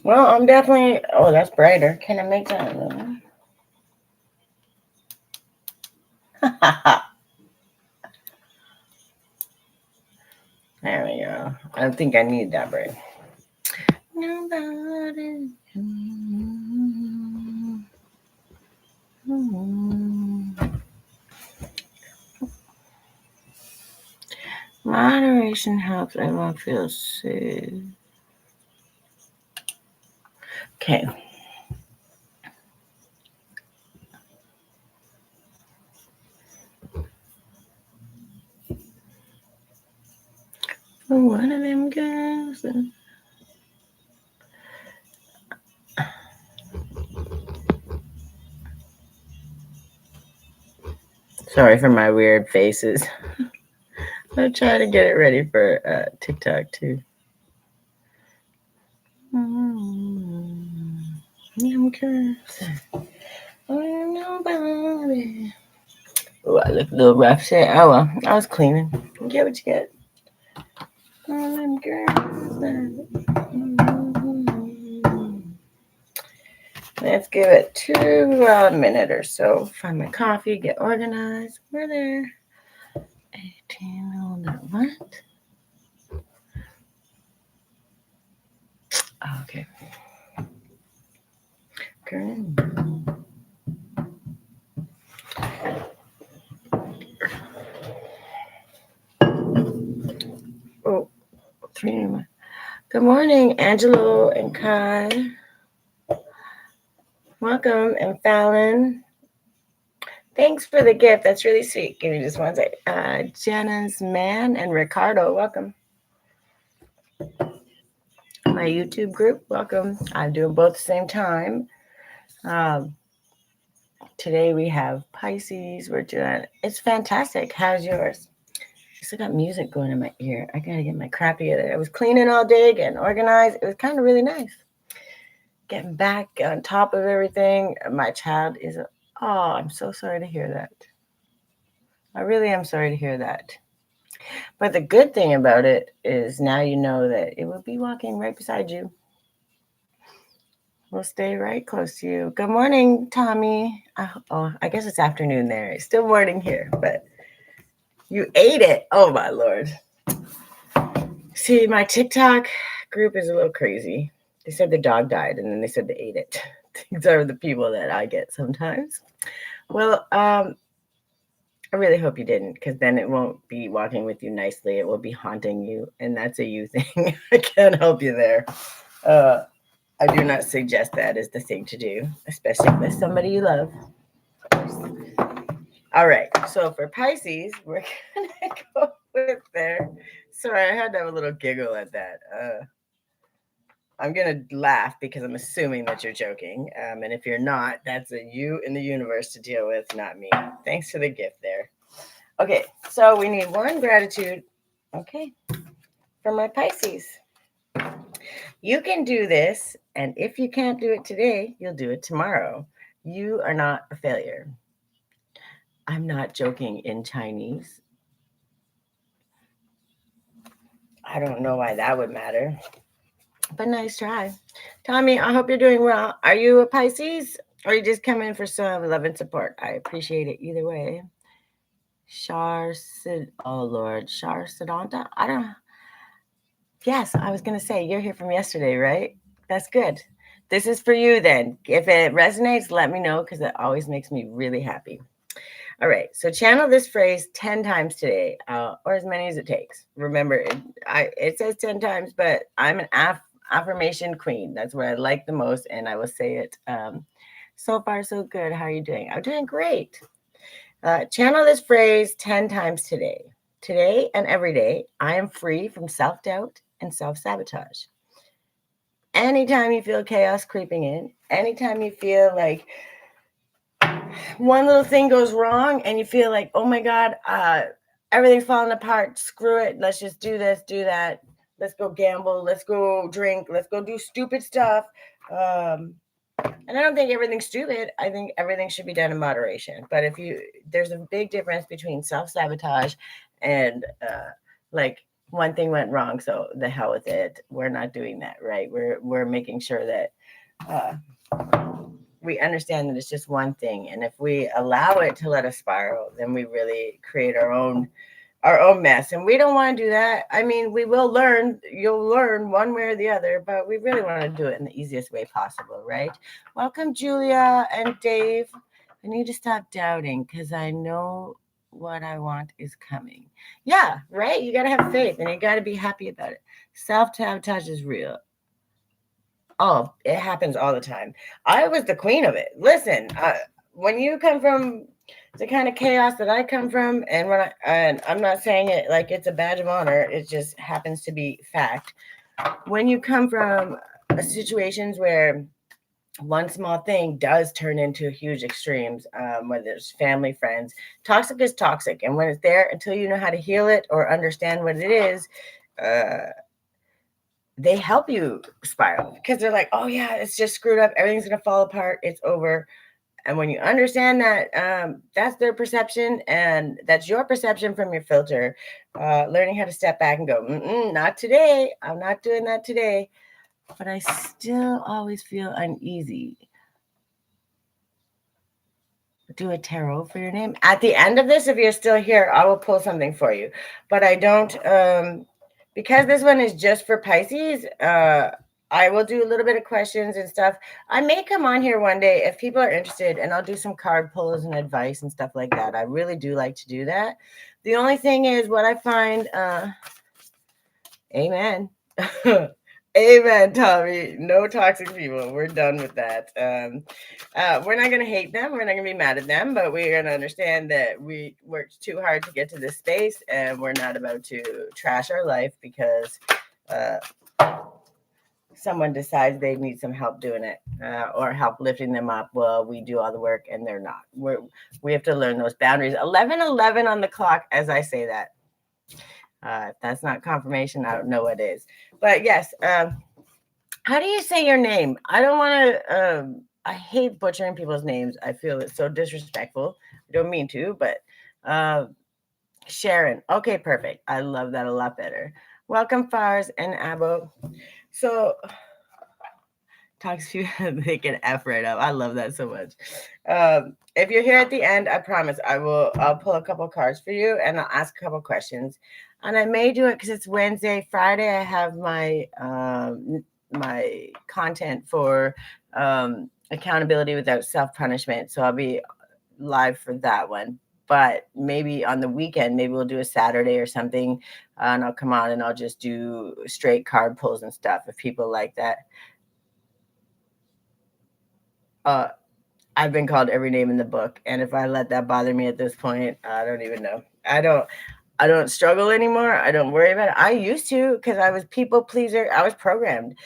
Well, I'm definitely. Oh, that's brighter. Can I make that? There we go. I think I need that bright. Nobody. Moderation helps everyone feel safe. Okay. One of them girls. Sorry for my weird faces. I try to get it ready for TikTok too. Okay. Nobody. Oh, I look a little rough shit. Oh well, I was cleaning. You get what you get. Let's give it 2 minute or so. Find my coffee, get organized. We're there. 18 what? Okay. Good. Oh, 3. Good morning, Angelo and Kai. Welcome, and Fallon. Thanks for the gift. That's really sweet. Give me just one second. Jenna's man and Ricardo, welcome. My YouTube group, welcome. I'm doing both at the same time. Today we have Pisces. We're doing, it's fantastic. How's yours? I still got music going in my ear. I gotta get my crap together. I was cleaning all day, getting organized. It was kind of really nice. Getting back on top of everything. My child is, oh, I'm so sorry to hear that. I really am sorry to hear that. But the good thing about it is now you know that it will be walking right beside you. We'll stay right close to you. Good morning, Tommy. I guess it's afternoon there. It's still morning here, but you ate it. Oh, my Lord. See, my TikTok group is a little crazy. They said the dog died, and then they said they ate it. These are the people that I get sometimes. Well, I really hope you didn't, because then it won't be walking with you nicely. It will be haunting you, and that's a you thing. I can't help you there. I do not suggest that is the thing to do, especially with somebody you love. All right, so for Pisces, we're going to go with there. Sorry, I had to have a little giggle at that. I'm going to laugh because I'm assuming that you're joking. And if you're not, that's a you in the universe to deal with, not me. Thanks for the gift there. Okay, so we need one gratitude. Okay, for my Pisces. You can do this, and if you can't do it today, you'll do it tomorrow. You are not a failure. I'm not joking in Chinese. I don't know why that would matter, but nice try. Tommy, I hope you're doing well. Are you a Pisces, or you just come in for some love and support? I appreciate it either way. Oh Lord, Shar Sadanta? I don't know. Yes, I was going to say, you're here from yesterday, right? That's good. This is for you then. If it resonates, let me know, because it always makes me really happy. All right, so channel this phrase 10 times today, or as many as it takes. Remember, it says 10 times, but I'm an affirmation queen. That's what I like the most, and I will say it. So far, so good. How are you doing? I'm doing great. Channel this phrase 10 times today. Today and every day, I am free from self-doubt and self-sabotage. Anytime you feel chaos creeping in, anytime you feel like one little thing goes wrong and you feel like, oh my God, everything's falling apart. Screw it. Let's just do this, do that. Let's go gamble. Let's go drink. Let's go do stupid stuff. And I don't think everything's stupid. I think everything should be done in moderation. But there's a big difference between self-sabotage and like one thing went wrong, so the hell with it. We're not doing that, right? We're making sure that we understand that it's just one thing, and if we allow it to let us spiral, then we really create our own mess, and we don't want to do that. I mean, we will learn, you'll learn one way or the other, but we really want to do it in the easiest way possible, right? Welcome, Julia and Dave. I need to stop doubting because I know what I want is coming. Yeah, right. You got to have faith and you got to be happy about it. Self-sabotage is real. Oh, it happens all the time. I was the queen of it. Listen, when you come from the kind of chaos that I come from, and I'm not saying it like it's a badge of honor, it just happens to be fact. When you come from situations where one small thing does turn into huge extremes, whether it's family, friends, toxic is toxic, and when it's there, until you know how to heal it or understand what it is, they help you spiral because they're like, oh yeah, it's just screwed up. Everything's going to fall apart. It's over. And when you understand that, that's their perception and that's your perception from your filter, learning how to step back and go, not today. I'm not doing that today. But I still always feel uneasy. Do a tarot for your name. At the end of this, if you're still here, I will pull something for you. But I don't, because this one is just for Pisces, I will do a little bit of questions and stuff. I may come on here one day if people are interested, and I'll do some card pulls and advice and stuff like that. I really do like to do that. The only thing is what I find, amen. Amen, Tommy. No toxic people. We're done with that. We're not going to hate them. We're not going to be mad at them, but we're going to understand that we worked too hard to get to this space, and we're not about to trash our life because someone decides they need some help doing it or help lifting them up. Well, we do all the work, and they're not. We have to learn those boundaries. 11:11 on the clock as I say that. If that's not confirmation, I don't know what is. But yes, how do you say your name? I don't want to. I hate butchering people's names. I feel it's so disrespectful. I don't mean to, but Sharon. Okay, perfect. I love that a lot better. Welcome, Fars and Abo. So, talks to you, they can F right up. I love that so much. If you're here at the end, I promise I'll pull a couple cards for you and I'll ask a couple questions. And I may do it because it's Wednesday. Friday, I have my my content for accountability without self-punishment. So I'll be live for that one. But maybe on the weekend, maybe we'll do a Saturday or something, and I'll come on and I'll just do straight card pulls and stuff if people like that. I've been called every name in the book, and if I let that bother me at this point, I don't even know. I don't struggle anymore. I don't worry about it. I used to because I was people pleaser. I was programmed.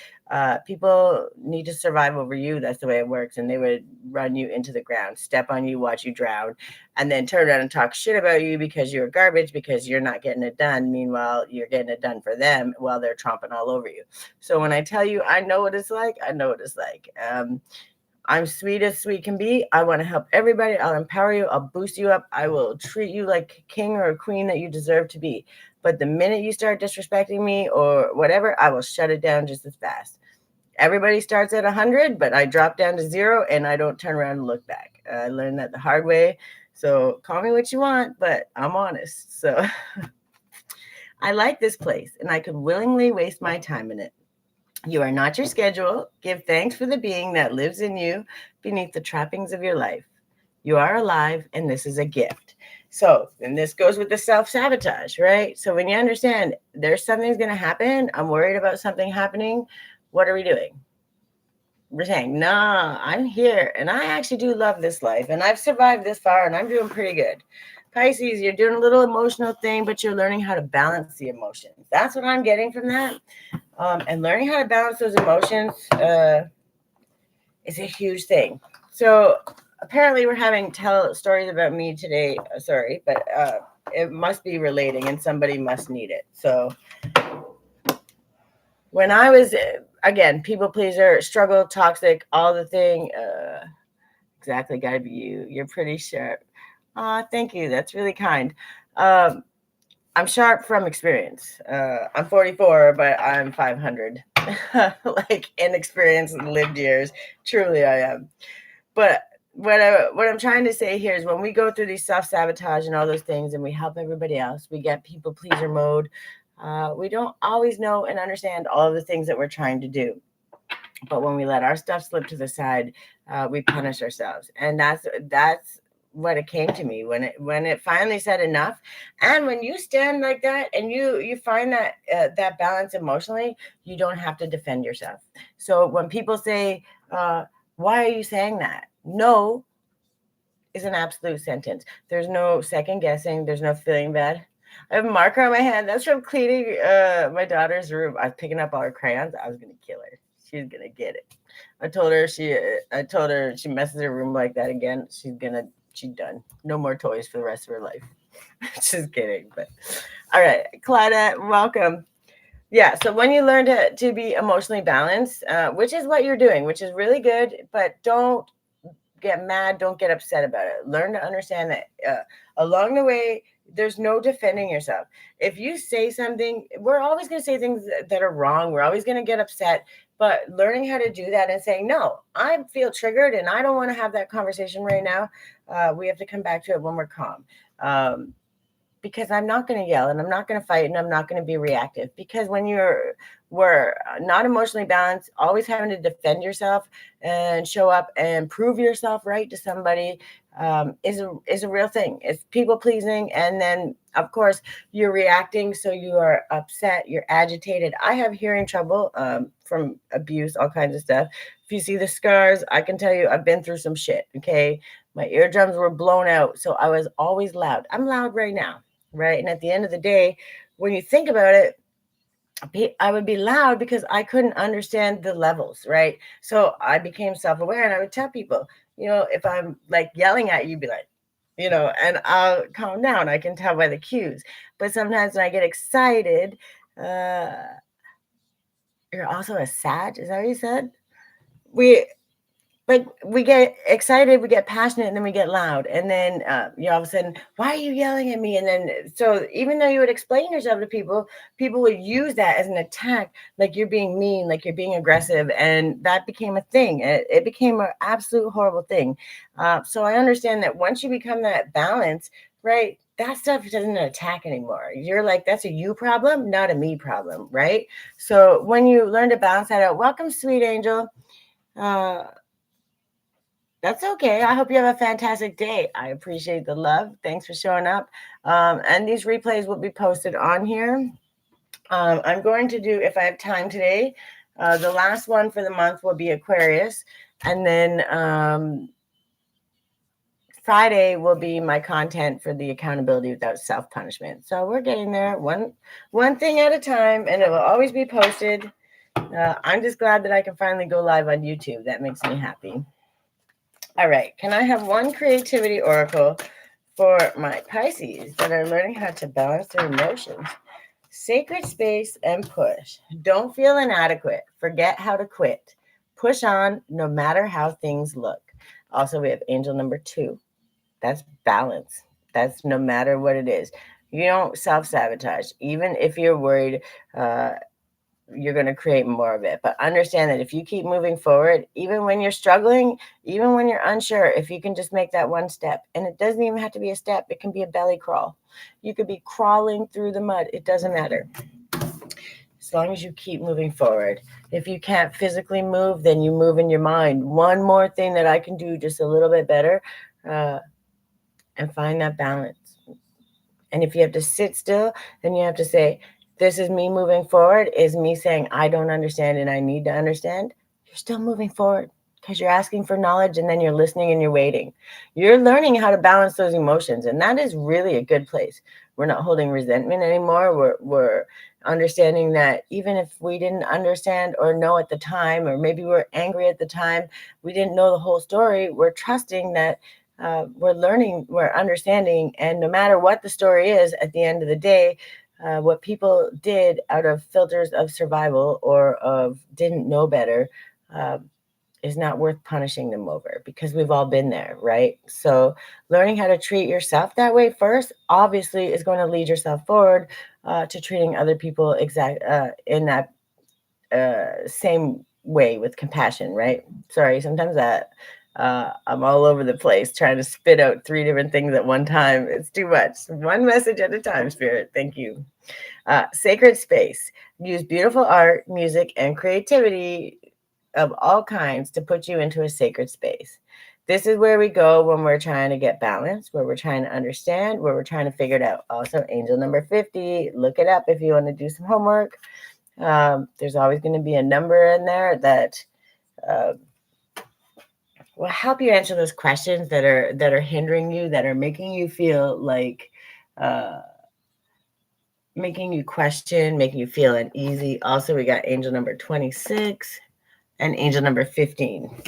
People need to survive over you. That's the way it works. And they would run you into the ground, step on you, watch you drown, and then turn around and talk shit about you because you're garbage because you're not getting it done. Meanwhile, you're getting it done for them while they're tromping all over you. So when I tell you I know what it's like, I know what it's like. I'm sweet as sweet can be. I want to help everybody. I'll empower you. I'll boost you up. I will treat you like a king or a queen that you deserve to be. But the minute you start disrespecting me or whatever, I will shut it down just as fast. Everybody starts at 100, but I drop down to 0 and I don't turn around and look back. I learned that the hard way. So call me what you want, but I'm honest. So I like this place and I could willingly waste my time in it. You are not your schedule. Give thanks for the being that lives in you beneath the trappings of your life. You are alive, and this is a gift. So, and this goes with the self-sabotage, right? So when you understand there's something's going to happen, I'm worried about something happening, what are we doing? We're saying, nah, I'm here, and I actually do love this life, and I've survived this far, and I'm doing pretty good. Pisces, you're doing a little emotional thing, but you're learning how to balance the emotions. That's what I'm getting from that. And learning how to balance those emotions is a huge thing. So apparently we're having tell stories about me today. Sorry, but it must be relating and somebody must need it. So when I was again, people pleaser, struggle, toxic, all the thing. Exactly, gotta be you. You're pretty sharp. Thank you. That's really kind. Um, I'm sharp from experience. I'm 44, but I'm 500. Like inexperienced and lived years. Truly, I am. But what I'm trying to say here is when we go through these self sabotage and all those things, and we help everybody else, we get people pleaser mode. We don't always know and understand all of the things that we're trying to do. But when we let our stuff slip to the side, we punish ourselves, and that's what it came to me when it finally said enough. And when you stand like that and you find that that balance emotionally, you don't have to defend yourself. So when people say, why are you saying that? No is an absolute sentence. There's no second guessing. There's no feeling bad. I have a marker on my hand. That's from cleaning my daughter's room. I was picking up all her crayons. I was gonna kill her. She's gonna get it. I told her she messes her room like that again, she's done. No more toys for the rest of her life. Just kidding. But all right, Claudette, welcome. Yeah, so when you learn to be emotionally balanced, which is what you're doing, which is really good, but don't get mad, don't get upset about it. Learn to understand that along the way, there's no defending yourself. If you say something, we're always going to say things that are wrong. We're always going to get upset. But learning how to do that and saying, no, I feel triggered and I don't want to have that conversation right now. We have to come back to it when we're calm. Because I'm not going to yell and I'm not going to fight and I'm not going to be reactive. Because when we're not emotionally balanced, always having to defend yourself and show up and prove yourself right to somebody is a real thing. It's people pleasing, and then of course you're reacting, so you are upset, you're agitated. I have hearing trouble from abuse, all kinds of stuff. If you see the scars, I can tell you I've been through some shit. Okay, my eardrums were blown out, so I was always loud. I'm loud right now, right? And at the end of the day, when you think about it, I would be loud because I couldn't understand the levels, right? So I became self-aware, and I would tell people, if I'm like yelling at you, be like, and I'll calm down. I can tell by the cues. But sometimes when I get excited, uh, you're also a Sag. Is that what you said? We Like we get excited, we get passionate, and then we get loud, and then you all of a sudden, why are you yelling at me? And then so even though you would explain yourself to people, people would use that as an attack, like you're being mean, like you're being aggressive, and that became a thing. It became an absolute horrible thing. So I understand that once you become that balance, right? That stuff doesn't attack anymore. You're like, that's a you problem, not a me problem, right? So when you learn to balance that out, welcome, sweet angel. Uh, that's okay. I hope you have a fantastic day. I appreciate the love. Thanks for showing up. And these replays will be posted on here. I'm going to do, if I have time today, the last one for the month will be Aquarius. And then Friday will be my content for the accountability without self-punishment. So we're getting there one thing at a time, and it will always be posted. I'm just glad that I can finally go live on YouTube. That makes me happy. All right. Can I have one creativity oracle for my Pisces that are learning how to balance their emotions? Sacred space and push. Don't feel inadequate. Forget how to quit. Push on no matter how things look. Also, we have angel number 2. That's balance. That's no matter what it is. You don't self-sabotage. Even if you're worried, you're going to create more of it. But understand that if you keep moving forward, even when you're struggling, even when you're unsure, if you can just make that one step, and it doesn't even have to be a step, it can be a belly crawl. You could be crawling through the mud. It doesn't matter. As long as you keep moving forward. If you can't physically move, then you move in your mind. One more thing that I can do just a little bit better, and find that balance. And if you have to sit still, then you have to say, this is me moving forward, is me saying, I don't understand and I need to understand. You're still moving forward because you're asking for knowledge, and then you're listening and you're waiting. You're learning how to balance those emotions, and that is really a good place. We're not holding resentment anymore. We're understanding that even if we didn't understand or know at the time, or maybe we're angry at the time, we didn't know the whole story, we're trusting that we're learning, we're understanding, and no matter what the story is, at the end of the day, what people did out of filters of survival or of didn't know better uh, is not worth punishing them over, because we've all been there, right? So learning how to treat yourself that way first obviously is going to lead yourself forward to treating other people in that same way with compassion, right? Sorry, sometimes that I'm all over the place trying to spit out 3 different things at one time. It's too much. One message at a time, Spirit. Thank you. Sacred space. Use beautiful art, music, and creativity of all kinds to put you into a sacred space. This is where we go when we're trying to get balance, where we're trying to understand, where we're trying to figure it out. Also, angel number 50, look it up if you want to do some homework. There's always going to be a number in there that uh, will help you answer those questions that are hindering you, that are making you feel like making you question, making you feel uneasy. Also, we got angel number 26 and angel number 15.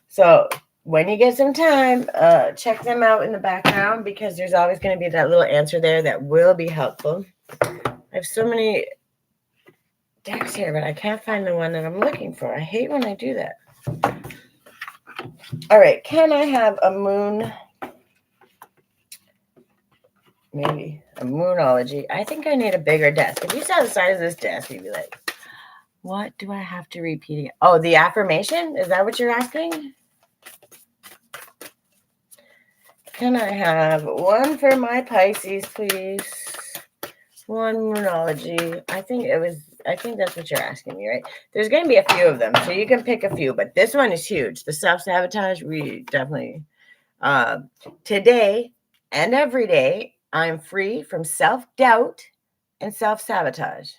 So when you get some time, check them out in the background, because there's always going to be that little answer there that will be helpful. I have so many decks here, but I can't find the one that I'm looking for. I hate when I do that. All right, can I have a moon? Maybe a moonology. I think I need a bigger desk. If you saw the size of this desk, you'd be like, what do I have to repeat again? Oh, the affirmation? Is that what you're asking? Can I have one for my Pisces, please? One moonology. I think that's what you're asking me, right? There's going to be a few of them, so you can pick a few, but this one is huge. The self-sabotage, we definitely... today and every day, I'm free from self-doubt and self-sabotage.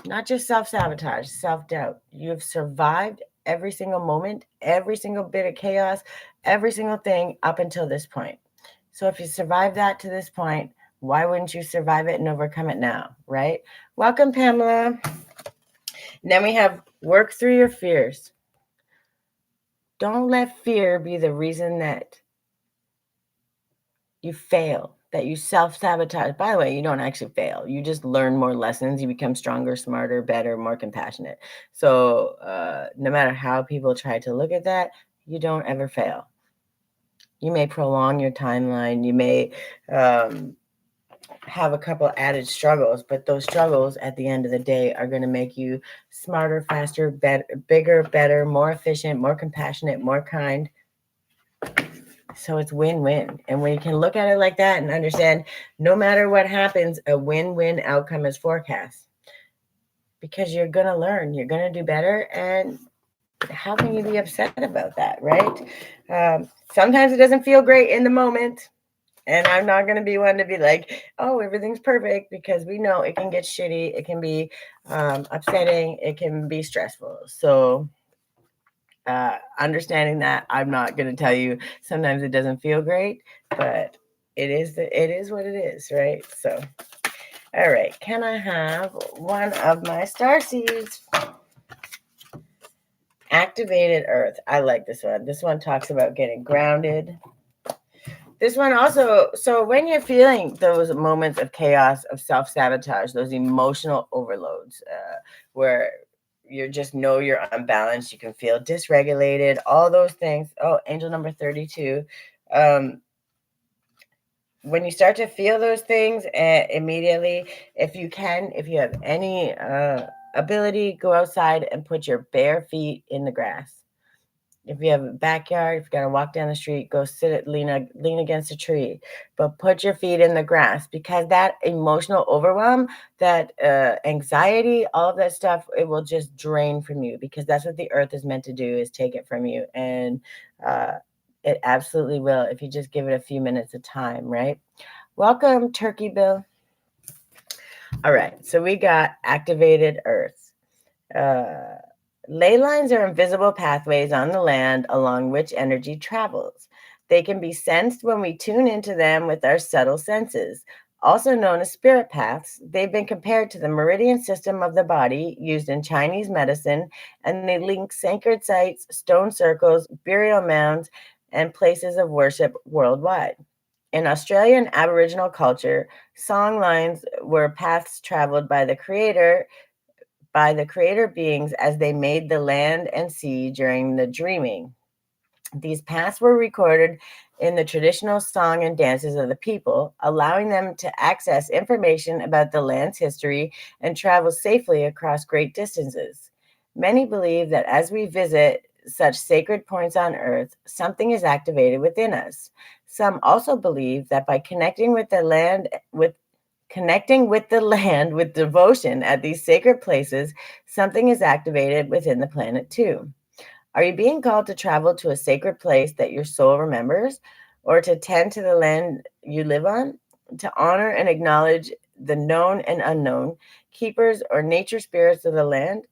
Not just self-sabotage, self-doubt. You've survived every single moment, every single bit of chaos, every single thing up until this point. So if you survived that to this point, why wouldn't you survive it and overcome it now, right? Welcome, Pamela. And then we have work through your fears. Don't let fear be the reason that you fail, that you self-sabotage. By the way, you don't actually fail. You just learn more lessons. You become stronger, smarter, better, more compassionate. So no matter how people try to look at that, you don't ever fail. You may prolong your timeline. You may have a couple added struggles, but those struggles at the end of the day are going to make you smarter, faster, better, bigger, better, more efficient, more compassionate, more kind. So it's win-win. And when you can look at it like that and understand, no matter what happens, a win-win outcome is forecast. Because you're going to learn, you're going to do better. And how can you be upset about that, right? Sometimes it doesn't feel great in the moment. And I'm not going to be one to be like, oh, everything's perfect, because we know it can get shitty. It can be upsetting. It can be stressful. So understanding that, I'm not going to tell you sometimes it doesn't feel great, but it is what it is, right? So, all right, can I have one of my star seeds? Activated Earth. I like this one. This one talks about getting grounded. This one also, so when you're feeling those moments of chaos, of self-sabotage, those emotional overloads, where you just know you're unbalanced, you can feel dysregulated, all those things. Oh, angel number 32. When you start to feel those things, immediately, if you have any ability, go outside and put your bare feet in the grass. If you have a backyard, if you got to walk down the street, go lean against a tree, but put your feet in the grass, because that emotional overwhelm, that anxiety, all of that stuff, it will just drain from you, because that's what the earth is meant to do, is take it from you. And it absolutely will, if you just give it a few minutes of time, right? Welcome, Turkey Bill. All right, so we got activated earth. Ley lines are invisible pathways on the land along which energy travels. They can be sensed when we tune into them with our subtle senses. Also known as spirit paths, they've been compared to the meridian system of the body used in Chinese medicine, and they link sacred sites, stone circles, burial mounds, and places of worship worldwide. In Australian Aboriginal culture, song lines were paths traveled by the creator beings as they made the land and sea during the dreaming. These paths were recorded in the traditional song and dances of the people, allowing them to access information about the land's history and travel safely across great distances. Many believe that as we visit such sacred points on earth, something is activated within us. Some also believe that by connecting with the land with devotion at these sacred places, something is activated within the planet too. Are you being called to travel to a sacred place that your soul remembers, or to tend to the land you live on, to honor and acknowledge the known and unknown, keepers or nature spirits of the land?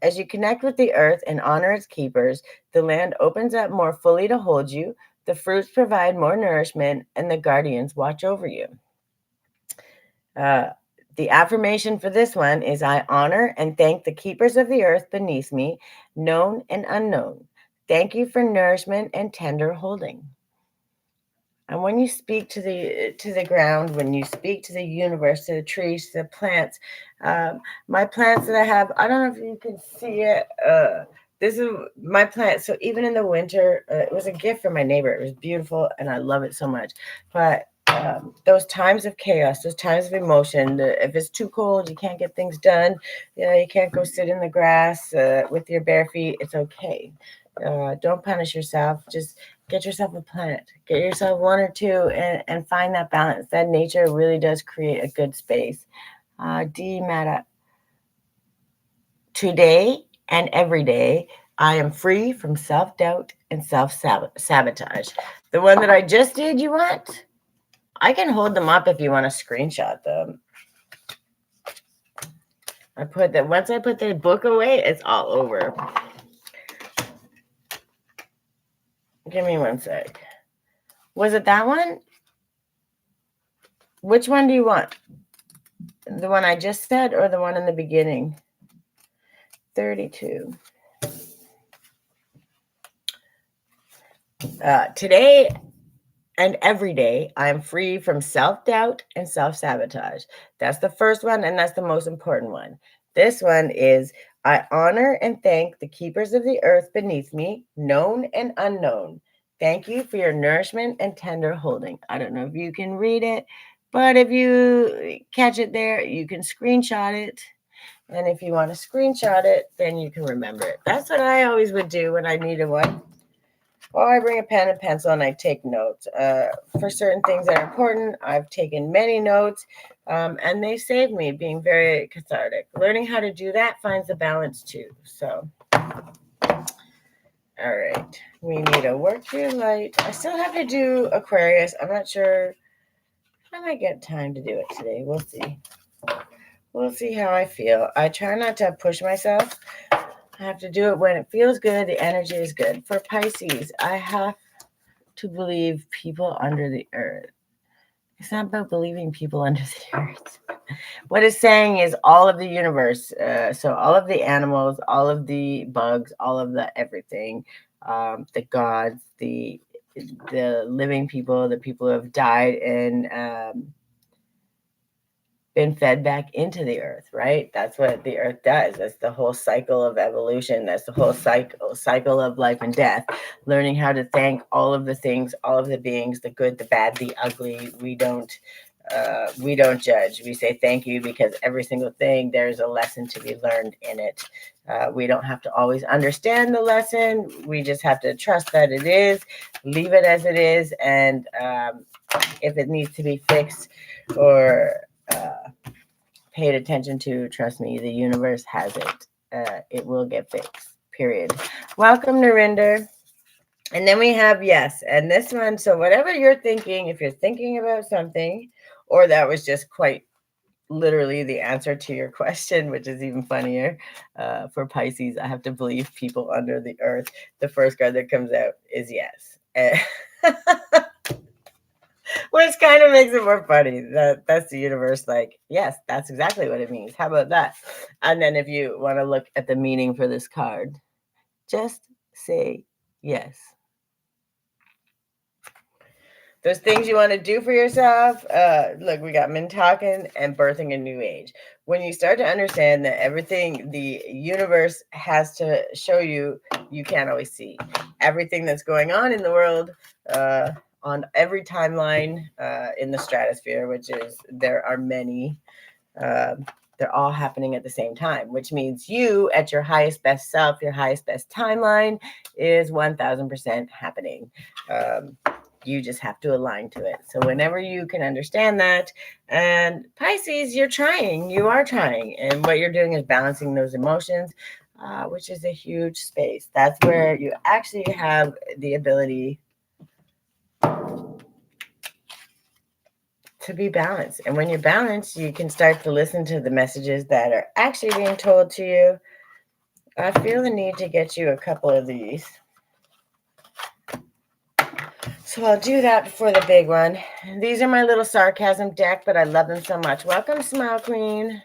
As you connect with the earth and honor its keepers, the land opens up more fully to hold you, the fruits provide more nourishment, and the guardians watch over you. Uh, the affirmation for this one is I honor and thank the keepers of the earth beneath me, known and unknown. Thank you for nourishment and tender holding. And when you speak to the ground, when you speak to the universe, to the trees, to the plants, my plants that I have, I don't know if you can see it. This is my plant. So even in the winter, it was a gift from my neighbor. It was beautiful, and I love it so much. But those times of chaos, those times of emotion, if it's too cold, you can't get things done. You can't go sit in the grass with your bare feet. It's okay. Don't punish yourself. Just get yourself a plant, get yourself one or two, and find that balance. That nature really does create a good space. D Mata, today and every day, I am free from self doubt and self sabotage. The one that I just did, you want? I can hold them up if you want to screenshot them. Once I put the book away, it's all over. Give me one sec. Was it that one? Which one do you want? The one I just said or the one in the beginning? 32. Today and every day, I'm free from self doubt and self sabotage. That's the first one, and that's the most important one. This one is I honor and thank the keepers of the earth beneath me, known and unknown. Thank you for your nourishment and tender holding. I don't know if you can read it, but if you catch it there, you can screenshot it. And if you want to screenshot it, then you can remember it. That's what I always would do when I needed one. Well, I bring a pen and pencil and I take notes. For certain things that are important, I've taken many notes, and they save me being very cathartic. Learning how to do that finds the balance too. So, all right, we need a work your light. I still have to do Aquarius. I'm not sure if I might get time to do it today. We'll see. We'll see how I feel. I try not to push myself. I have to do it when it feels good. The energy is good. For Pisces, I have to believe people under the earth. It's not about believing people under the earth. What it's saying is all of the universe. So all of the animals, all of the bugs, all of the everything, the gods, the living people, the people who have died and been fed back into the earth, right? That's what the earth does. That's the whole cycle of evolution. That's the whole cycle of life and death. Learning how to thank all of the things, all of the beings, the good, the bad, the ugly. We don't judge. We say thank you because every single thing, there's a lesson to be learned in it. We don't have to always understand the lesson. We just have to trust that it is, leave it as it is, and if it needs to be fixed or paid attention to, trust me, the universe has it. It will get fixed, period. Welcome, Narinder. And then we have yes. And this one, so whatever you're thinking, if you're thinking about something, or that was just quite literally the answer to your question, which is even funnier. For Pisces, I have to believe people under the earth. The first card that comes out is yes. Which kind of makes it more funny. That's the universe like, yes, that's exactly what it means. How about that? And then if you want to look at the meaning for this card, just say yes. Those things you want to do for yourself. Look, we got Mintalking and birthing a new age. When you start to understand that everything the universe has to show you, you can't always see everything that's going on in the world, on every timeline, in the stratosphere, which is there are many. Uh, they're all happening at the same time, which means you at your highest best self, your highest best timeline is 1000% happening. Um, you just have to align to it. So whenever you can understand that, and Pisces, you are trying, and what you're doing is balancing those emotions, which is a huge space. That's where you actually have the ability to be balanced. And when you're balanced, you can start to listen to the messages that are actually being told to you. I feel the need to get you a couple of these. So I'll do that before the big one. These are my little sarcasm deck, but I love them so much. Welcome, Smile Queen.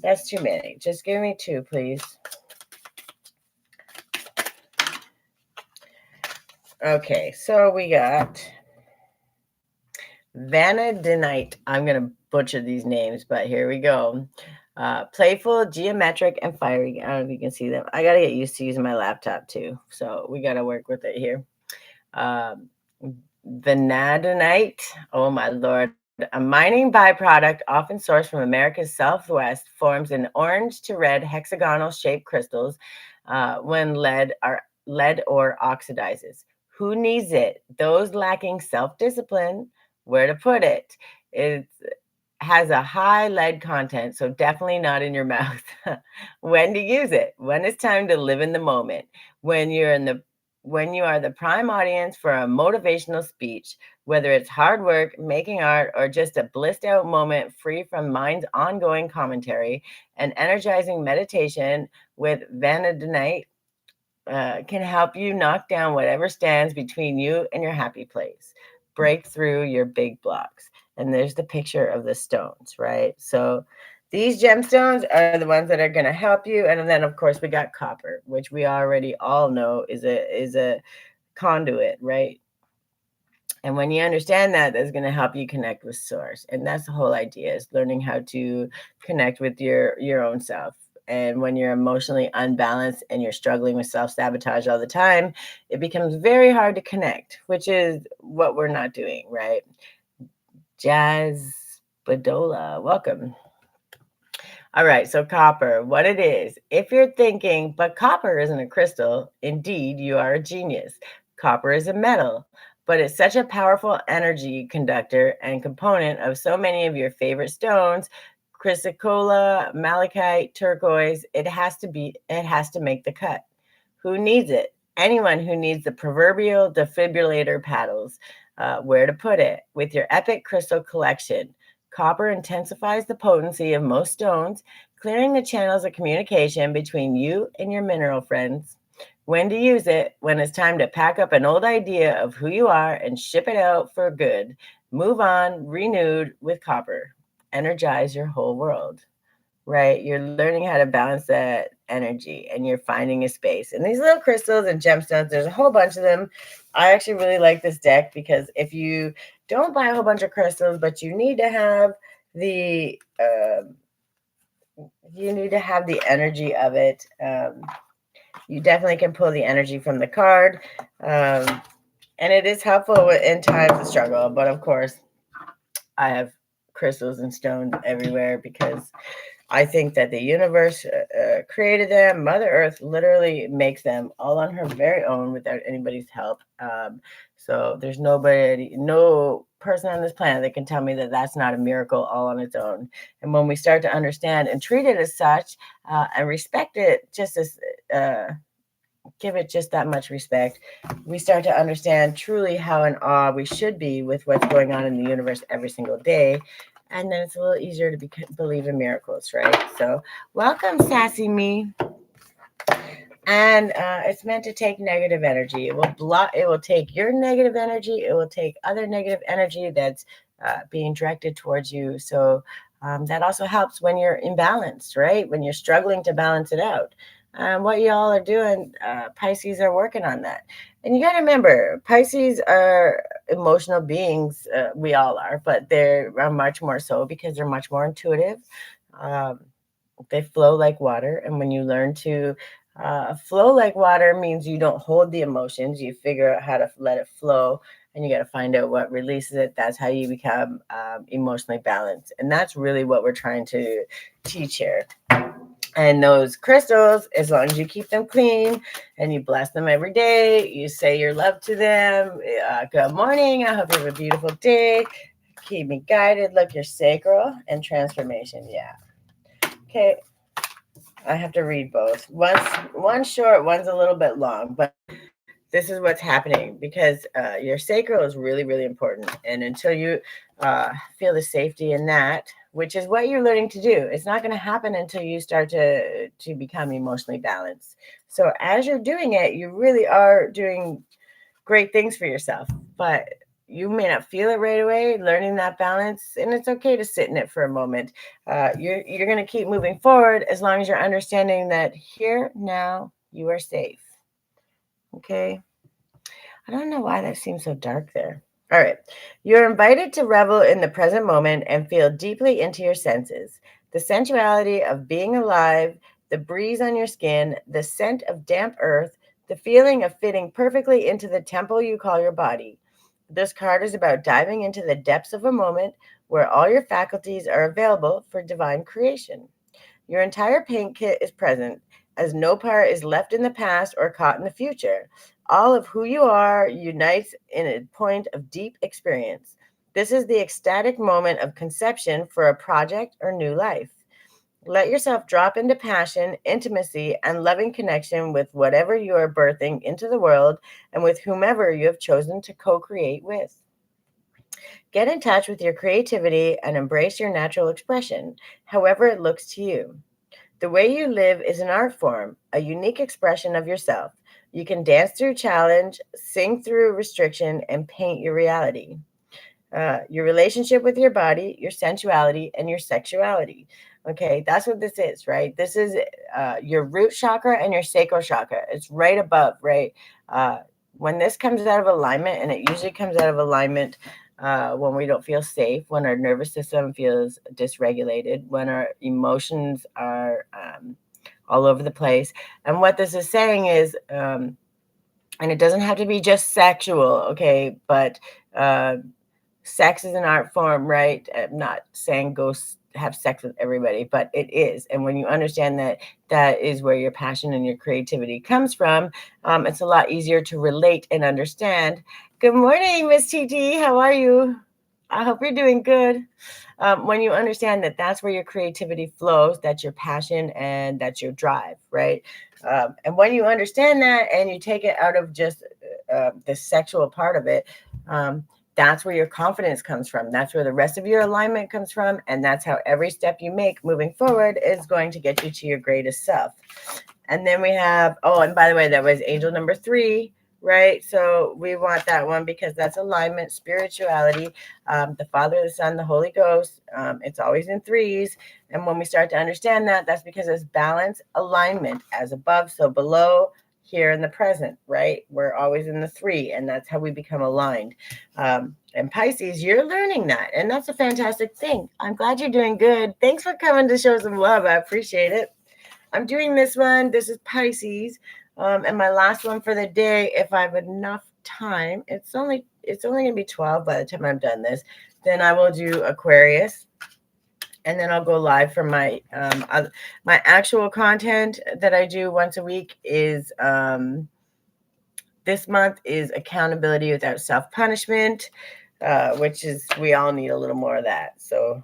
That's too many. Just give me two, please. Okay, so we got Vanadinite. I'm going to butcher these names, but here we go. Playful, geometric, and fiery. I don't know if you can see them. I got to get used to using my laptop too. So we got to work with it here. Vanadinite. Oh my Lord. A mining byproduct often sourced from America's Southwest forms in orange to red hexagonal shaped crystals when lead or oxidizes. Who needs it? Those lacking self-discipline. Where to put it? It has a high lead content, so definitely not in your mouth. When to use it? When it's time to live in the moment. When you are the prime audience for a motivational speech, whether it's hard work, making art, or just a blissed out moment free from mind's ongoing commentary, an energizing meditation with Vanadinite can help you knock down whatever stands between you and your happy place. Break through your big blocks. And there's the picture of the stones, right? So these gemstones are the ones that are going to help you. And then, of course, we got copper, which we already all know is a conduit, right? And when you understand that, that's going to help you connect with source. And that's the whole idea, is learning how to connect with your own self. And when you're emotionally unbalanced and you're struggling with self-sabotage all the time, it becomes very hard to connect, which is what we're not doing, right? Jazz Badola, welcome. All right, so copper, what it is. If you're thinking, but copper isn't a crystal, indeed, you are a genius. Copper is a metal, but it's such a powerful energy conductor and component of so many of your favorite stones, chrysocolla, malachite, turquoise. It has to make the cut. Who needs it? Anyone who needs the proverbial defibrillator paddles. Where to put it? With your epic crystal collection. Copper intensifies the potency of most stones, clearing the channels of communication between you and your mineral friends. When to use it? When it's time to pack up an old idea of who you are and ship it out for good. Move on, renewed with copper. Energize your whole world, right? You're learning how to balance that energy and you're finding a space. And these little crystals and gemstones, there's a whole bunch of them. I actually really like this deck because if you don't buy a whole bunch of crystals, but you need to have the energy of it. You definitely can pull the energy from the card. And it is helpful in times of struggle. But of course, I have crystals and stones everywhere because I think that the universe created them. Mother Earth literally makes them all on her very own without anybody's help. So there's no person on this planet that can tell me that that's not a miracle all on its own. And when we start to understand and treat it as such and respect it just as give it just that much respect, we start to understand truly how in awe we should be with what's going on in the universe every single day. And then it's a little easier to believe in miracles, right? So welcome, Sassy Me. And it's meant to take negative energy. It will take your negative energy. It will take other negative energy that's being directed towards you. So that also helps when you're imbalanced, right? When you're struggling to balance it out. What y'all are doing, Pisces are working on that. And you got to remember, Pisces are emotional beings. We all are, but they're much more so because they're much more intuitive. Um, they flow like water. And when you learn to flow like water, means you don't hold the emotions. You figure out how to let it flow, and you got to find out what releases it. That's how you become emotionally balanced. And that's really what we're trying to teach here. And those crystals, as long as you keep them clean and you bless them every day, you say your love to them. Good morning. I hope you have a beautiful day. Keep me guided. Look, your sacral and transformation. Yeah. Okay. I have to read both. One's short, one's a little bit long, but this is what's happening because your sacral is really, really important. And until you feel the safety in that, which is what you're learning to do, it's not going to happen until you start to become emotionally balanced. So as you're doing it, you really are doing great things for yourself, but you may not feel it right away, learning that balance, and it's okay to sit in it for a moment. You're going to keep moving forward as long as you're understanding that here, now, you are safe. Okay? I don't know why that seems so dark there. All right. You're invited to revel in the present moment and feel deeply into your senses. The sensuality of being alive, the breeze on your skin, the scent of damp earth, the feeling of fitting perfectly into the temple you call your body. This card is about diving into the depths of a moment where all your faculties are available for divine creation. Your entire paint kit is present, as no part is left in the past or caught in the future. All of who you are unites in a point of deep experience. This is the ecstatic moment of conception for a project or new life. Let yourself drop into passion, intimacy, and loving connection with whatever you are birthing into the world and with whomever you have chosen to co create with. Get in touch with your creativity and embrace your natural expression, however it looks to you. The way you live is an art form, a unique expression of yourself. You can dance through challenge, sing through restriction, and paint your reality. Your relationship with your body, your sensuality, and your sexuality. Okay, that's what this is, right? This is your root chakra and your sacral chakra. It's right above, right? Uh, when this comes out of alignment, and it usually comes out of alignment when we don't feel safe, when our nervous system feels dysregulated, when our emotions are all over the place. And what this is saying is, and it doesn't have to be just sexual, okay, but sex is an art form, right? I'm not saying go have sex with everybody, but it is. And when you understand that that is where your passion and your creativity comes from, it's a lot easier to relate and understand. Good morning, Miss TT. How are you? I hope you're doing good. When you understand that that's where your creativity flows, that's your passion and that's your drive, right? And when you understand that and you take it out of just the sexual part of it, that's where your confidence comes from. That's where the rest of your alignment comes from. And that's how every step you make moving forward is going to get you to your greatest self. And then we have, oh, and by the way, that was angel number 3, right? So we want that one because that's alignment, spirituality, the Father, the Son, the Holy Ghost. It's always in threes. And when we start to understand that, that's because it's balance, alignment, as above, so below, here in the present, right? We're always in the 3, and that's how we become aligned. And Pisces, you're learning that, and that's a fantastic thing. I'm glad you're doing good. Thanks for coming to show some love. I appreciate it. I'm doing this one. This is Pisces. And my last one for the day, if I have enough time, it's only going to be 12 by the time I'm done this. Then I will do Aquarius. And then I'll go live for my my actual content that I do once a week is this month is accountability without self-punishment, which is, we all need a little more of that. So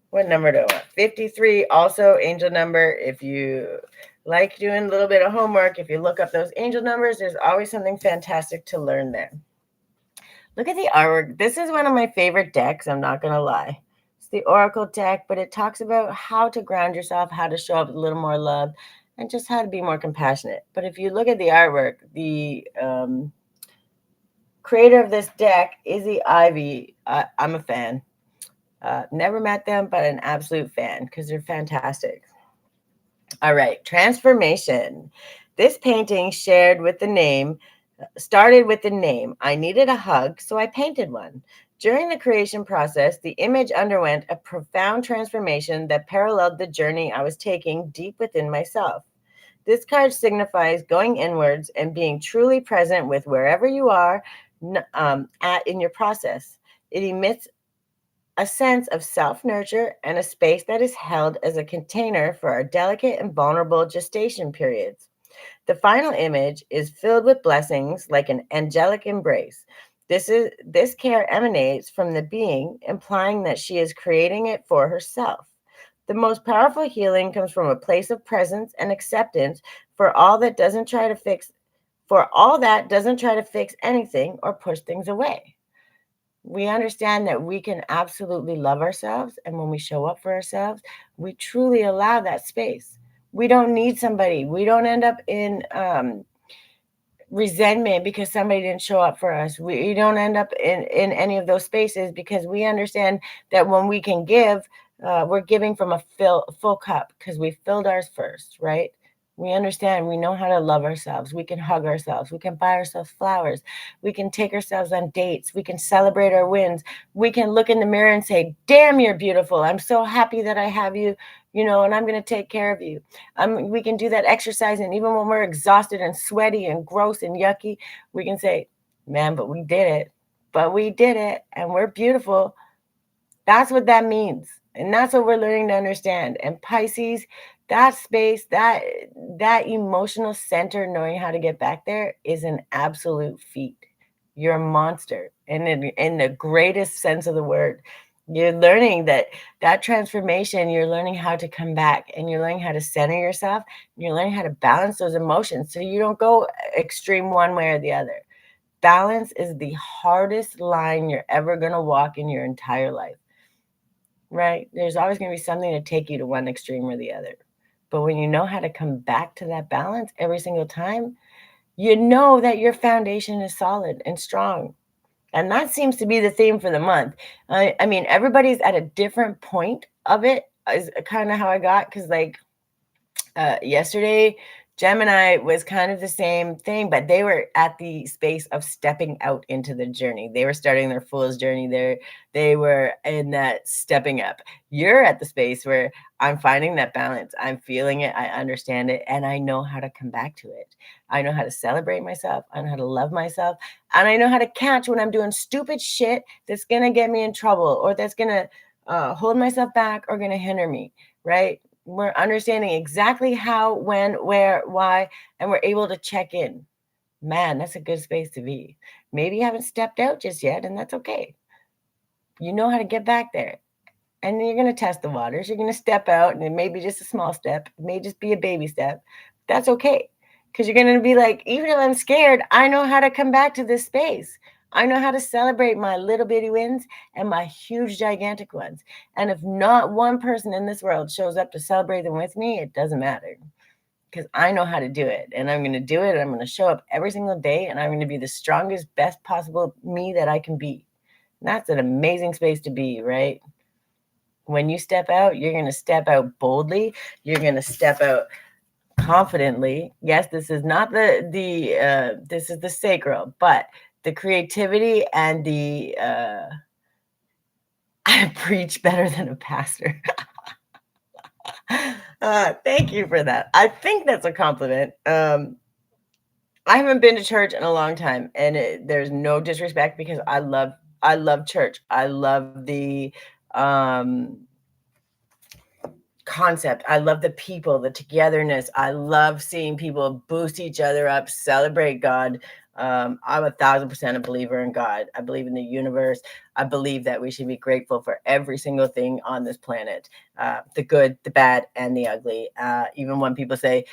what number do I want? 53, also angel number. If you like doing a little bit of homework, if you look up those angel numbers, there's always something fantastic to learn there. Look at the artwork. This is one of my favorite decks, I'm not going to lie. It's the Oracle deck, but it talks about how to ground yourself, how to show up with a little more love, and just how to be more compassionate. But if you look at the artwork, the creator of this deck, Izzy Ivy, I'm a fan. Never met them, but an absolute fan because they're fantastic. All right, transformation. This painting shared with the name Started with the name. I needed a hug, so I painted one. During the creation process, the image underwent a profound transformation that paralleled the journey I was taking deep within myself. This card signifies going inwards and being truly present with wherever you are at in your process. It emits a sense of self nurture and a space that is held as a container for our delicate and vulnerable gestation periods. The final image is filled with blessings like an angelic embrace. This care emanates from the being, implying that she is creating it for herself. The most powerful healing comes from a place of presence and acceptance for all that doesn't try to fix anything or push things away. We understand that we can absolutely love ourselves, and when we show up for ourselves, we truly allow that space. We don't need somebody. We don't end up in resentment because somebody didn't show up for us. We don't end up in any of those spaces because we understand that when we can give, we're giving from a full cup because we filled ours first, right? We understand, we know how to love ourselves. We can hug ourselves. We can buy ourselves flowers. We can take ourselves on dates. We can celebrate our wins. We can look in the mirror and say, damn, you're beautiful. I'm so happy that I have you, and I'm going to take care of you. We can do that exercise. And even when we're exhausted and sweaty and gross and yucky, we can say, man, but we did it. But we did it. And we're beautiful. That's what that means. And that's what we're learning to understand. And Pisces, that space, that emotional center, knowing how to get back there is an absolute feat. You're a monster. And in the greatest sense of the word. You're learning that transformation, you're learning how to come back, and you're learning how to center yourself. And you're learning how to balance those emotions so you don't go extreme one way or the other. Balance is the hardest line you're ever going to walk in your entire life. Right? There's always going to be something to take you to one extreme or the other. But when you know how to come back to that balance every single time, you know that your foundation is solid and strong. And that seems to be the theme for the month. I mean, everybody's at a different point of it, is kind of how I got, because yesterday, Gemini was kind of the same thing, but they were at the space of stepping out into the journey. They were starting their fool's journey there. They were in that stepping up. You're at the space where I'm finding that balance. I'm feeling it. I understand it. And I know how to come back to it. I know how to celebrate myself. I know how to love myself. And I know how to catch when I'm doing stupid shit that's going to get me in trouble or that's going to hold myself back or going to hinder me, right? We're understanding exactly how, when, where, why, and we're able to check in. Man, that's a good space to be. Maybe you haven't stepped out just yet, and that's okay. You know how to get back there. And you're going to test the waters. You're going to step out, and it may be just a small step. It may just be a baby step. That's okay. Because you're going to be like, even if I'm scared, I know how to come back to this space. I know how to celebrate my little bitty wins and my huge gigantic ones. And if not one person in this world shows up to celebrate them with me, it doesn't matter. Because I know how to do it. And I'm going to do it. And I'm going to show up every single day. And I'm going to be the strongest, best possible me that I can be. And that's an amazing space to be, right? When you step out, you're going to step out boldly. You're going to step out confidently. Yes, this is not this is the sacral, but the creativity and the I preach better than a pastor. Thank you for that. I think that's a compliment. I haven't been to church in a long time, and there's no disrespect because I love church. I love the concept. I love the people, the togetherness. I love seeing people boost each other up, celebrate God. I'm 1,000% a believer in God. I believe in the universe. I believe that we should be grateful for every single thing on this planet, the good, the bad, and the ugly. Even when people say,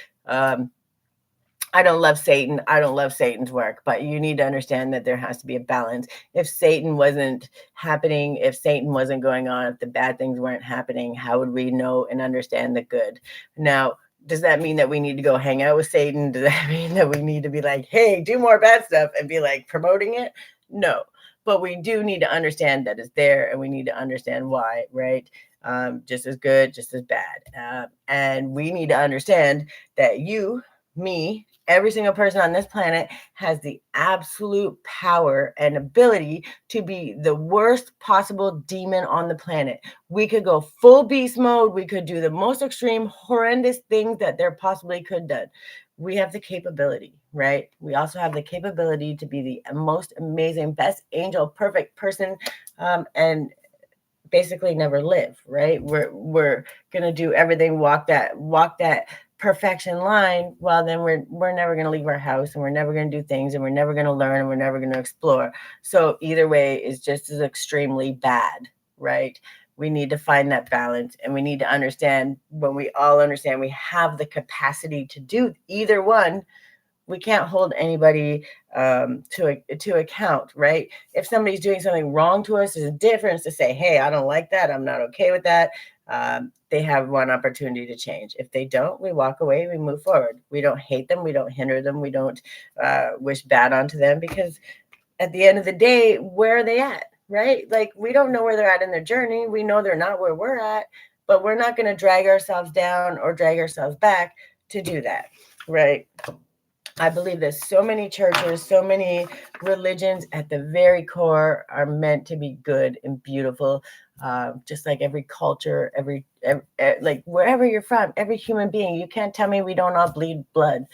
I don't love Satan. I don't love Satan's work, but you need to understand that there has to be a balance. If Satan wasn't happening, if Satan wasn't going on, if the bad things weren't happening, how would we know and understand the good? Now, does that mean that we need to go hang out with Satan? Does that mean that we need to be like, hey, do more bad stuff and be like promoting it? No, but we do need to understand that it's there and we need to understand why, right? Just as good, just as bad. And we need to understand that you, me, Every single person on this planet has the absolute power and ability to be the worst possible demon on the planet. We could go full beast mode. We could do the most extreme, horrendous things that there possibly could do. We have the capability, right? We also have the capability to be the most amazing, best angel, perfect person, and basically never live, right? We're gonna do everything, walk that perfection line. Well, then we're never gonna leave our house, and we're never gonna do things, and we're never gonna learn, and we're never gonna explore. So either way is just as extremely bad, right? We need to find that balance, and we need to understand, when we all understand we have the capacity to do either one, we can't hold anybody to account, right? If somebody's doing something wrong to us, there's a difference to say, hey, I don't like that. I'm not okay with that. They have one opportunity to change. If they don't, we walk away, we move forward. We don't hate them. We don't hinder them. We don't wish bad onto them, because at the end of the day, where are they at, right? Like, we don't know where they're at in their journey. We know they're not where we're at, but we're not going to drag ourselves down or drag ourselves back to do that, right? I believe that so many churches, so many religions at the very core are meant to be good and beautiful. Just like every culture, like wherever you're from, every human being, you can't tell me we don't all bleed blood,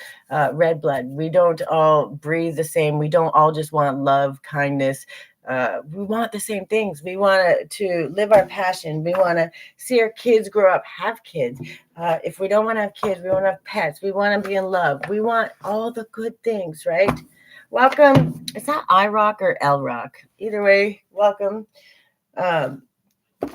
red blood. We don't all breathe the same. We don't all just want love, kindness. We want the same things. We want to live our passion. We want to see our kids grow up, have kids. If we don't want to have kids, we want to have pets. We want to be in love. We want all the good things, right? Welcome. Is that I Rock or L Rock? Either way, welcome.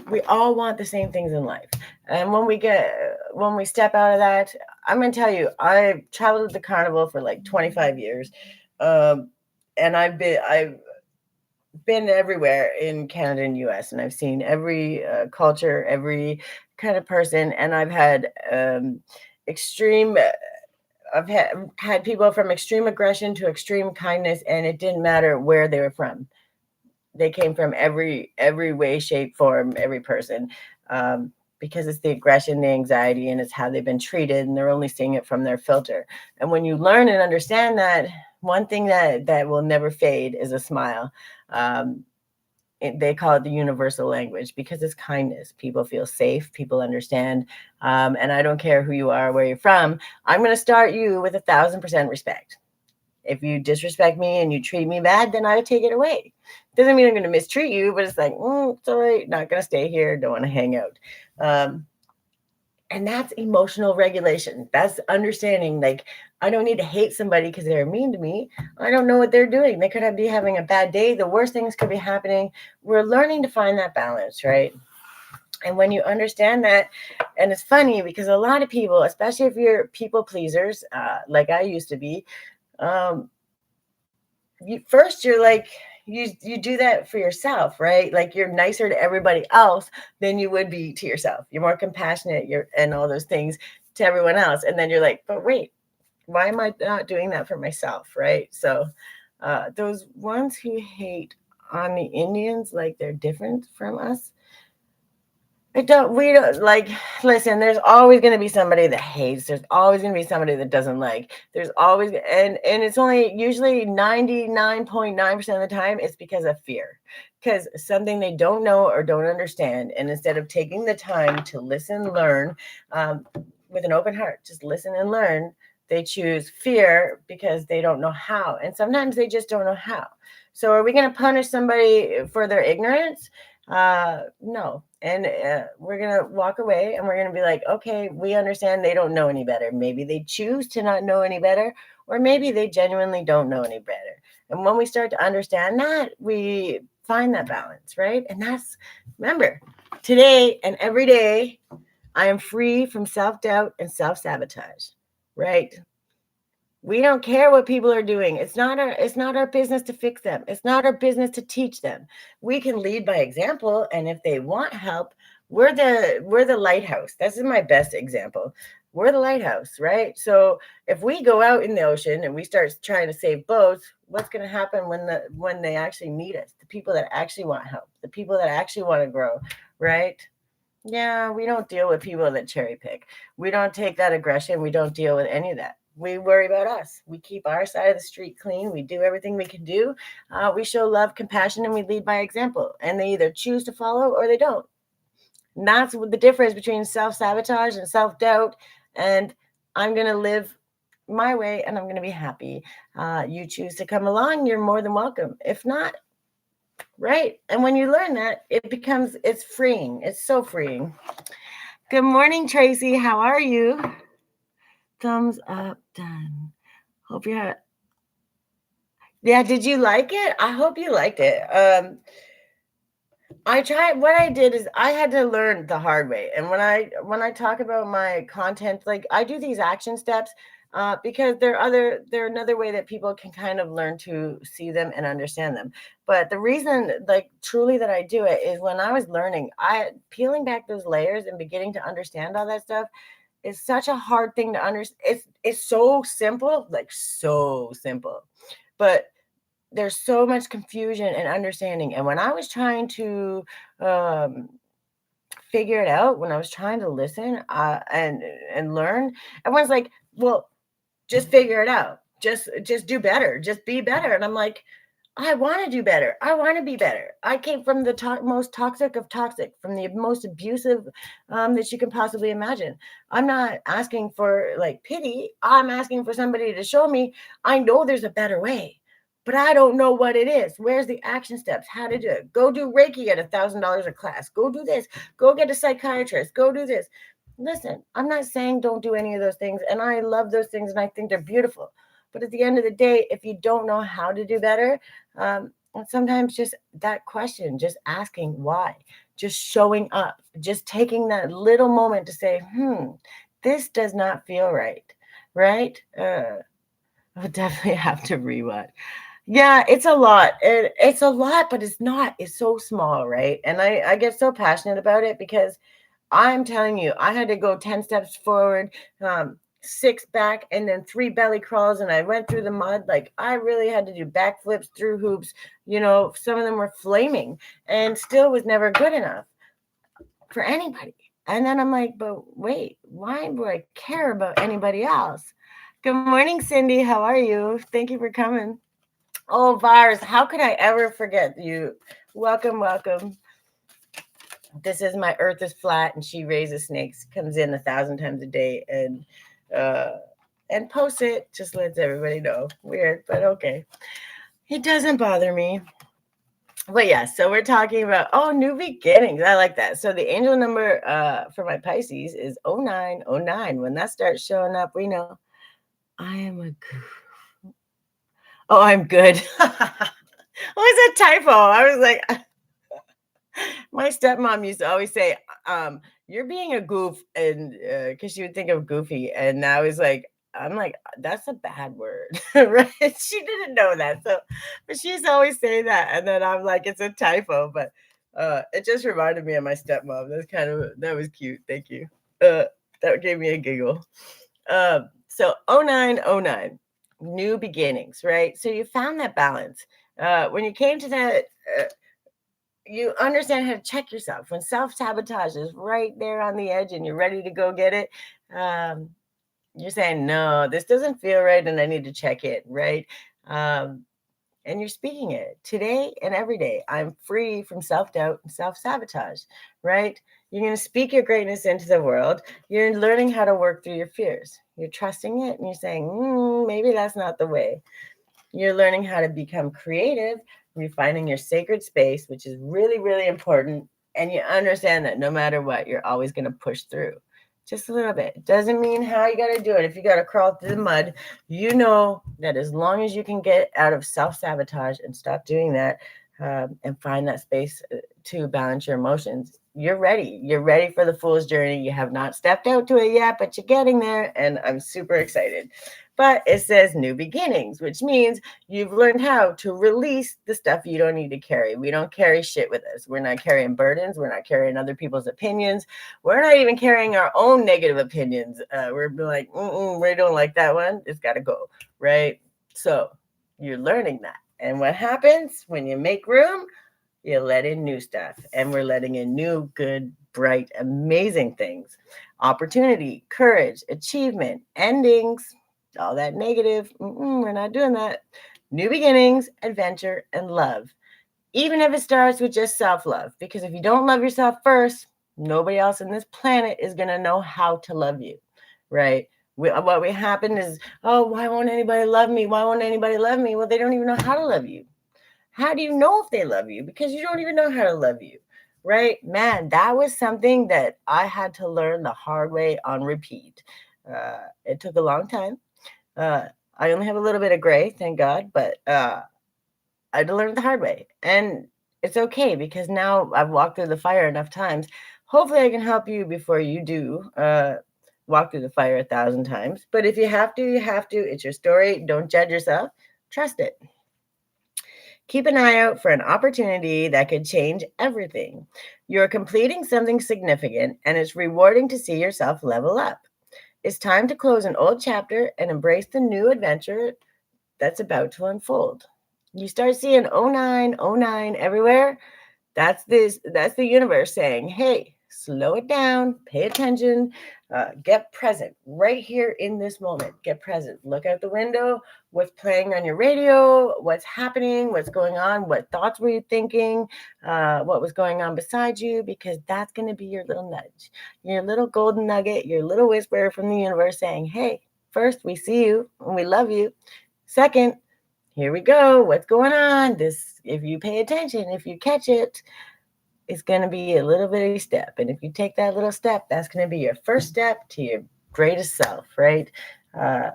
We all want the same things in life. And when we step out of that, I'm going to tell you, I traveled with the carnival for like 25 years. And I've been everywhere in Canada and US, and I've seen every culture, every kind of person, and I've had extreme I've had people from extreme aggression to extreme kindness, and it didn't matter where they were from. They came from every way, shape, form, every person, because it's the aggression, the anxiety, and it's how they've been treated, and they're only seeing it from their filter. And when you learn and understand that, one thing that will never fade is a smile. They call it the universal language, because it's kindness. People feel safe. People understand. And I don't care who you are, where you're from. I'm going to start you with 1,000% respect. If you disrespect me and you treat me bad, then I would take it away. Doesn't mean I'm going to mistreat you, but it's like, it's all right. Not going to stay here. Don't want to hang out. And that's emotional regulation. That's understanding, like, I don't need to hate somebody because they're mean to me. I don't know what they're doing. They could be having a bad day. The worst things could be happening. We're learning to find that balance, right? And when you understand that, and it's funny because a lot of people, especially if you're people pleasers, like I used to be, you're like, you do that for yourself, right? Like, you're nicer to everybody else than you would be to yourself. You're more compassionate, and all those things to everyone else. And then you're like, but wait, why am I not doing that for myself, right? So those ones who hate on the Indians like they're different from us, we don't like, listen, there's always going to be somebody that hates. There's always going to be somebody that doesn't like. There's always, and it's only usually 99.9% of the time, it's because of fear, because something they don't know or don't understand. And instead of taking the time to listen, learn, with an open heart, just listen and learn, they choose fear because they don't know how. And sometimes they just don't know how. So are we going to punish somebody for their ignorance? No. And we're going to walk away, and we're going to be like, okay, we understand they don't know any better. Maybe they choose to not know any better, or maybe they genuinely don't know any better. And when we start to understand that, we find that balance, right? And that's, remember, today and every day, I am free from self-doubt and self-sabotage, right? We don't care what people are doing. It's not our business to fix them. It's not our business to teach them. We can lead by example, and if they want help, we're the lighthouse. This is my best example. We're the lighthouse, right? So if we go out in the ocean and we start trying to save boats, what's going to happen when they actually need us? The people that actually want help, the people that actually want to grow, right? Yeah, we don't deal with people that cherry pick. We don't take that aggression. We don't deal with any of that. We worry about us. We keep our side of the street clean. We do everything we can do. We show love, compassion, and we lead by example. And they either choose to follow or they don't. And that's the difference between self-sabotage and self-doubt. And I'm going to live my way and I'm going to be happy. You choose to come along, you're more than welcome. If not, right? And when you learn that, it's freeing. It's so freeing. Good morning, Tracy. How are you? Thumbs up, done. Hope you're. Yeah, did you like it? I hope you liked it. I tried. What I did is I had to learn the hard way. And when I talk about my content, like I do these action steps because they're another way that people can kind of learn to see them and understand them. But the reason, like truly, that I do it is when I was learning, I peeling back those layers and beginning to understand all that stuff is such a hard thing to understand. It's so simple, like so simple, but there's so much confusion and understanding. And when I was trying to um, figure it out, when I was trying to listen and learn, everyone's like, "Well, just figure it out. Just do better. Just be better." And I'm like, I want to do better. I want to be better. I came from the most toxic of toxic, from the most abusive that you can possibly imagine. I'm not asking for like pity. I'm asking for somebody to show me. I know there's a better way, but I don't know what it is. Where's the action steps? How to do it? Go do Reiki at $1,000 a class. Go do this. Go get a psychiatrist. Go do this. Listen, I'm not saying don't do any of those things, and I love those things, and I think they're beautiful. But at the end of the day, if you don't know how to do better, and sometimes just that question, just asking why, just showing up, just taking that little moment to say, this does not feel right, right? I would definitely have to rewatch. Yeah, it's a lot. It's a lot, but it's not. It's so small, right? And I get so passionate about it because I'm telling you, I had to go 10 steps forward, 6 back, and then 3 belly crawls. And I went through the mud. Like I really had to do backflips through hoops. Some of them were flaming and still was never good enough for anybody. And then I'm like, but wait, why would I care about anybody else? Good morning, Cindy. How are you? Thank you for coming. Oh, Vars, how could I ever forget you? Welcome, welcome. This is my earth is flat and she raises snakes, comes in 1,000 times a day and posts it, just lets everybody know. Weird, but okay. It doesn't bother me. But yeah, so we're talking about new beginnings. I like that. So the angel number for my Pisces is 0909. When that starts showing up, we know I am a goof. Oh, I'm good. It was a typo. I was like, my stepmom used to always say, "You're being a goof," and because she would think of goofy, and I'm like, that's a bad word, right? She didn't know that, so but she's always saying that, and then I'm like, it's a typo, but it just reminded me of my stepmom. That was cute. Thank you. That gave me a giggle. So 0909, new beginnings, right? So you found that balance. When you came to that. You understand how to check yourself when self-sabotage is right there on the edge and you're ready to go get it. You're saying, no, this doesn't feel right and I need to check it, right? And you're speaking it today and every day. I'm free from self-doubt and self-sabotage, right? You're going to speak your greatness into the world. You're learning how to work through your fears. You're trusting it and you're saying, maybe that's not the way. You're learning how to become creative, refining your sacred space, which is really, really important. And you understand that no matter what, you're always going to push through just a little bit. Doesn't mean how you got to do it. If you got to crawl through the mud, you know that as long as you can get out of self-sabotage and stop doing that and find that space to balance your emotions, you're ready. You're ready for the fool's journey. You have not stepped out to it yet, but you're getting there. And I'm super excited. But it says new beginnings, which means you've learned how to release the stuff you don't need to carry. We don't carry shit with us. We're not carrying burdens. We're not carrying other people's opinions. We're not even carrying our own negative opinions. We're like, we don't like that one. It's got to go, right? So you're learning that. And what happens when you make room? You let in new stuff. And we're letting in new, good, bright, amazing things. Opportunity, courage, achievement, endings. All that negative, we're not doing that. New beginnings, adventure, and love. Even if it starts with just self-love, because if you don't love yourself first, nobody else on this planet is going to know how to love you, right? What we happen is, oh, why won't anybody love me? Why won't anybody love me? Well, they don't even know how to love you. How do you know if they love you? Because you don't even know how to love you, right? Man, that was something that I had to learn the hard way on repeat. It took a long time. Uh, I only have a little bit of gray, thank God, but I had to learn it the hard way. And it's okay because now I've walked through the fire enough times. Hopefully, I can help you before you do walk through the fire 1,000 times. But if you have to, you have to. It's your story. Don't judge yourself. Trust it. Keep an eye out for an opportunity that could change everything. You're completing something significant, and it's rewarding to see yourself level up. It's time to close an old chapter and embrace the new adventure that's about to unfold. You start seeing 0909 everywhere. That's the universe saying, hey, slow it down, pay attention, get present right here in this moment. Get present. Look out the window. What's playing on your radio? What's happening? What's going on? What thoughts were you thinking? What was going on beside you? Because that's going to be your little nudge, your little golden nugget, your little whisper from the universe saying, hey, first, we see you and we love you. Second, here we go. What's going on? This, if you pay attention, if you catch it, it's going to be a little bitty step. And if you take that little step, that's going to be your first step to your greatest self, right? Uh,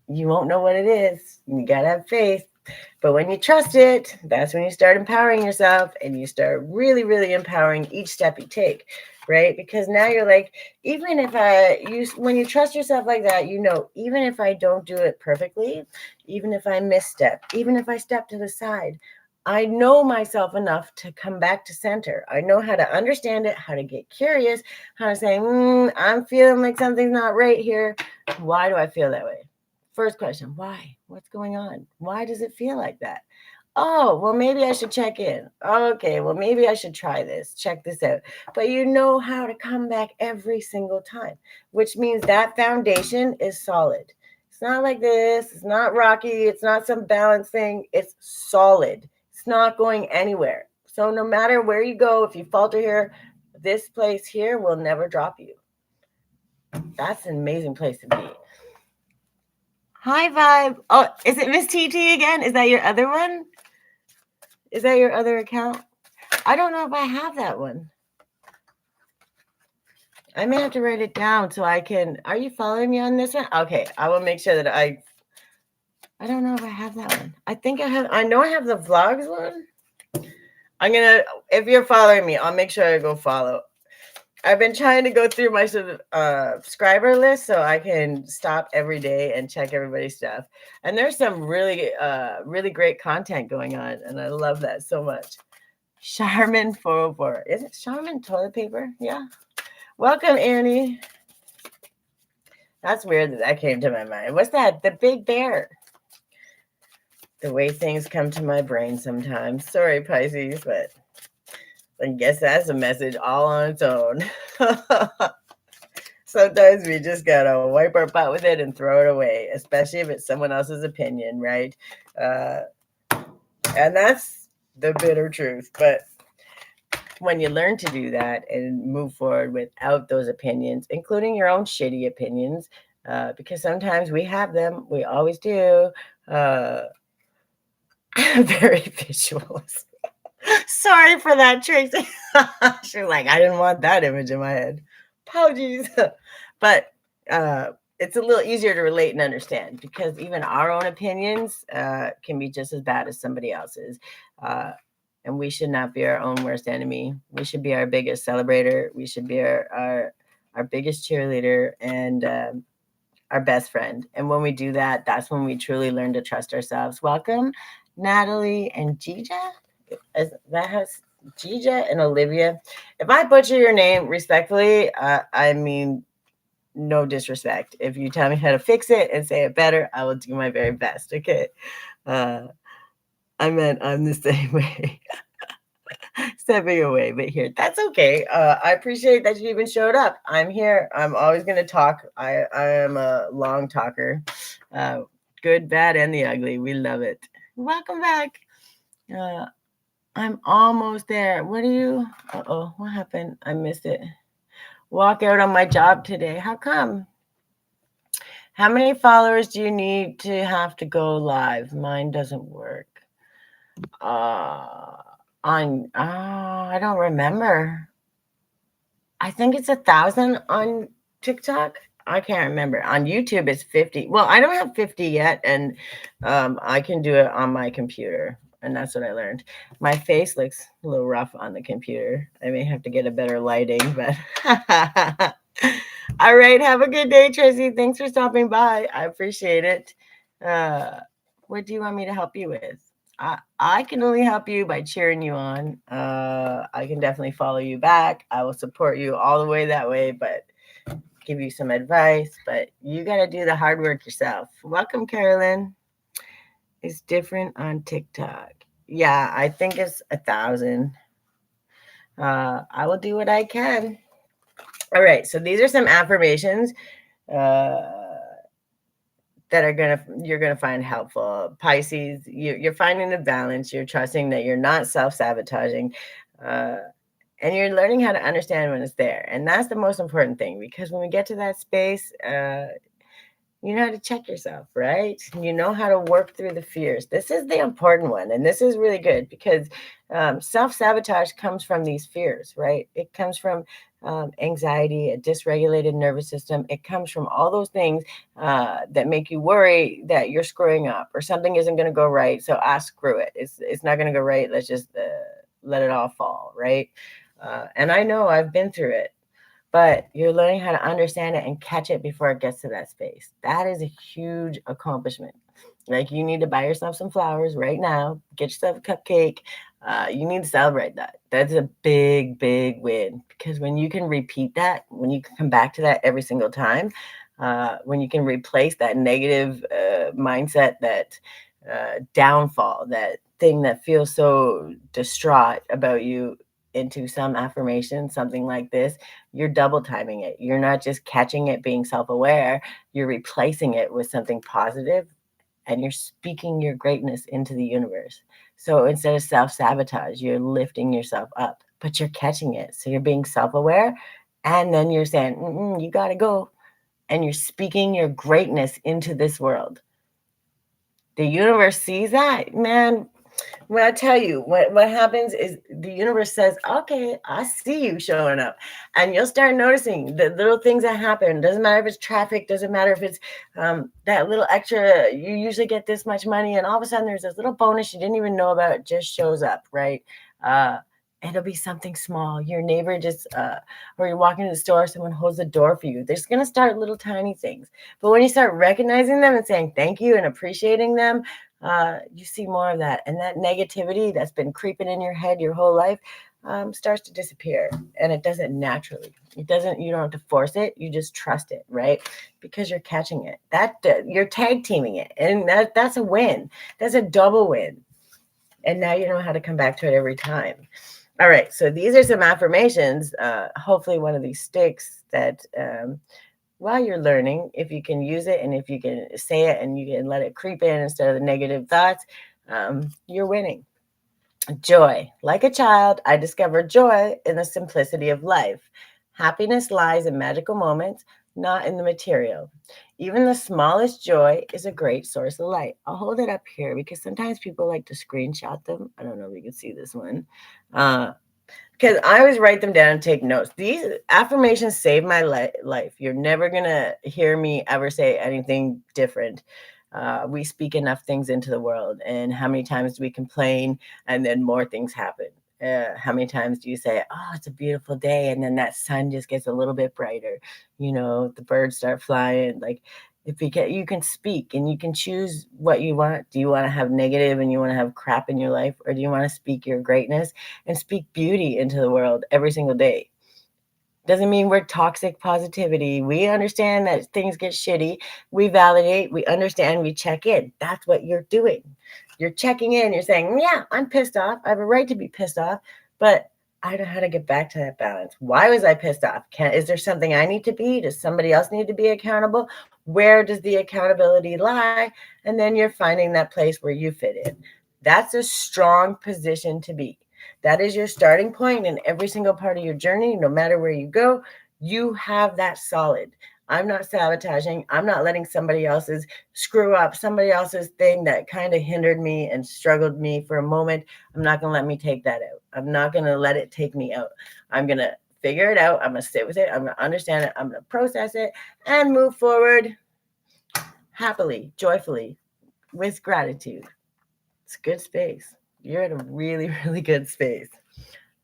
you won't know what it is. You got to have faith. But when you trust it, that's when you start empowering yourself and you start really, really empowering each step you take, right? Because now you're like, even if when you trust yourself like that, even if I don't do it perfectly, even if I misstep, even if I step to the side, I know myself enough to come back to center. I know how to understand it, how to get curious, how to say, I'm feeling like something's not right here. Why do I feel that way? First question, why? What's going on? Why does it feel like that? Oh, well, maybe I should check in. Okay, well, maybe I should try this, check this out. But you know how to come back every single time, which means that foundation is solid. It's not like this. It's not rocky. It's not some balance thing. It's solid. It's not going anywhere. So no matter where you go, if you falter here, this place here will never drop you. That's an amazing place to be. Hi, Vibe. Oh, is it Miss TT again? Is that your other one? Is that your other account? I don't know if I have that one. I may have to write it down so I can. Are you following me on this one? Okay, I will make sure that I don't know if I have that one. I think I have. I know I have the vlogs one. If you're following me, I'll make sure I go follow. I've been trying to go through my subscriber list so I can stop every day and check everybody's stuff. And there's some really, really great content going on, and I love that so much. Charmin 404. Is it Charmin toilet paper? Yeah. Welcome, Annie. That's weird that came to my mind. What's that? The big bear. The way things come to my brain sometimes. Sorry, Pisces, but I guess that's a message all on its own. Sometimes we just gotta wipe our butt with it and throw it away, especially if it's someone else's opinion, right? And that's the bitter truth. But when you learn to do that and move forward without those opinions, including your own shitty opinions, because sometimes we have them, we always do. Very visual. Sorry for that, Tracy. She's like, I didn't want that image in my head. Apologies. But it's a little easier to relate and understand because even our own opinions can be just as bad as somebody else's. And we should not be our own worst enemy. We should be our biggest celebrator. We should be our biggest cheerleader and our best friend. And when we do that, that's when we truly learn to trust ourselves. Welcome, Natalie and Gija. That has Gija and Olivia. If I butcher your name respectfully, I mean, no disrespect. If you tell me how to fix it and say it better, I will do my very best. Okay. I meant I'm the same way. stepping away, but here, that's okay. I appreciate that you even showed up. I'm here. I'm always going to talk. I am a long talker. Uh, Good, bad, and the ugly. We love it. Welcome back. Uh, I'm almost there. What are you? Uh-oh, what happened? I missed it. Walk out on my job today. How come? How many followers do you need to have to go live? Mine doesn't work. Uh, I don't remember. I think it's 1,000 on TikTok. I can't remember. On YouTube, it's 50. Well, I don't have 50 yet, and I can do it on my computer. And that's what I learned. My face looks a little rough on the computer. I may have to get a better lighting, but all right. Have a good day, Tracy. Thanks for stopping by. I appreciate it. Uh, what do you want me to help you with? I can only help you by cheering you on. I can definitely follow you back. I will support you all the way that way, but give you some advice. But you got to do the hard work yourself. Welcome, Carolyn. It's different on TikTok. Yeah, I think it's 1,000. I will do what I can. All right. So these are some affirmations. That you're gonna find helpful. Pisces, you're finding the balance. You're trusting that you're not self-sabotaging, uh, and you're learning how to understand when it's there. And that's the most important thing, because when we get to that space, you know how to check yourself, right? You know how to work through the fears. This is the important one. And this is really good because self-sabotage comes from these fears, right? It comes from anxiety, a dysregulated nervous system. It comes from all those things that make you worry that you're screwing up or something isn't going to go right. So screw it. It's not going to go right. Let's just let it all fall, right? And I know I've been through it. But you're learning how to understand it and catch it before it gets to that space. That is a huge accomplishment. Like, you need to buy yourself some flowers right now, get yourself a cupcake. You need to celebrate that. That's a big, big win, because when you can repeat that, when you can come back to that every single time, when you can replace that negative mindset, that downfall, that thing that feels so distraught about you, into some affirmation, something like this, you're double timing it. You're not just catching it being self-aware, you're replacing it with something positive, and you're speaking your greatness into the universe. So instead of self-sabotage, you're lifting yourself up, but you're catching it. So you're being self-aware, and then you're saying, you got to go. And you're speaking your greatness into this world. The universe sees that, man. When I tell you, what happens is the universe says, okay, I see you showing up. And you'll start noticing the little things that happen. Doesn't matter if it's traffic, doesn't matter if it's that little extra, you usually get this much money, and all of a sudden there's this little bonus you didn't even know about, it just shows up, right? It'll be something small. Your neighbor just, or you're walking to the store, someone holds the door for you. There's going to start little tiny things. But when you start recognizing them and saying thank you and appreciating them, you see more of that. And that negativity that's been creeping in your head your whole life starts to disappear. And it doesn't naturally. You don't have to force it. You just trust it, right? Because you're catching it. You're tag teaming it. And that's a win. That's a double win. And now you know how to come back to it every time. All right, so these are some affirmations. Hopefully one of these sticks that while you're learning, if you can use it and if you can say it and you can let it creep in instead of the negative thoughts, you're winning. Joy. Like a child, I discovered joy in the simplicity of life. Happiness lies in magical moments, not in the material. Even the smallest joy is a great source of light. I'll hold it up here because sometimes people like to screenshot them. I don't know if you can see this one. Because I always write them down and take notes. These affirmations save my life. You're never going to hear me ever say anything different. We speak enough things into the world. And how many times do we complain and then more things happen? How many times do you say, oh, it's a beautiful day, and then that sun just gets a little bit brighter? You know, the birds start flying. Like, you can speak and you can choose what you want. Do you want to have negative and you want to have crap in your life, or do you want to speak your greatness and speak beauty into the world every single day? Doesn't mean we're toxic positivity. We understand that things get shitty. We validate, we understand, we check in. That's what you're doing. You're checking in. You're saying, yeah, I'm pissed off. I have a right to be pissed off, but I know how to get back to that balance. Why was I pissed off? Is there something I need to be? Does somebody else need to be accountable? Where does the accountability lie? And then you're finding that place where you fit in. That's a strong position to be. That is your starting point in every single part of your journey. No matter where you go, you have that solid. I'm not sabotaging. I'm not letting somebody else's screw up, somebody else's thing that kind of hindered me and struggled me for a moment. I'm not going to let me take that out. I'm not going to let it take me out. I'm going to figure it out. I'm going to sit with it. I'm going to understand it. I'm going to process it and move forward happily, joyfully, with gratitude. It's a good space. You're in a really, really good space.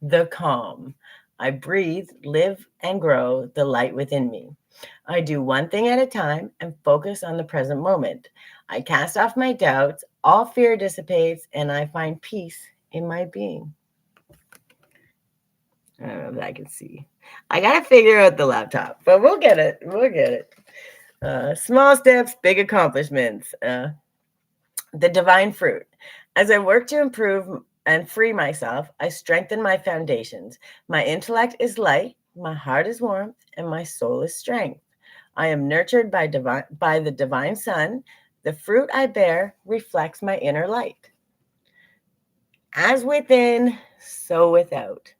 The calm. I breathe, live, and grow the light within me. I do one thing at a time and focus on the present moment. I cast off my doubts, all fear dissipates, and I find peace in my being. I don't know if I can see. I got to figure out the laptop, but we'll get it. We'll get it. Small steps, big accomplishments. The divine fruit. As I work to improve and free myself, I strengthen my foundations. My intellect is light, my heart is warmth, and my soul is strength. I am nurtured by the divine sun. The fruit I bear reflects my inner light. As within, so without.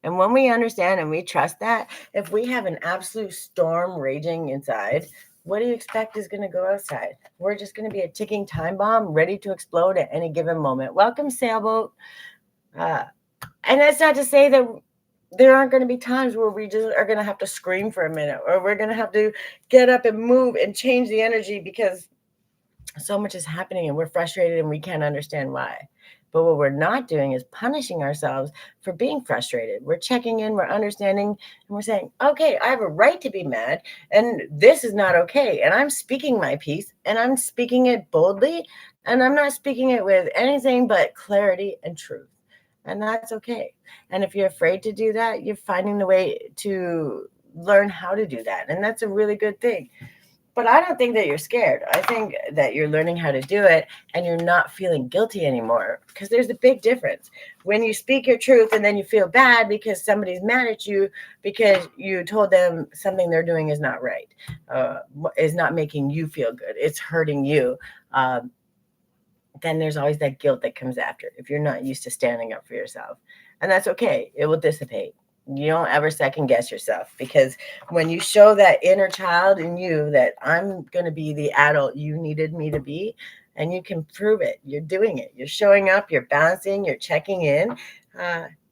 And when we understand and we trust that, if we have an absolute storm raging inside, what do you expect is going to go outside? We're just going to be a ticking time bomb ready to explode at any given moment. Welcome, sailboat. And that's not to say that there aren't going to be times where we just are going to have to scream for a minute, or we're going to have to get up and move and change the energy because so much is happening and we're frustrated and we can't understand why. But what we're not doing is punishing ourselves for being frustrated. We're checking in, we're understanding, and we're saying, okay, I have a right to be mad, and this is not okay. And I'm speaking my piece, and I'm speaking it boldly, and I'm not speaking it with anything but clarity and truth. And that's okay. And if you're afraid to do that, you're finding the way to learn how to do that. And that's a really good thing. But I don't think that you're scared. I think that you're learning how to do it and you're not feeling guilty anymore, because there's a big difference. When you speak your truth and then you feel bad because somebody's mad at you because you told them something they're doing is not right, is not making you feel good, it's hurting you. Then there's always that guilt that comes after if you're not used to standing up for yourself. And that's okay. It will dissipate. You don't ever second guess yourself, because when you show that inner child in you that I'm going to be the adult you needed me to be, and you can prove it, you're doing it, you're showing up, you're balancing, you're checking in,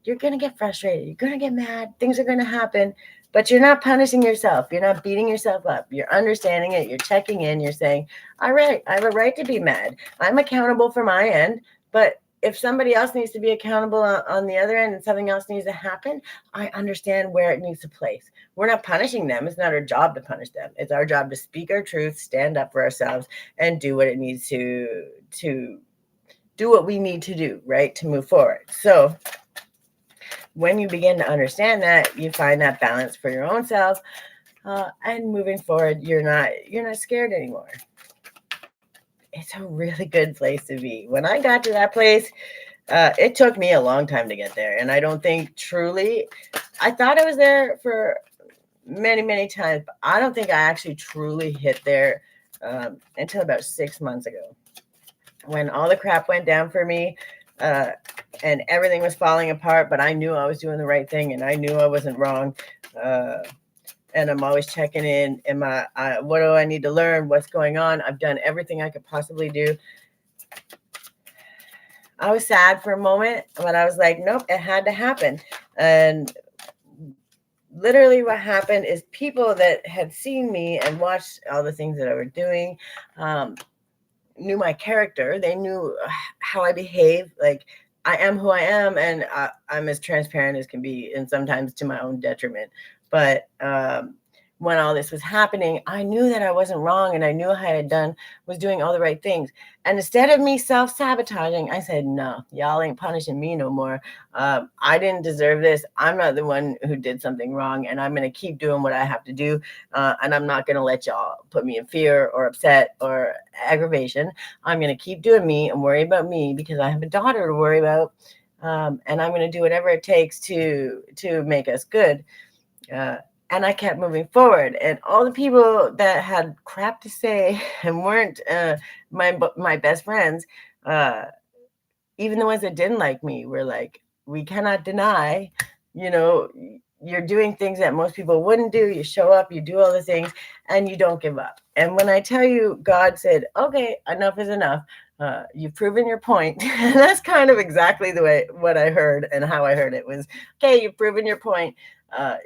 you're going to get frustrated, you're going to get mad, things are going to happen, but you're not punishing yourself, you're not beating yourself up, you're understanding it, you're checking in, you're saying, all right, I have a right to be mad, I'm accountable for my end, but if somebody else needs to be accountable on the other end and something else needs to happen, I understand where it needs to place. We're not punishing them. It's not our job to punish them. It's our job to speak our truth, stand up for ourselves, and do what it needs to do what we need to do, right, to move forward. So when you begin to understand that, you find that balance for your own self, and moving forward, you're not scared anymore. It's a really good place to be. When I got to that place, it took me a long time to get there. And I don't think truly, I thought I was there for many, many times, but I don't think I actually truly hit there until about 6 months ago, when all the crap went down for me and everything was falling apart, but I knew I was doing the right thing and I knew I wasn't wrong. And I'm always checking in. What do I need to learn? What's going on? I've done everything I could possibly do. I was sad for a moment, but I was like, nope, it had to happen. And literally what happened is people that had seen me and watched all the things that I was doing knew my character. They knew how I behave. Like, I am who I am, and I'm as transparent as can be, and sometimes to my own detriment. But when all this was happening, I knew that I wasn't wrong, and I knew I was doing all the right things. And instead of me self-sabotaging, I said, no, y'all ain't punishing me no more. I didn't deserve this. I'm not the one who did something wrong, and I'm going to keep doing what I have to do. And I'm not going to let y'all put me in fear or upset or aggravation. I'm going to keep doing me and worry about me, because I have a daughter to worry about. and I'm going to do whatever it takes to make us good. Uh, and I kept moving forward. And all the people that had crap to say and weren't my best friends, uh, even the ones that didn't like me, were like, we cannot deny, you know, you're doing things that most people wouldn't do. You show up, you do all the things, and you don't give up. And when I tell you, God said, okay, enough is enough. You've proven your point. And that's kind of exactly the way what I heard and how I heard it was, okay, you've proven your point.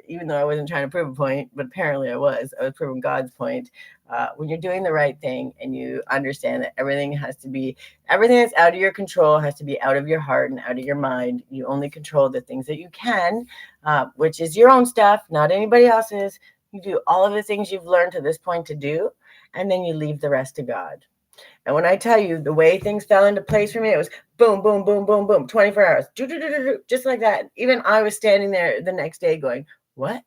Even though I wasn't trying to prove a point, but apparently I was proving God's point. When you're doing the right thing and you understand that everything that's out of your control has to be out of your heart and out of your mind. You only control the things that you can, which is your own stuff, not anybody else's. You do all of the things you've learned to this point to do, and then you leave the rest to God. And when I tell you the way things fell into place for me, it was boom, boom, boom, boom, boom, 24 hours, just like that. Even I was standing there the next day going, what?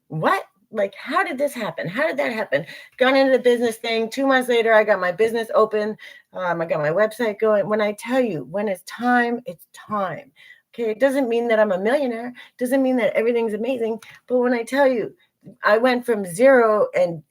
What? Like, how did this happen? How did that happen? Gone into the business thing. 2 months later, I got my business open. I got my website going. When I tell you, when it's time, it's time. Okay, it doesn't mean that I'm a millionaire. Doesn't mean that everything's amazing. But when I tell you, I went from zero and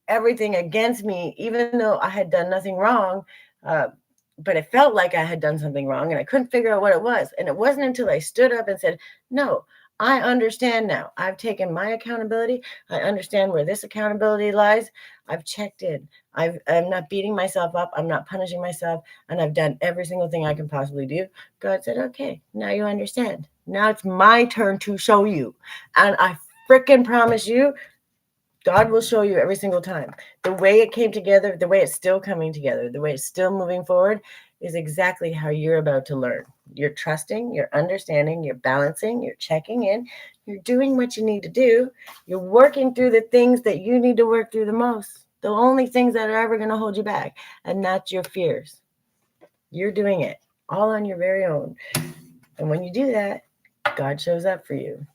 everything against me, even though I had done nothing wrong. But it felt like I had done something wrong, and I couldn't figure out what it was. And it wasn't until I stood up and said, no, I understand now. I've taken my accountability. I understand where this accountability lies. I've checked in. I'm not beating myself up. I'm not punishing myself. And I've done every single thing I can possibly do. God said, okay, now you understand. Now it's my turn to show you. And I freaking promise you, God will show you every single time. The way it came together, the way it's still coming together, the way it's still moving forward is exactly how you're about to learn. You're trusting, you're understanding, you're balancing, you're checking in, you're doing what you need to do. You're working through the things that you need to work through the most, the only things that are ever going to hold you back, and that's your fears. You're doing it all on your very own. And when you do that, God shows up for you.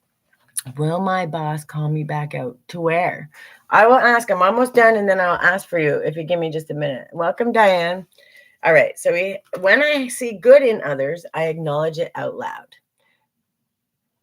Will my boss call me back out? To where? I will ask. I'm almost done, and then I'll ask for you if you give me just a minute. Welcome, Diane. All right. So when I see good in others, I acknowledge it out loud.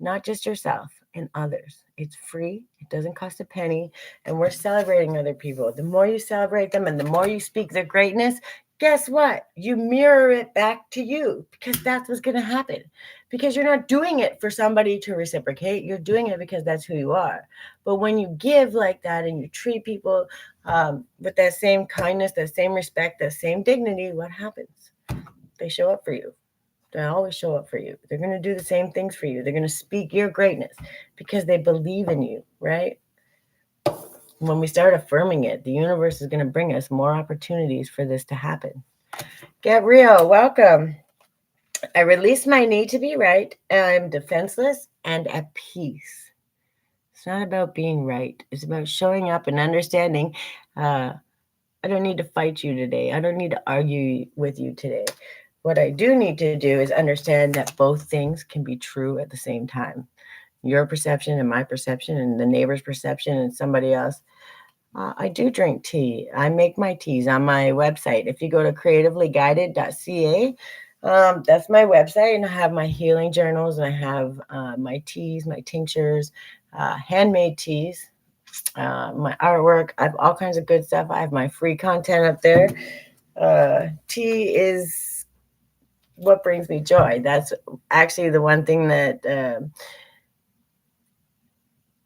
Not just yourself, and others. It's free. It doesn't cost a penny. And we're celebrating other people. The more you celebrate them and the more you speak their greatness, guess what? You mirror it back to you, because that's what's going to happen. Because you're not doing it for somebody to reciprocate. You're doing it because that's who you are. But when you give like that and you treat people with that same kindness, that same respect, that same dignity, what happens? They show up for you. They always show up for you. They're going to do the same things for you. They're going to speak your greatness because they believe in you, right? When we start affirming it, the universe is going to bring us more opportunities for this to happen. Get real. Welcome. I release my need to be right. I'm defenseless and at peace. It's not about being right. It's about showing up and understanding. I don't need to fight you today. I don't need to argue with you today. What I do need to do is understand that both things can be true at the same time. Your perception and my perception and the neighbor's perception and somebody else. I do drink tea. I make my teas on my website. If you go to creativelyguided.ca, that's my website, and I have my healing journals, and I have my teas, my tinctures, handmade teas, my artwork. I have all kinds of good stuff. I have my free content up there. Tea is what brings me joy. That's actually the one thing that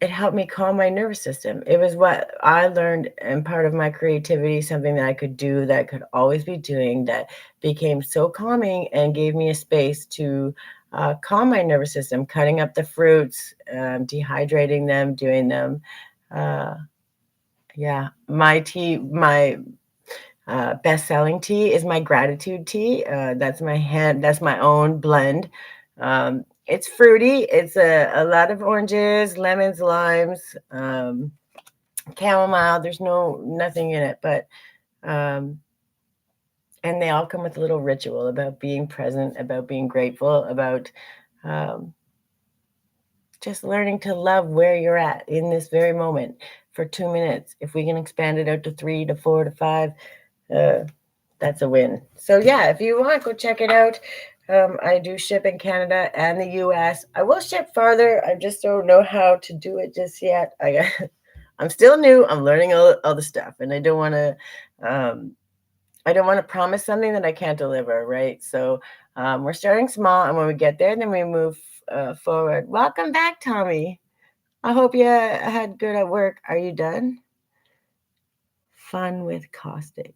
it helped me calm my nervous system. It was what I learned, and part of my creativity, something that I could do, that I could always be doing, that became so calming and gave me a space to calm my nervous system, cutting up the fruits, dehydrating them, doing them. Yeah, my tea, my best-selling tea is my gratitude tea. That's my own blend. It's fruity. It's a lot of oranges, lemons, limes, chamomile. There's nothing in it, but and they all come with a little ritual about being present, about being grateful, about just learning to love where you're at in this very moment for 2 minutes. If we can expand it out to 3 to 4 to 5, that's a win. So yeah, if you want, go check it out. I do ship in Canada and the US. I will ship farther. I just don't know how to do it just yet. I'm still new. I'm learning all the stuff, and um, I don't want to promise something that I can't deliver, right? So we're starting small, and when we get there, then we move forward. Welcome back, Tommy. I hope you had good at work. Are you done? Fun with caustic.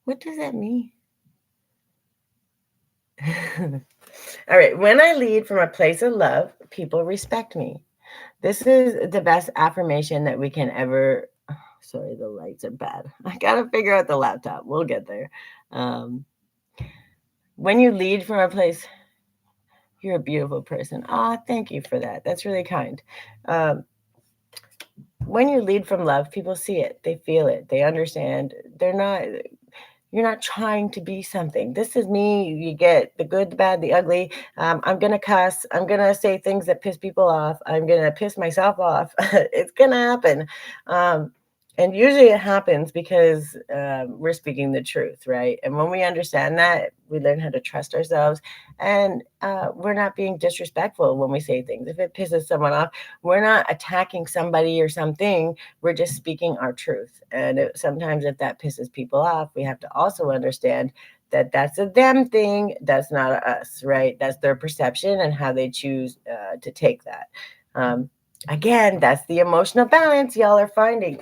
What does that mean? All right. When I lead from a place of love, people respect me. This is the best affirmation that we can ever. Oh, sorry, the lights are bad. I got to figure out the laptop. We'll get there. Um, when you lead from a place, you're a beautiful person. Ah, thank you for that. That's really kind. Um, when you lead from love, people see it, they feel it, they understand. You're not trying to be something. This is me. You get the good, the bad, the ugly. I'm going to cuss. I'm going to say things that piss people off. I'm going to piss myself off. It's going to happen. Um, and usually it happens because we're speaking the truth, right? And when we understand that, we learn how to trust ourselves. And we're not being disrespectful when we say things. If it pisses someone off, we're not attacking somebody or something. We're just speaking our truth. And sometimes if that pisses people off, we have to also understand that that's a them thing. That's not a us, right? That's their perception and how they choose to take that. Again, that's the emotional balance y'all are finding.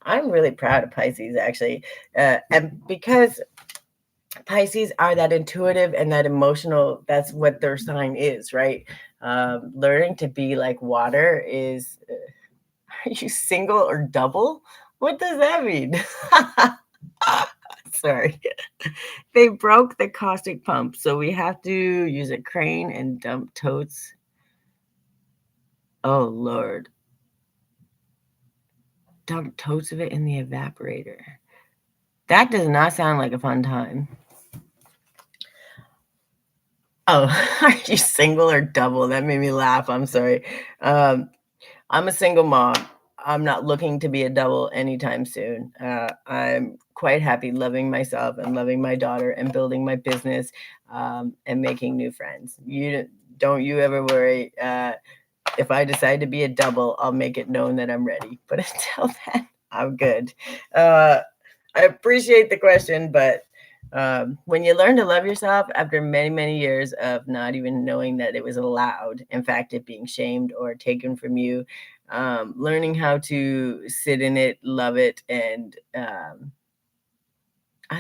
I'm really proud of Pisces, actually. And because Pisces are that intuitive and that emotional, that's what their sign is, right? Learning to be like water is, are you single or double? What does that mean? Sorry. They broke the caustic pump, so we have to use a crane and dump totes. Oh, Lord. Dump totes of it in the evaporator. That does not sound like a fun time. Oh, are you single or double? That made me laugh. I'm sorry. I'm a single mom. I'm not looking to be a double anytime soon. I'm quite happy loving myself and loving my daughter and building my business and making new friends. Don't you ever worry. If I decide to be a double, I'll make it known that I'm ready. But until then, I'm good. I appreciate the question, but when you learn to love yourself after many, many years of not even knowing that it was allowed, in fact, it being shamed or taken from you, learning how to sit in it, love it, and I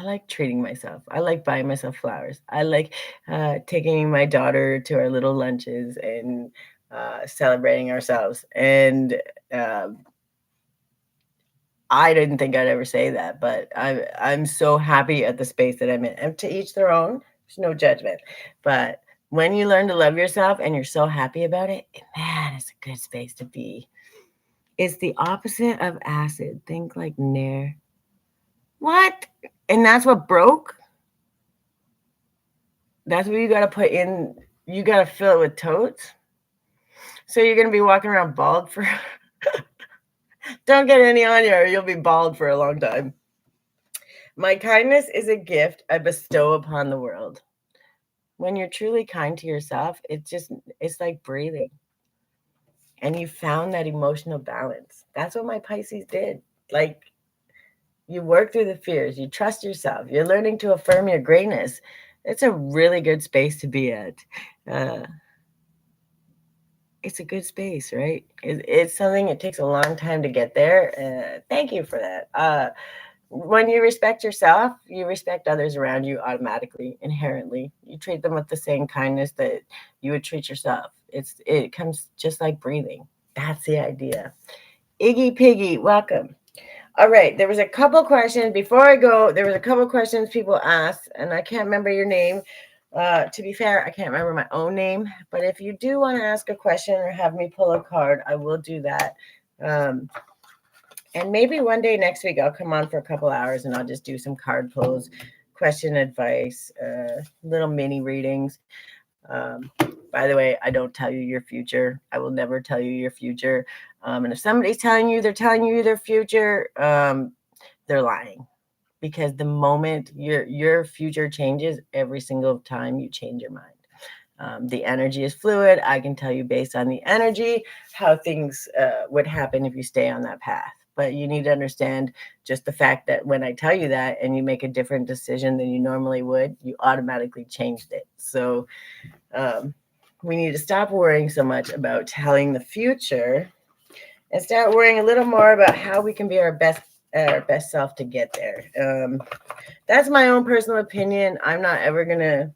like treating myself. I like buying myself flowers. I like taking my daughter to our little lunches and celebrating ourselves. And I didn't think I'd ever say that, but I'm so happy at the space that I'm in. And to each their own. There's no judgment. But when you learn to love yourself and you're so happy about it, man, it's a good space to be. It's the opposite of acid. Think like Nair. What? And that's what broke? That's what you got to put in. You got to fill it with totes. So you're going to be walking around bald for. Don't get any on you or you'll be bald for a long time. My kindness is a gift I bestow upon the world. When you're truly kind to yourself, it's like breathing. And you found that emotional balance. That's what my Pisces did. Like, you work through the fears, you trust yourself, you're learning to affirm your greatness. It's a really good space to be at. Uh, it's a good space, right? It's something, it takes a long time to get there. Thank you for that. When you respect yourself, you respect others around you automatically, inherently. You treat them with the same kindness that you would treat yourself. It comes just like breathing. That's the idea. Iggy Piggy, welcome. All right, there was a couple questions before I go. There was a couple questions people asked, and I can't remember your name. To be fair, I can't remember my own name. But if you do want to ask a question or have me pull a card, I will do that. And maybe one day next week I'll come on for a couple hours and I'll just do some card pulls, question advice, little mini readings. By the way, I don't tell you your future. I will never tell you your future. And if somebody's telling you they're telling you their future, they're lying because the moment your future changes every single time you change your mind. The energy is fluid. I can tell you based on the energy how things would happen if you stay on that path. But you need to understand just the fact that when I tell you that and you make a different decision than you normally would, you automatically changed it. So we need to stop worrying so much about telling the future and start worrying a little more about how we can be our best self to get there. That's my own personal opinion. I'm not ever gonna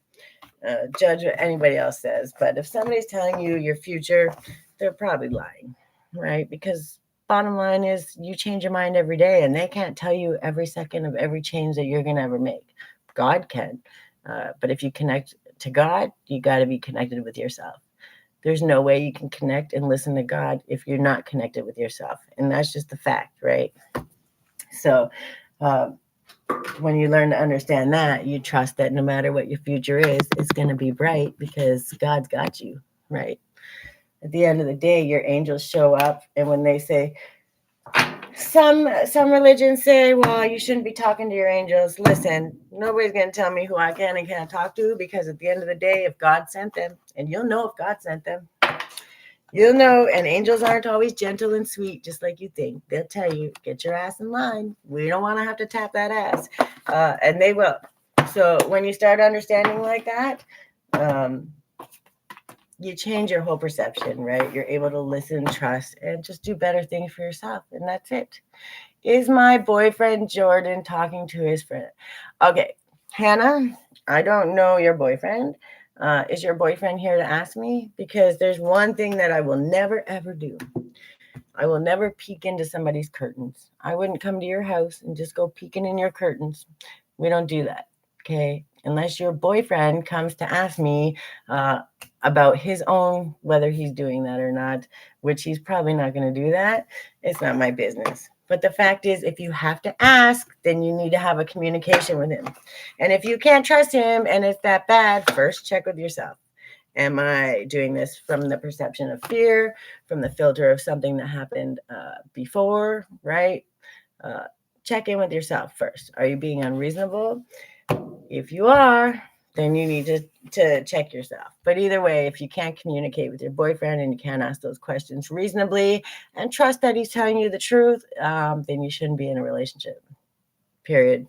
judge what anybody else says, but if somebody's telling you your future, they're probably lying, right? Because bottom line is you change your mind every day, and they can't tell you every second of every change that you're gonna ever make. God can, but if you connect to God, you got to be connected with yourself. There's no way you can connect and listen to God if you're not connected with yourself. And that's just the fact, right? So when you learn to understand that, you trust that no matter what your future is, it's going to be bright because God's got you, right? At the end of the day, your angels show up. And when they say, some religions say, well, you shouldn't be talking to your angels. Listen, nobody's going to tell me who I can and can't talk to, because at the end of the day, if God sent them, and you'll know if God sent them, you'll know. And angels aren't always gentle and sweet, just like you think. They'll tell you, get your ass in line. We don't want to have to tap that ass. And they will. So when you start understanding like that, you change your whole perception, right? You're able to listen, trust, and just do better things for yourself. And that's it. Is my boyfriend Jordan talking to his friend? Okay, Hannah, I don't know your boyfriend. Is your boyfriend here to ask me? Because there's one thing that I will never, ever do. I will never peek into somebody's curtains. I wouldn't come to your house and just go peeking in your curtains. We don't do that, okay? Unless your boyfriend comes to ask me about his own, whether he's doing that or not, which he's probably not going to do that. It's not my business. But the fact is, if you have to ask, then you need to have a communication with him. And if you can't trust him and it's that bad, first check with yourself. Am I doing this from the perception of fear, from the filter of something that happened before, right? Check in with yourself first. Are you being unreasonable? If you are, then you need to check yourself. But either way, if you can't communicate with your boyfriend and you can't ask those questions reasonably and trust that he's telling you the truth, then you shouldn't be in a relationship, period.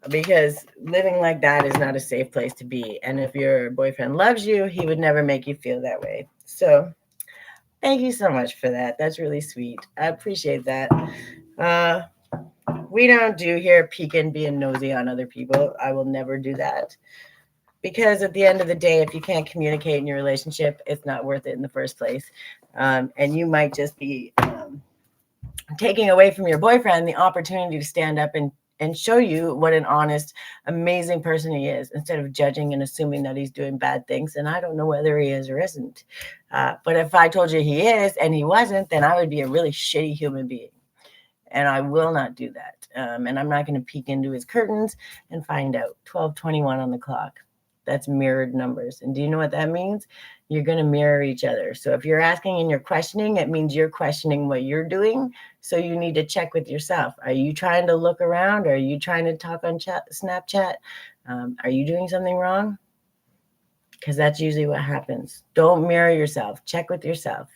Because living like that is not a safe place to be. And if your boyfriend loves you, he would never make you feel that way. So thank you so much for that. That's really sweet. I appreciate that. We don't do here peeking, being nosy on other people. I will never do that. Because at the end of the day, if you can't communicate in your relationship, it's not worth it in the first place. And you might just be taking away from your boyfriend the opportunity to stand up and show you what an honest, amazing person he is, instead of judging and assuming that he's doing bad things. And I don't know whether he is or isn't. But if I told you he is and he wasn't, then I would be a really shitty human being. And I will not do that. And I'm not going to peek into his curtains and find out 12:21 on the clock. That's mirrored numbers. And do you know what that means? You're going to mirror each other. So if you're asking and you're questioning, it means you're questioning what you're doing. So you need to check with yourself. Are you trying to look around? Are you trying to talk on Snapchat? Are you doing something wrong? Because that's usually what happens. Don't mirror yourself. Check with yourself.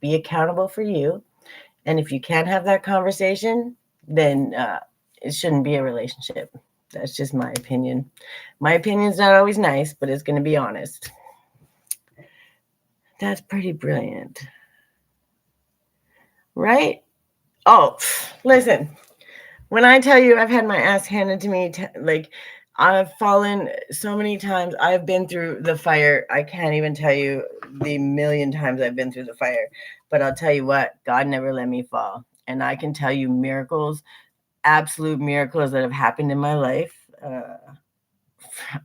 Be accountable for you. And if you can't have that conversation, then it shouldn't be a relationship. That's just my opinion. My opinion's not always nice, but it's going to be honest. That's pretty brilliant. Right? Oh, listen. When I tell you I've had my ass handed to me, like I've fallen so many times. I've been through the fire. I can't even tell you the million times I've been through the fire. But I'll tell you what, God never let me fall. And I can tell you miracles, absolute miracles that have happened in my life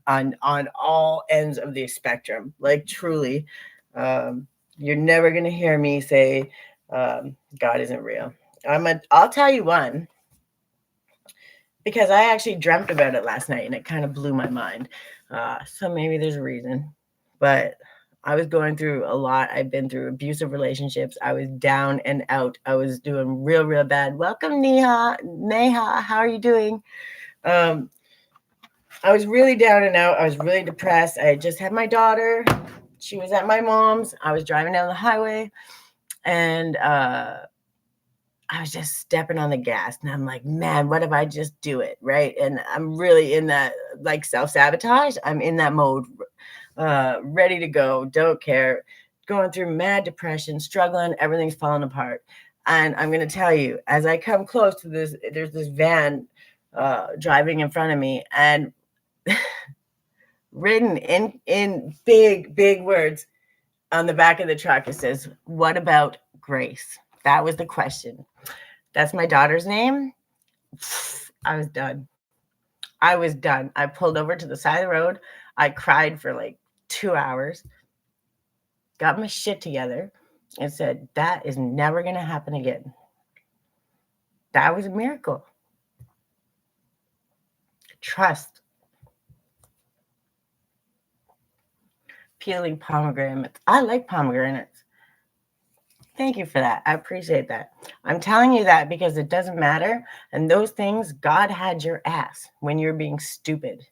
on all ends of the spectrum. Like truly, you're never going to hear me say God isn't real. I'll tell you one, because I actually dreamt about it last night and it kind of blew my mind. So maybe there's a reason, but I was going through a lot. I've been through abusive relationships. I was down and out. I was doing real bad. Welcome, Neha. How are you doing? I was really down and out. I was really depressed. I just had my daughter. She was at my mom's. I was driving down the highway, and I was just stepping on the gas. And I'm like, man, what if I just do it? Right. And I'm really in that like self-sabotage. I'm in that mode, ready to go, don't care, going through mad depression, struggling, everything's falling apart. And I'm going to tell you, as I come close to this, there's this van driving in front of me, and written in big words on the back of the truck, it says, "What about Grace?" That was the question. That's my daughter's name. I was done. I was done. I pulled over to the side of the road. I cried for like 2 hours, got my shit together, and said, that is never going to happen again. That was a miracle. Trust. Peeling pomegranates. I like pomegranates. Thank you for that. I appreciate that. I'm telling you that because it doesn't matter. And those things, God had your ass when you're being stupid.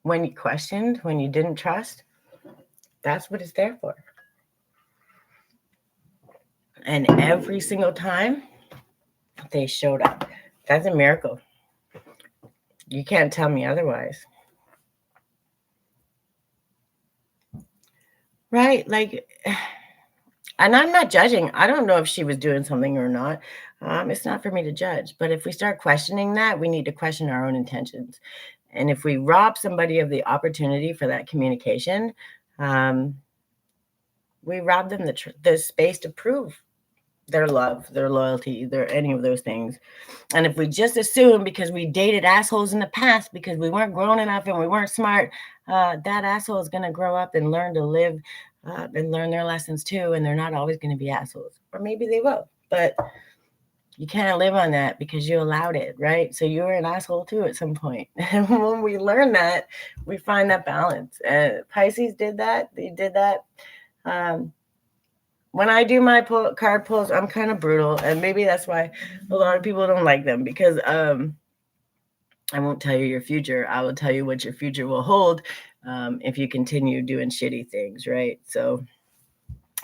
When you questioned, when you didn't trust, that's what it's there for. And every single time they showed up. That's a miracle. You can't tell me otherwise. Right? Like, and I'm not judging. I don't know if she was doing something or not. It's not for me to judge. But if we start questioning that, we need to question our own intentions. And if we rob somebody of the opportunity for that communication, we rob them the space to prove their love, their loyalty, their any of those things. And if we just assume because we dated assholes in the past because we weren't grown enough and we weren't smart, that asshole is going to grow up and learn to live and learn their lessons too. And they're not always going to be assholes, or maybe they will, but you can't live on that because you allowed it, right? So you were an asshole too at some point. And when we learn that, we find that balance. And Pisces did that. They did that. When I do my card pulls, I'm kind of brutal, and maybe that's why a lot of people don't like them, because I won't tell you your future. I will tell you what your future will hold if you continue doing shitty things, right? So,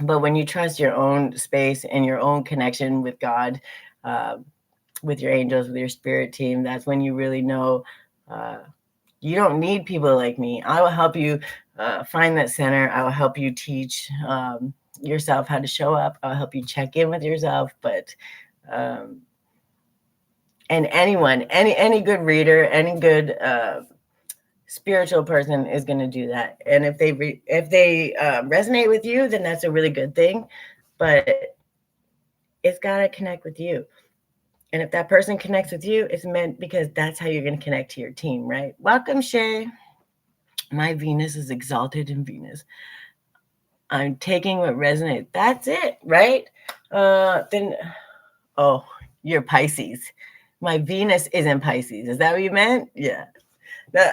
but when you trust your own space and your own connection with God, with your angels, with your spirit team, that's when you really know you don't need people like me. I will help you find that center. I will help you teach yourself how to show up. I'll help you check in with yourself. But and anyone, any good reader, any good spiritual person is going to do that. And if they resonate with you, then that's a really good thing. But it's got to connect with you. And if that person connects with you, it's meant because that's how you're going to connect to your team, right? Welcome, Shay. My Venus is exalted in Venus. I'm taking what resonates. That's it, right? Then, oh, you're Pisces. My Venus is in Pisces. Is that what you meant? Yeah.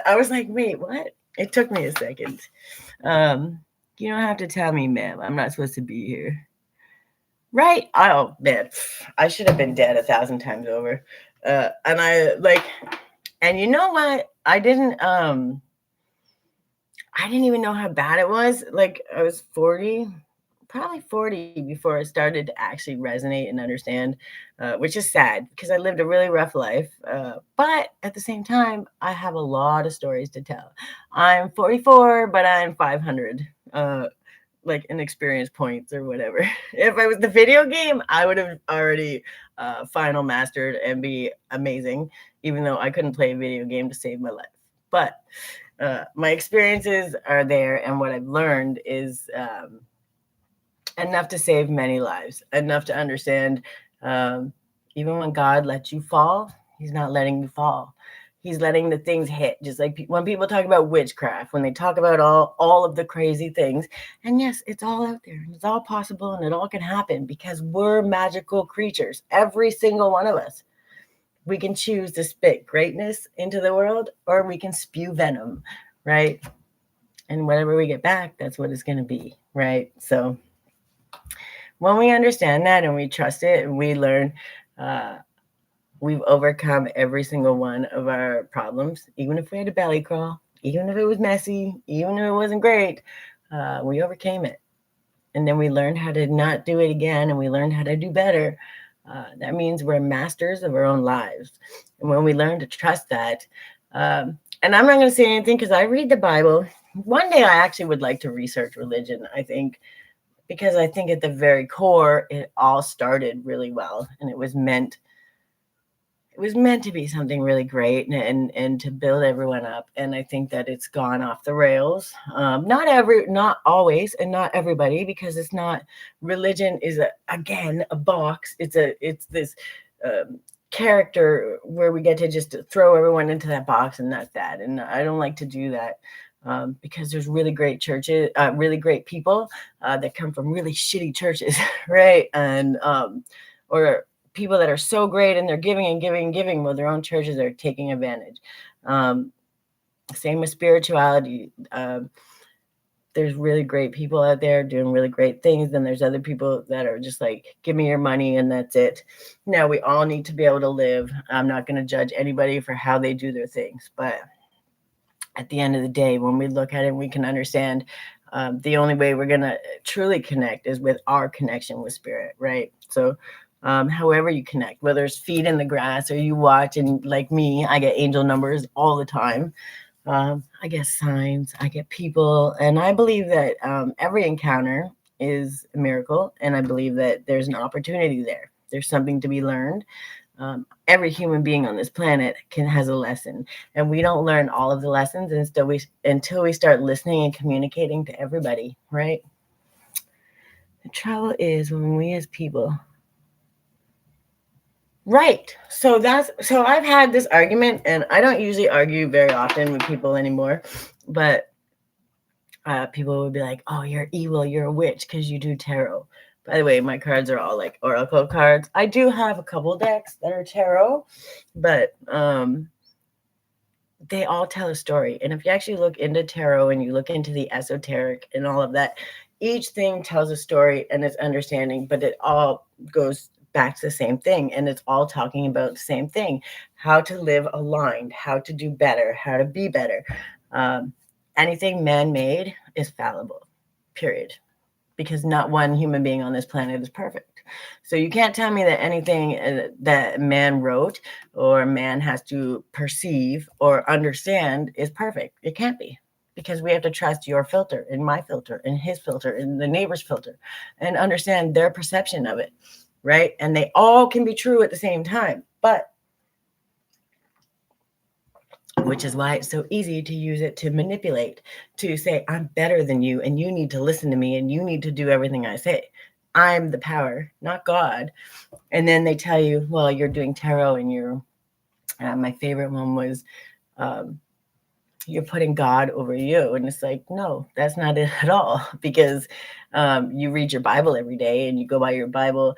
I was like, wait, what? It took me a second. You don't have to tell me, ma'am. I'm not supposed to be here. Right? Oh, man. I should have been dead 1,000 times over. And you know what? I didn't even know how bad it was. Like, I was 40, probably 40 before it started to actually resonate and understand, which is sad because I lived a really rough life. But at the same time, I have a lot of stories to tell. I'm 44, but I'm 500, like in experience points or whatever. If I was the video game, I would have already final mastered and be amazing, even though I couldn't play a video game to save my life. But my experiences are there, and what I've learned is enough to save many lives, enough to understand even when God lets you fall, he's not letting you fall. He's letting the things hit, just like when people talk about witchcraft, when they talk about all of the crazy things. And yes, it's all out there, and it's all possible, and it all can happen because we're magical creatures, every single one of us. We can choose to spit greatness into the world, or we can spew venom, right? And whatever we get back, that's what it's going to be, right? So when we understand that and we trust it and we learn we've overcome every single one of our problems, even if we had a belly crawl, even if it was messy, even if it wasn't great, we overcame it. And then we learned how to not do it again, and we learned how to do better. That means we're masters of our own lives. And when we learn to trust that, and I'm not going to say anything because I read the Bible. One day I actually would like to research religion, I think, because I think at the very core, it all started really well, and it was meant to be something really great and to build everyone up. And I think that it's gone off the rails. Not always, and not everybody, because it's not, religion is again a box. It's this character where we get to just throw everyone into that box, and that's that. And I don't like to do that. Because there's really great churches, really great people that come from really shitty churches, right? And or people that are so great and they're giving and giving and giving, while their own churches are taking advantage. Same with spirituality. There's really great people out there doing really great things. Then there's other people that are just like, give me your money and that's it. Now, we all need to be able to live. I'm not going to judge anybody for how they do their things, but at the end of the day, when we look at it, we can understand the only way we're going to truly connect is with our connection with spirit, right? So however you connect, whether it's feet in the grass or you watch, and like me, I get angel numbers all the time. I get signs, I get people, and I believe that every encounter is a miracle, and I believe that there's an opportunity there. There's something to be learned. Every human being on this planet has a lesson, and we don't learn all of the lessons until we start listening and communicating to everybody, right? The trouble is when we as people, right? So I've had this argument, and I don't usually argue very often with people anymore, but people would be like, "Oh, you're evil, you're a witch because you do tarot." By the way, my cards are all like oracle cards. I do have a couple decks that are tarot, but they all tell a story. And if you actually look into tarot and you look into the esoteric and all of that, each thing tells a story and it's understanding, but it all goes back to the same thing. And it's all talking about the same thing: how to live aligned, how to do better, how to be better. Anything man-made is fallible, period. Because not one human being on this planet is perfect. So you can't tell me that anything that man wrote or man has to perceive or understand is perfect. It can't be, because we have to trust your filter and my filter and his filter and the neighbor's filter and understand their perception of it, right? And they all can be true at the same time, but which is why it's so easy to use it to manipulate, to say, I'm better than you, and you need to listen to me, and you need to do everything I say. I'm the power, not God. And then they tell you, well, you're doing tarot, and you're, my favorite one was, you're putting God over you. And it's like, no, that's not it at all, because you read your Bible every day and you go by your Bible,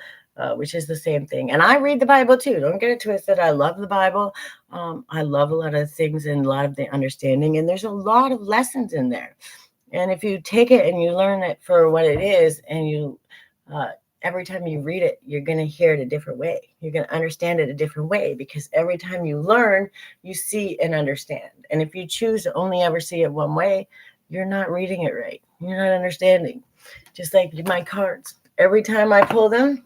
which is the same thing. And I read the Bible too. Don't get it twisted. I love the Bible. I love a lot of things and a lot of the understanding. And there's a lot of lessons in there. And if you take it and you learn it for what it is, and you every time you read it, you're going to hear it a different way. You're going to understand it a different way, because every time you learn, you see and understand. And if you choose to only ever see it one way, you're not reading it right. You're not understanding. Just like my cards. Every time I pull them,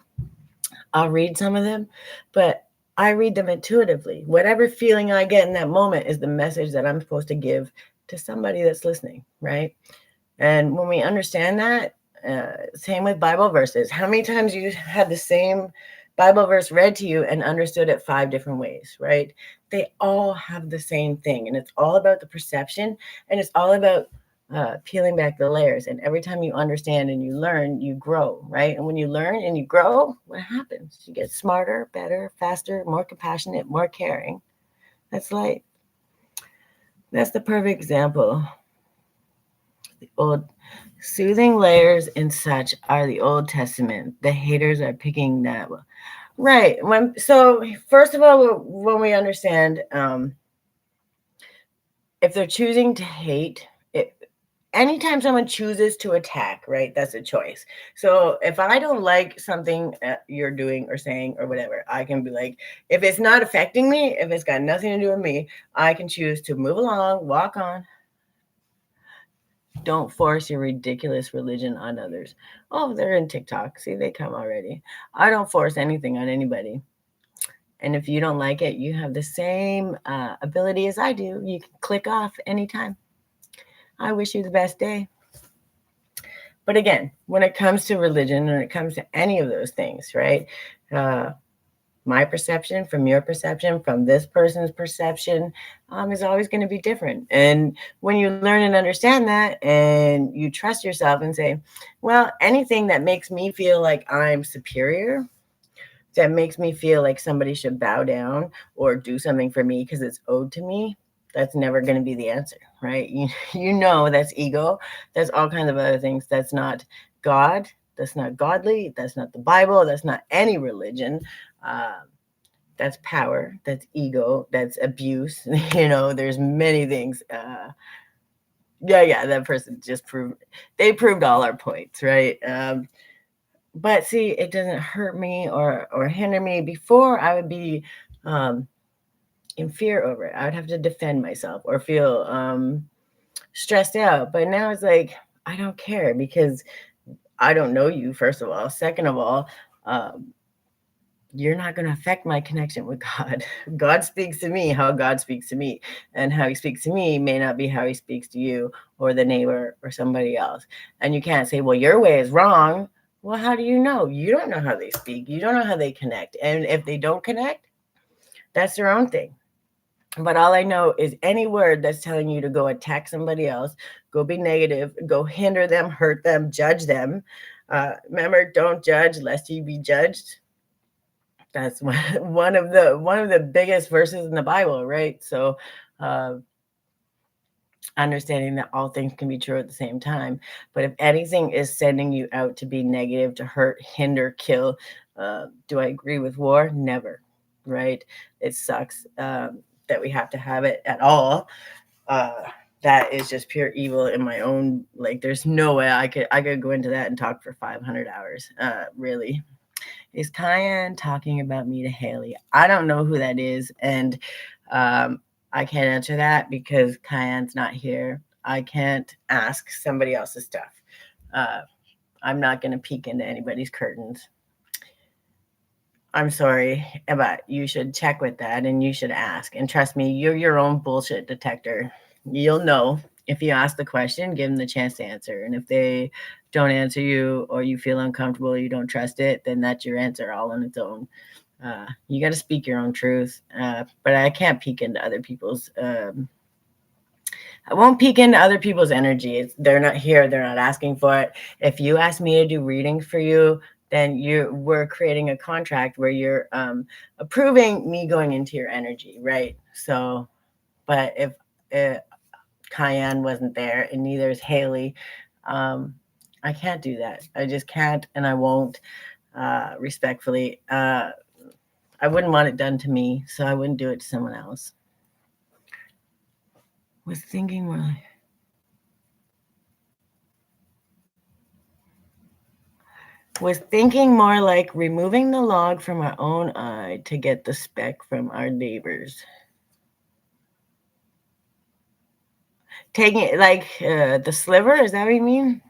I'll read some of them, but I read them intuitively. Whatever feeling I get in that moment is the message that I'm supposed to give to somebody that's listening, right? And when we understand that, same with Bible verses. How many times you had the same Bible verse read to you and understood it 5 different ways, right? They all have the same thing, and it's all about the perception, and it's all about peeling back the layers. And every time you understand and you learn, you grow, right? And when you learn and you grow, what happens? You get smarter, better, faster, more compassionate, more caring. That's life. That's the perfect example. The old soothing layers and such are the Old Testament. The haters are picking that. Right. So first of all, when we understand, if they're choosing to hate, anytime someone chooses to attack, right, that's a choice. So if I don't like something you're doing or saying or whatever, I can be like, if it's not affecting me, if it's got nothing to do with me, I can choose to move along, walk on. Don't force your ridiculous religion on others. Oh, they're in TikTok. See, they come already. I don't force anything on anybody. And if you don't like it, you have the same ability as I do. You can click off anytime. I wish you the best day. But again, when it comes to religion, when it comes to any of those things, right? Uh, my perception from your perception, from this person's perception, is always going to be different. And when you learn and understand that and you trust yourself and say, well, anything that makes me feel like I'm superior, that makes me feel like somebody should bow down or do something for me because it's owed to me, that's never going to be the answer, right? You know that's ego. That's all kinds of other things. That's not God. That's not godly. That's not the Bible. That's not any religion. Uh, that's power. That's ego. That's abuse. There's many things. Yeah, that person just they proved all our points, right? But see, it doesn't hurt me or hinder me. Before, I would be in fear over it. I would have to defend myself or feel stressed out. But now it's like, I don't care because I don't know you, first of all. Second of all, you're not going to affect my connection with God. God speaks to me how God speaks to me. And how he speaks to me may not be how he speaks to you or the neighbor or somebody else. And you can't say, well, your way is wrong. Well, how do you know? You don't know how they speak. You don't know how they connect. And if they don't connect, that's their own thing. But all I know is any word that's telling you to go attack somebody else, go be negative, go hinder them, hurt them, judge them. Remember, don't judge lest you be judged. That's one of the biggest verses in the Bible, right? So, understanding that all things can be true at the same time. But if anything is sending you out to be negative, to hurt, hinder, kill, do I agree with war? Never, right? It sucks that we have to have it at all. That is just pure evil in my own. Like, there's no way I could go into that and talk for 500 hours. Really. Is Cayenne talking about me to Haley? I don't know who that is, and I can't answer that because Cayenne's not here. I can't ask somebody else's stuff. I'm not going to peek into anybody's curtains. I'm sorry, but you should check with that and you should ask. And trust me, you're your own bullshit detector. You'll know. If you ask the question, give them the chance to answer. And if they don't answer you or you feel uncomfortable, you don't trust it, then that's your answer all on its own. You got to speak your own truth. But I can't peek into other people's. I won't peek into other people's energy. They're not here. They're not asking for it. If you ask me to do readings for you, then we're creating a contract where you're approving me going into your energy, right? So, but if Cayenne wasn't there and neither is Haley, I can't do that. I just can't, and I won't. Respectfully, I wouldn't want it done to me, so I wouldn't do it to someone else. Was thinking more like removing the log from our own eye to get the speck from our neighbors. Taking it like the sliver, is that what you mean?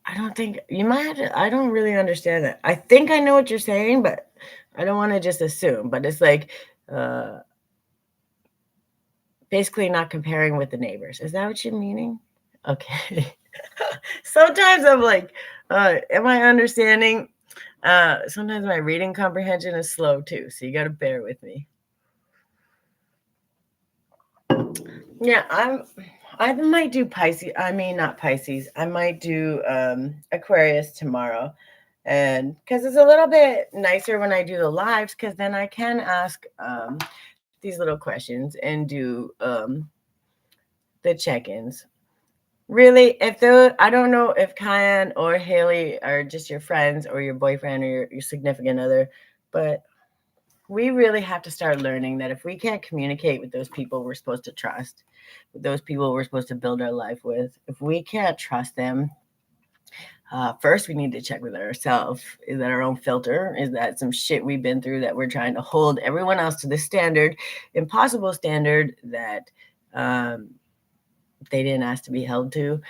I don't think you might have to, I don't really understand that. I think I know what you're saying, but I don't want to just assume. But it's like basically not comparing with the neighbors. Is that what you're meaning? Okay. Sometimes I'm like, am I understanding? Sometimes my reading comprehension is slow too, so you got to bear with me. Yeah, I might do Pisces. I mean, not Pisces. I might do Aquarius tomorrow. And because it's a little bit nicer when I do the lives, because then I can ask these little questions and do the check-ins. Really, I don't know if Cayenne or Haley are just your friends or your boyfriend or your significant other, but we really have to start learning that if we can't communicate with those people we're supposed to trust, with those people we're supposed to build our life with, if we can't trust them, first we need to check with ourselves. Is that our own filter? Is that some shit we've been through that we're trying to hold everyone else to this standard, impossible standard that they didn't ask to be held to?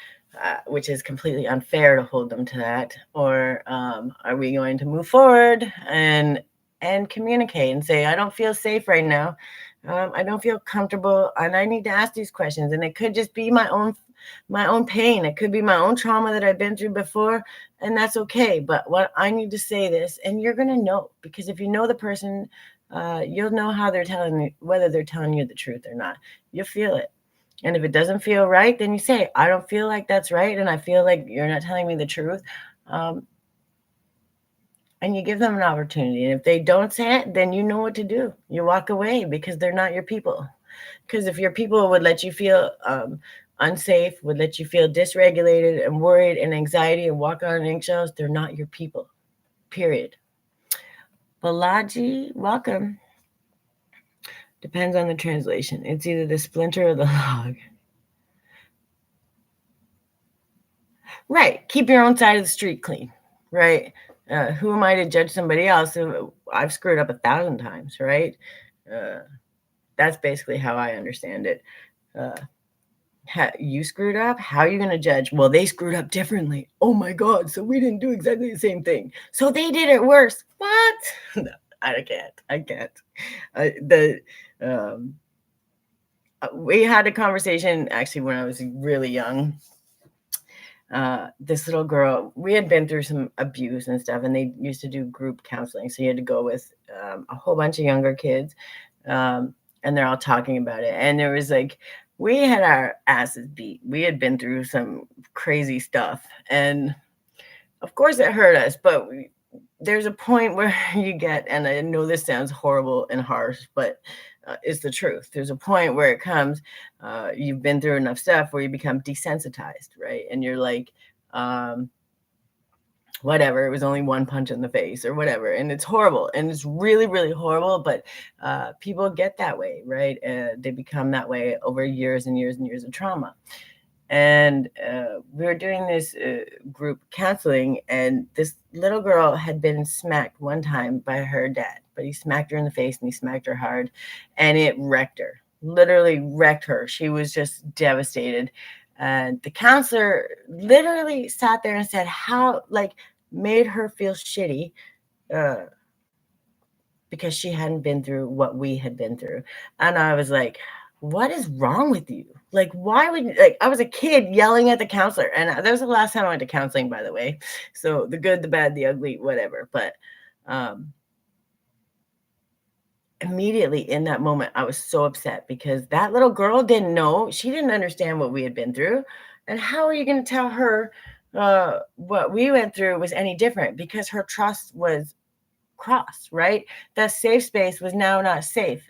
Which is completely unfair to hold them to that. Or are we going to move forward and communicate and say, I don't feel safe right now. I don't feel comfortable, and I need to ask these questions. And it could just be my own pain. It could be my own trauma that I've been through before, and that's okay. But what I need to say this, and you're gonna know, because if you know the person, you'll know how they're telling you, whether they're telling you the truth or not. You'll feel it. And if it doesn't feel right, then you say, I don't feel like that's right. And I feel like you're not telling me the truth. And you give them an opportunity. And if they don't say it, then you know what to do. You walk away, because they're not your people. Because if your people would let you feel unsafe, would let you feel dysregulated and worried and anxiety and walk on eggshells, they're not your people. Period. Balaji, welcome. Depends on the translation. It's either the splinter or the log. Right. Keep your own side of the street clean. Right. Who am I to judge somebody else? I've screwed up 1,000 times. Right. That's basically how I understand it. You screwed up. How are you going to judge? Well, they screwed up differently. Oh my God. So we didn't do exactly the same thing. So they did it worse. What? No, I can't. We had a conversation actually when I was really young. This little girl, we had been through some abuse and stuff, and they used to do group counseling. So you had to go with a whole bunch of younger kids, and they're all talking about it. And there was like, we had our asses beat. We had been through some crazy stuff. And of course it hurt us, but there's a point where you get, and I know this sounds horrible and harsh, but it's the truth. There's a point where it comes, you've been through enough stuff where you become desensitized, right? And you're like, whatever, it was only one punch in the face or whatever. And it's horrible. And it's really, really horrible. But people get that way, right? They become that way over years and years and years of trauma. And we were doing this group counseling, and this little girl had been smacked one time by her dad, but he smacked her in the face, and he smacked her hard, and it wrecked her, literally wrecked her. She was just devastated. And the counselor literally sat there and said, made her feel shitty because she hadn't been through what we had been through. And I was like, what is wrong with you? Like, why would you, I was a kid yelling at the counselor. And that was the last time I went to counseling, by the way. So the good, the bad, the ugly, whatever. But immediately in that moment, I was so upset because that little girl didn't know. She didn't understand what we had been through. And how are you going to tell her what we went through was any different? Because her trust was crossed, right? That safe space was now not safe.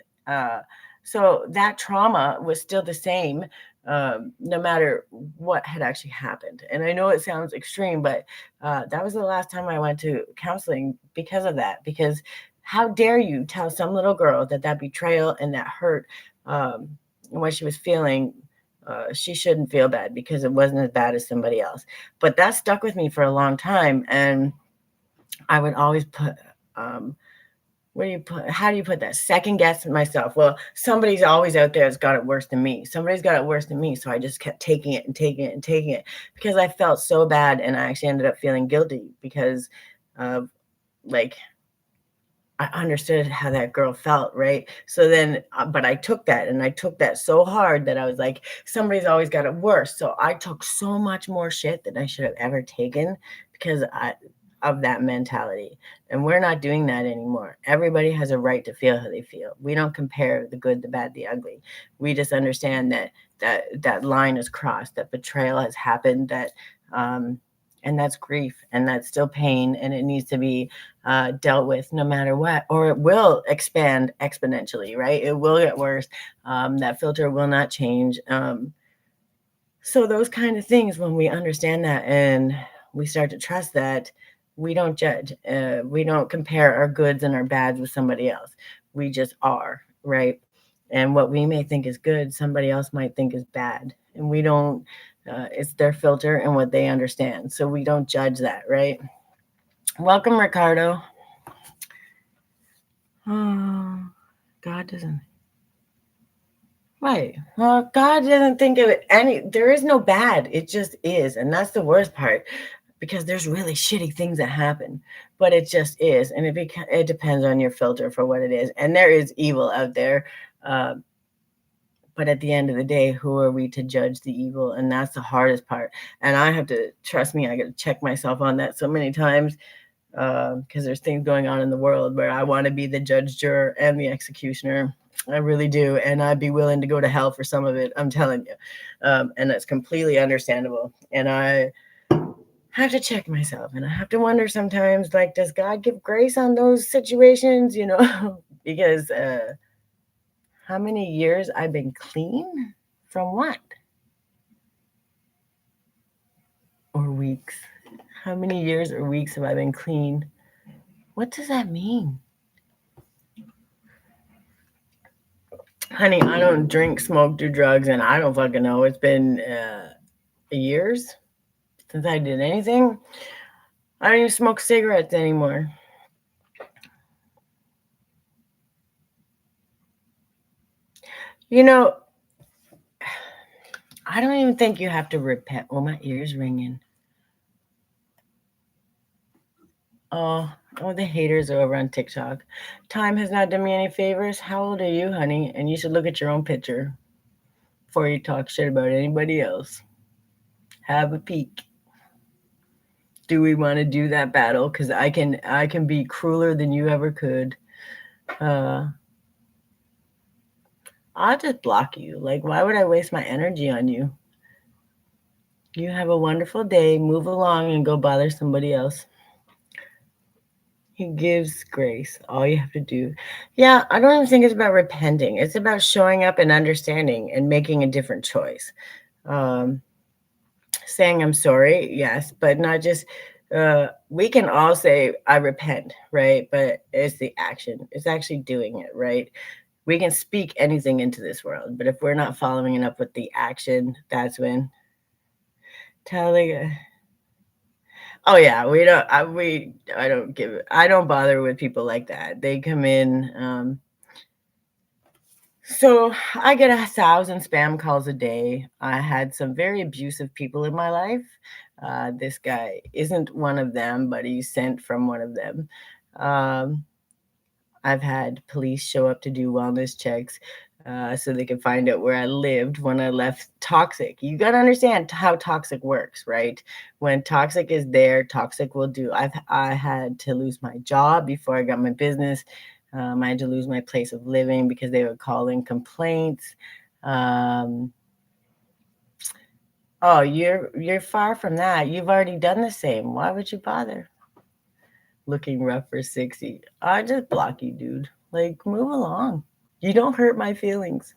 So that trauma was still the same, no matter what had actually happened. And I know it sounds extreme, but that was the last time I went to counseling because of that. Because how dare you tell some little girl that betrayal and that hurt and what she was feeling, she shouldn't feel bad because it wasn't as bad as somebody else. But that stuck with me for a long time. And I would always put, how do you put that? Second guess myself. Well, somebody's always out there that's got it worse than me. Somebody's got it worse than me. So I just kept taking it and taking it and taking it because I felt so bad. And I actually ended up feeling guilty because of I understood how that girl felt, right? So then, but I took that and I took that so hard that I was like, somebody's always got it worse. So I took so much more shit than I should have ever taken because of that mentality. And we're not doing that anymore. Everybody has a right to feel how they feel. We don't compare the good, the bad, the ugly. We just understand that line is crossed, that betrayal has happened, that and that's grief, and that's still pain, and it needs to be dealt with no matter what, or it will expand exponentially, right? It will get worse. That filter will not change. So those kind of things, when we understand that and we start to trust that, We don't judge. We don't compare our goods and our bads with somebody else. We just are, right? And what we may think is good, somebody else might think is bad. And we don't, it's their filter and what they understand. So we don't judge that, right? Welcome, Ricardo. Oh, God doesn't. Right. Well, God doesn't think of it any. There is no bad. It just is, and that's the worst part, because there's really shitty things that happen, but it just is, and it depends on your filter for what it is. And there is evil out there, uh, but at the end of the day, who are we to judge the evil? And that's the hardest part. And I have to trust me. I got to check myself on that so many times, because there's things going on in the world where I want to be the judge, juror, and the executioner. I really do, and I'd be willing to go to hell for some of it. I'm telling you, and that's completely understandable. And I have to check myself, and I have to wonder sometimes, like, does God give grace on those situations? Because how many years I've been clean from what, or weeks? How many years or weeks have I been clean? What does that mean? Honey, I don't drink, smoke, do drugs, and I don't fucking know. It's been years since I did anything. I don't even smoke cigarettes anymore. You know, I don't even think you have to repent. Oh, my ear's ringing. Oh, the haters are over on TikTok. Time has not done me any favors. How old are you, honey? And you should look at your own picture before you talk shit about anybody else. Have a peek. Do we want to do that battle? Because I can be crueler than you ever could. Uh, I'll just block you. Like, why would I waste my energy on you? You have a wonderful day. Move along and go bother somebody else. He gives grace. All you have to do. Yeah, I don't even think it's about repenting. It's about showing up and understanding and making a different choice. Um, Saying I'm sorry, yes, but not just. We can all say I repent, right? But it's the action. It's actually doing it, right? We can speak anything into this world, but if we're not following it up with the action, that's when telling. Oh yeah, we don't. I don't give. I don't bother with people like that. They come in. So I get 1,000 spam calls a day. I had some very abusive people in my life. This guy isn't one of them, but he's sent from one of them. Um, I've had police show up to do wellness checks, so they can find out where I lived when I left toxic. You got to understand how toxic works, right? When toxic is there, toxic will do. I had to lose my job before I got my business. I had to lose my place of living because they would call in complaints. Um, oh, you're far from that. You've already done the same. Why would you bother? Looking rough for 60. I just block you, dude. Like, move along. You don't hurt my feelings.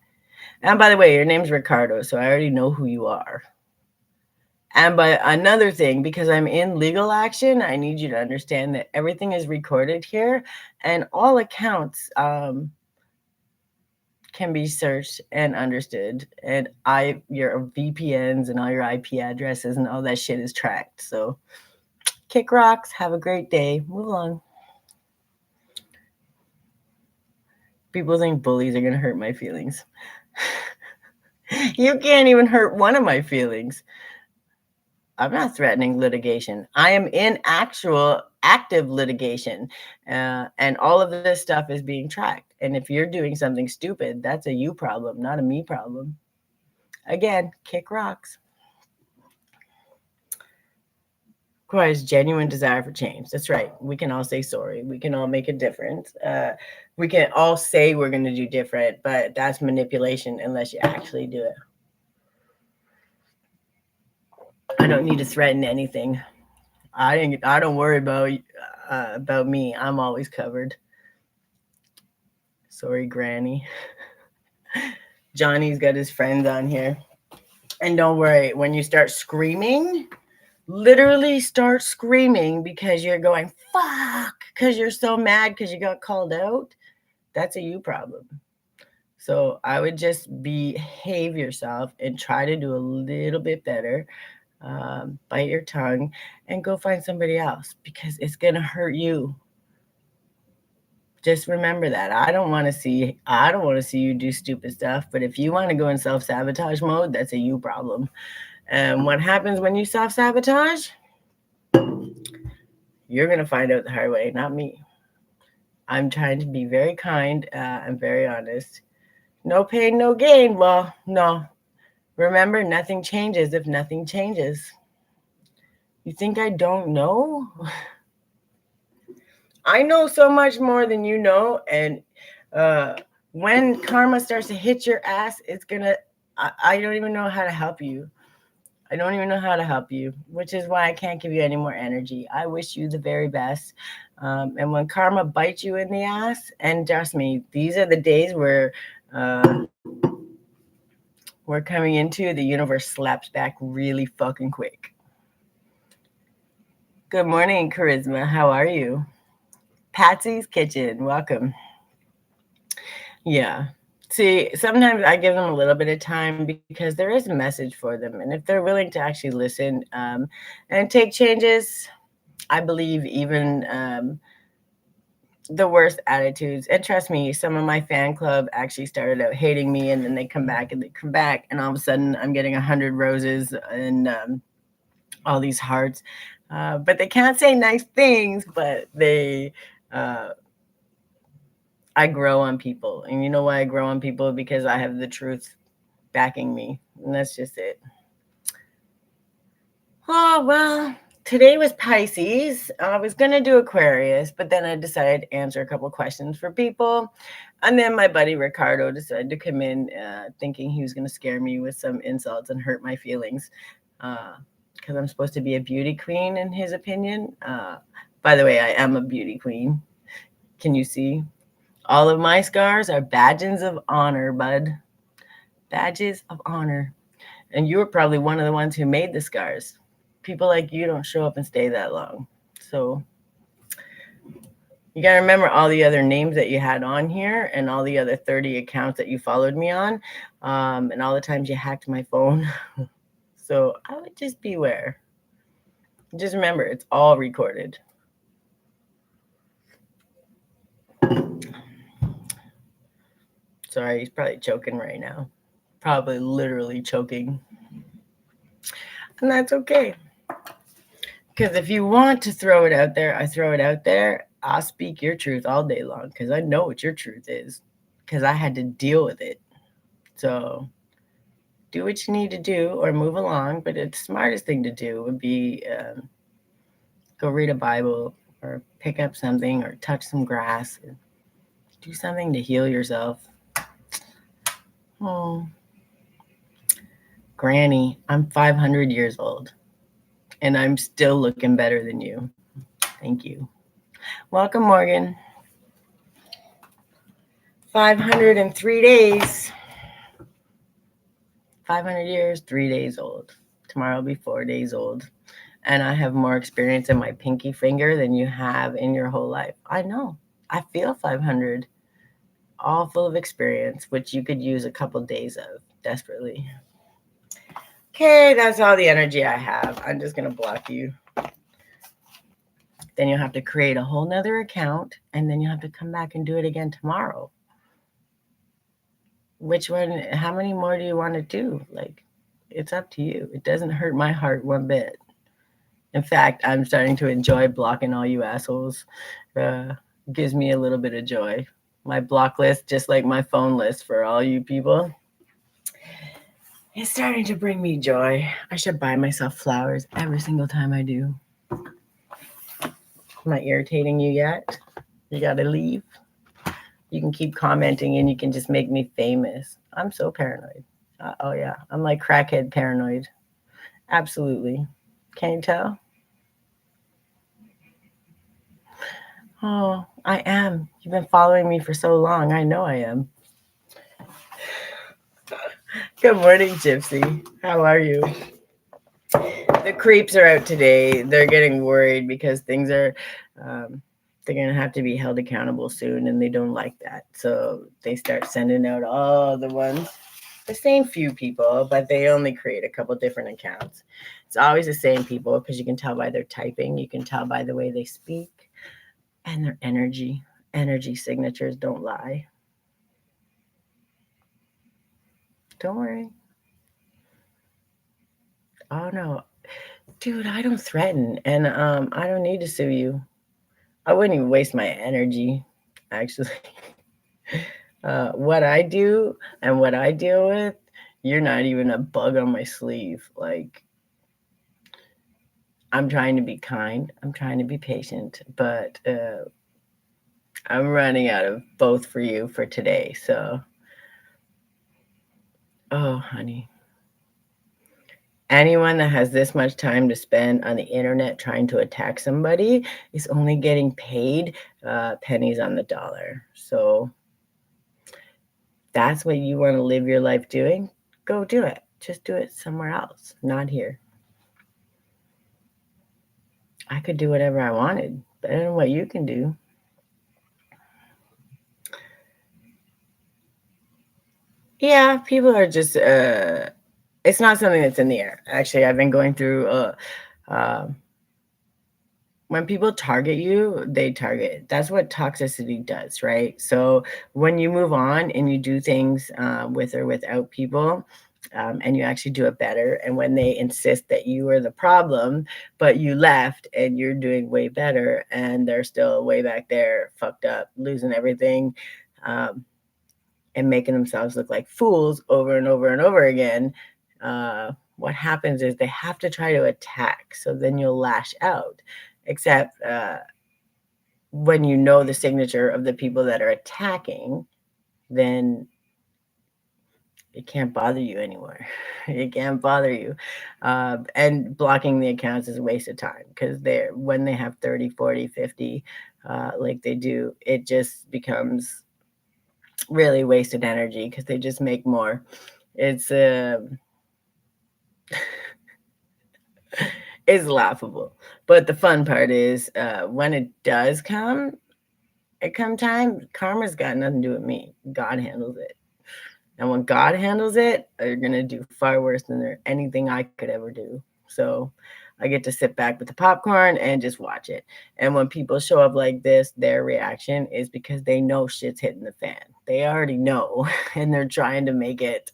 And by the way, your name's Ricardo, so I already know who you are. And by another thing, because I'm in legal action, I need you to understand that everything is recorded here, and all accounts can be searched and understood. And your VPNs and all your IP addresses and all that shit is tracked. So kick rocks. Have a great day. Move along. People think bullies are gonna hurt my feelings. You can't even hurt one of my feelings. I'm not threatening litigation. I am in actual active litigation. And all of this stuff is being tracked. And if you're doing something stupid, that's a you problem, not a me problem. Again, kick rocks. Requires genuine desire for change. That's right. We can all say sorry. We can all make a difference. We can all say we're going to do different, but that's manipulation unless you actually do it. I don't need to threaten anything. I don't worry about me. I'm always covered. Sorry, Granny. Johnny's got his friends on here. And don't worry, when you start screaming, literally start screaming because you're going, fuck, because you're so mad because you got called out, that's a you problem. So I would just behave yourself and try to do a little bit better. Bite your tongue and go find somebody else because it's going to hurt you. Just remember that. I don't want to see you do stupid stuff, but if you want to go in self-sabotage mode, that's a you problem. And what happens when you self-sabotage? You're going to find out the hard way, not me. I'm trying to be very kind and very honest. No pain, no gain. Well, no. Remember, nothing changes if nothing changes. You think I don't know? I know so much more than you know. And when karma starts to hit your ass, it's going to, I don't even know how to help you. I don't even know how to help you, which is why I can't give you any more energy. I wish you the very best. And when karma bites you in the ass, and trust me, these are the days where we're coming into, the universe slaps back really fucking quick. Good morning, Charisma. How are you? Patsy's Kitchen. Welcome. Yeah. See, sometimes I give them a little bit of time because there is a message for them. And if they're willing to actually listen and take changes, I believe even the worst attitudes. And trust me, some of my fan club actually started out hating me, and then they come back, and all of a sudden I'm getting 100 roses and all these hearts. But they can't say nice things, but I grow on people. And you know why I grow on people? Because I have the truth backing me. And that's just it. Oh, well, today was Pisces. I was going to do Aquarius, but then I decided to answer a couple questions for people. And then my buddy Ricardo decided to come in thinking he was going to scare me with some insults and hurt my feelings because I'm supposed to be a beauty queen in his opinion. By the way, I am a beauty queen. Can you see? All of my scars are badges of honor, bud. Badges of honor. And you were probably one of the ones who made the scars. People like you don't show up and stay that long. So you got to remember all the other names that you had on here and all the other 30 accounts that you followed me on and all the times you hacked my phone. So I would just beware. Just remember, it's all recorded. Sorry, he's probably choking right now. Probably literally choking. And that's okay. Because if you want to throw it out there, I throw it out there. I'll speak your truth all day long because I know what your truth is because I had to deal with it. So do what you need to do or move along. But the smartest thing to do would be go read a Bible or pick up something or touch some grass. Or do something to heal yourself. Oh, Granny, I'm 500 years old and I'm still looking better than you. Thank you. Welcome, Morgan. 503 days. 500 years, 3 days old. Tomorrow will be 4 days old. And I have more experience in my pinky finger than you have in your whole life. I know. I feel 500. All full of experience, which you could use a couple days of desperately. Okay, that's all the energy I have. I'm just going to block you. Then you'll have to create a whole nother account, and then you'll have to come back and do it again tomorrow. Which one? How many more do you want to do? Like, it's up to you. It doesn't hurt my heart one bit. In fact, I'm starting to enjoy blocking all you assholes. Gives me a little bit of joy. My block list, just like my phone list for all you people, is starting to bring me joy. I should buy myself flowers every single time I do. Am I irritating you yet? You gotta leave. You can keep commenting and you can just make me famous. I'm so paranoid. Oh yeah, I'm like crackhead paranoid. Absolutely. Can you tell? Oh, I am. You've been following me for so long. I know I am. Good morning, Gypsy. How are you? The creeps are out today. They're getting worried because things are, um, they're going to have to be held accountable soon, and they don't like that. So they start sending out all the ones, the same few people, but they only create a couple different accounts. It's always the same people because you can tell by their typing, you can tell by the way they speak, and their energy. Energy signatures don't lie. Don't worry. Oh no, dude, I don't threaten, and I don't need to sue you. I wouldn't even waste my energy, actually. What I do and what I deal with, you're not even a bug on my sleeve. Like, I'm trying to be kind, I'm trying to be patient, but I'm running out of both for you for today. So, oh, honey. Anyone that has this much time to spend on the internet trying to attack somebody is only getting paid pennies on the dollar. So, that's what you want to live your life doing, go do it. Just do it somewhere else, not here. I could do whatever I wanted, better than what you can do. Yeah, people are just, it's not something that's in the air. Actually, I've been going through, uh, when people target you, they target. That's what toxicity does, right? So when you move on and you do things with or without people, and you actually do it better, and when they insist that you are the problem, but you left and you're doing way better, and they're still way back there, fucked up, losing everything, um, and making themselves look like fools over and over and over again. What happens is they have to try to attack, so then you'll lash out. Except when you know the signature of the people that are attacking, then it can't bother you anymore. It can't bother you. And blocking the accounts is a waste of time because they're when they have 30, 40, 50, like they do, it just becomes really wasted energy because they just make more. It's it's laughable. But the fun part is when it does come time, karma's got nothing to do with me. God handles it. And when God handles it, they're gonna do far worse than anything I could ever do. So I get to sit back with the popcorn and just watch it. And when people show up like this, their reaction is because they know shit's hitting the fan. They already know, and they're trying to make it.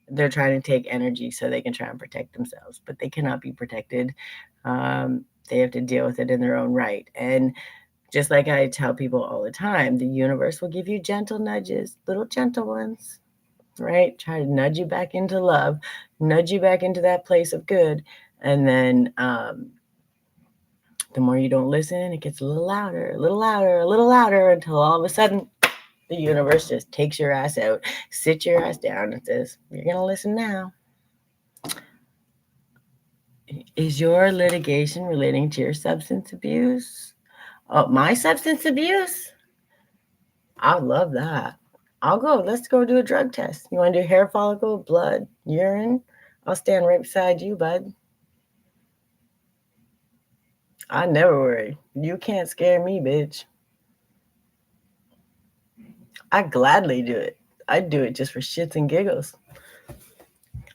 They're trying to take energy so they can try and protect themselves, but they cannot be protected. They have to deal with it in their own right. And just like I tell people all the time, the universe will give you gentle nudges, little gentle ones, right? Try to nudge you back into love, nudge you back into that place of good. And then the more you don't listen, it gets a little louder, a little louder, a little louder until all of a sudden the universe just takes your ass out, sits your ass down, and says, "You're going to listen now." Is your litigation relating to your substance abuse? Oh, my substance abuse? I love that. I'll go. Let's go do a drug test. You want to do hair follicle, blood, urine? I'll stand right beside you, bud. I never worry. You can't scare me, bitch. I gladly do it. I'd do it just for shits and giggles.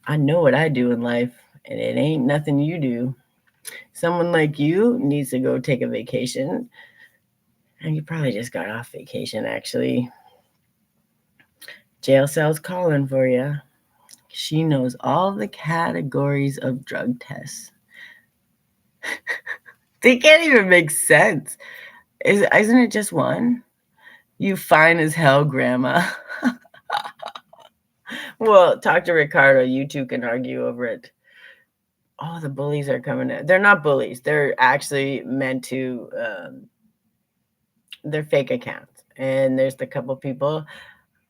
I know what I do in life, and it ain't nothing you do. Someone like you needs to go take a vacation. And you probably just got off vacation, actually. Jail cell's calling for you. She knows all the categories of drug tests. They can't even make sense. Isn't it just one? You fine as hell, grandma. Well, talk to Ricardo. You two can argue over it. Oh, the bullies are coming in. They're not bullies. They're actually meant to, they're fake accounts. And there's a couple people.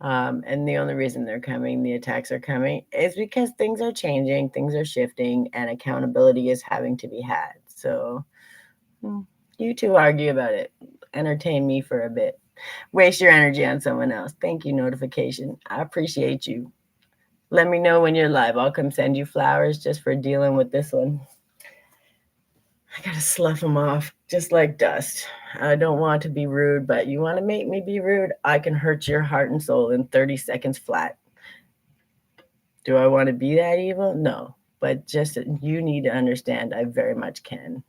And the only reason they're coming, the attacks are coming, is because things are changing, things are shifting, and accountability is having to be had. So you two argue about it. Entertain me for a bit. Waste your energy on someone else. Thank you, notification. I appreciate you. Let me know when you're live. I'll come send you flowers just for dealing with this one. I gotta slough them off just like dust. I don't want to be rude, but you want to make me be rude? I can hurt your heart and soul in 30 seconds flat. Do I want to be that evil? No. But just you need to understand I very much can.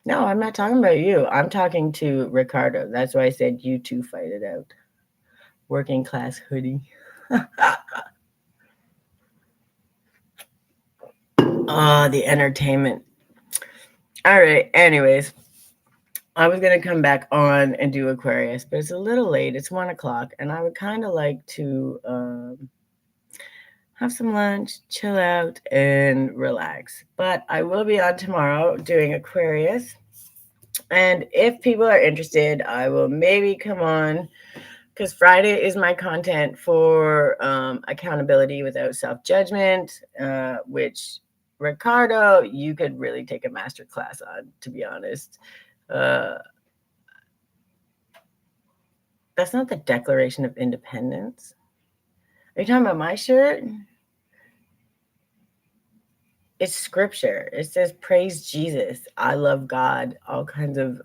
No, I'm not talking about you. I'm talking to Ricardo. That's why I said you two fight it out. Working class hoodie. Oh, the entertainment. All right. Anyways, I was going to come back on and do Aquarius, but it's a little late. It's 1:00, and I would kind of like to have some lunch, chill out, and relax. But I will be on tomorrow doing Aquarius. And if people are interested, I will maybe come on because Friday is my content for accountability without self-judgment, which Ricardo, you could really take a master class on, to be honest. That's not the Declaration of Independence. Are you talking about my shirt? It's scripture. It says, praise Jesus. I love God. All kinds of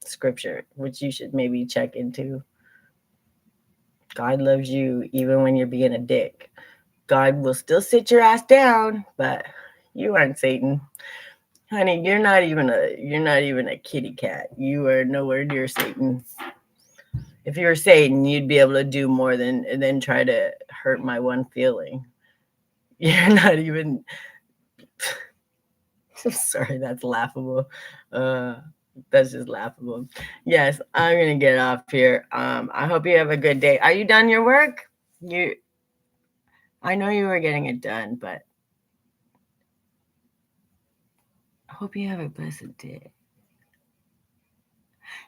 scripture, which you should maybe check into. God loves you even when you're being a dick. God will still sit your ass down, but you aren't Satan. Honey, you're not even a kitty cat. You are nowhere near Satan. If you were Satan, you'd be able to do more than try to hurt my one feeling. You're not even. Sorry, that's laughable. That's just laughable. Yes, I'm gonna get off here. I hope you have a good day. Are you done your work? I know you were getting it done, but I hope you have a blessed day.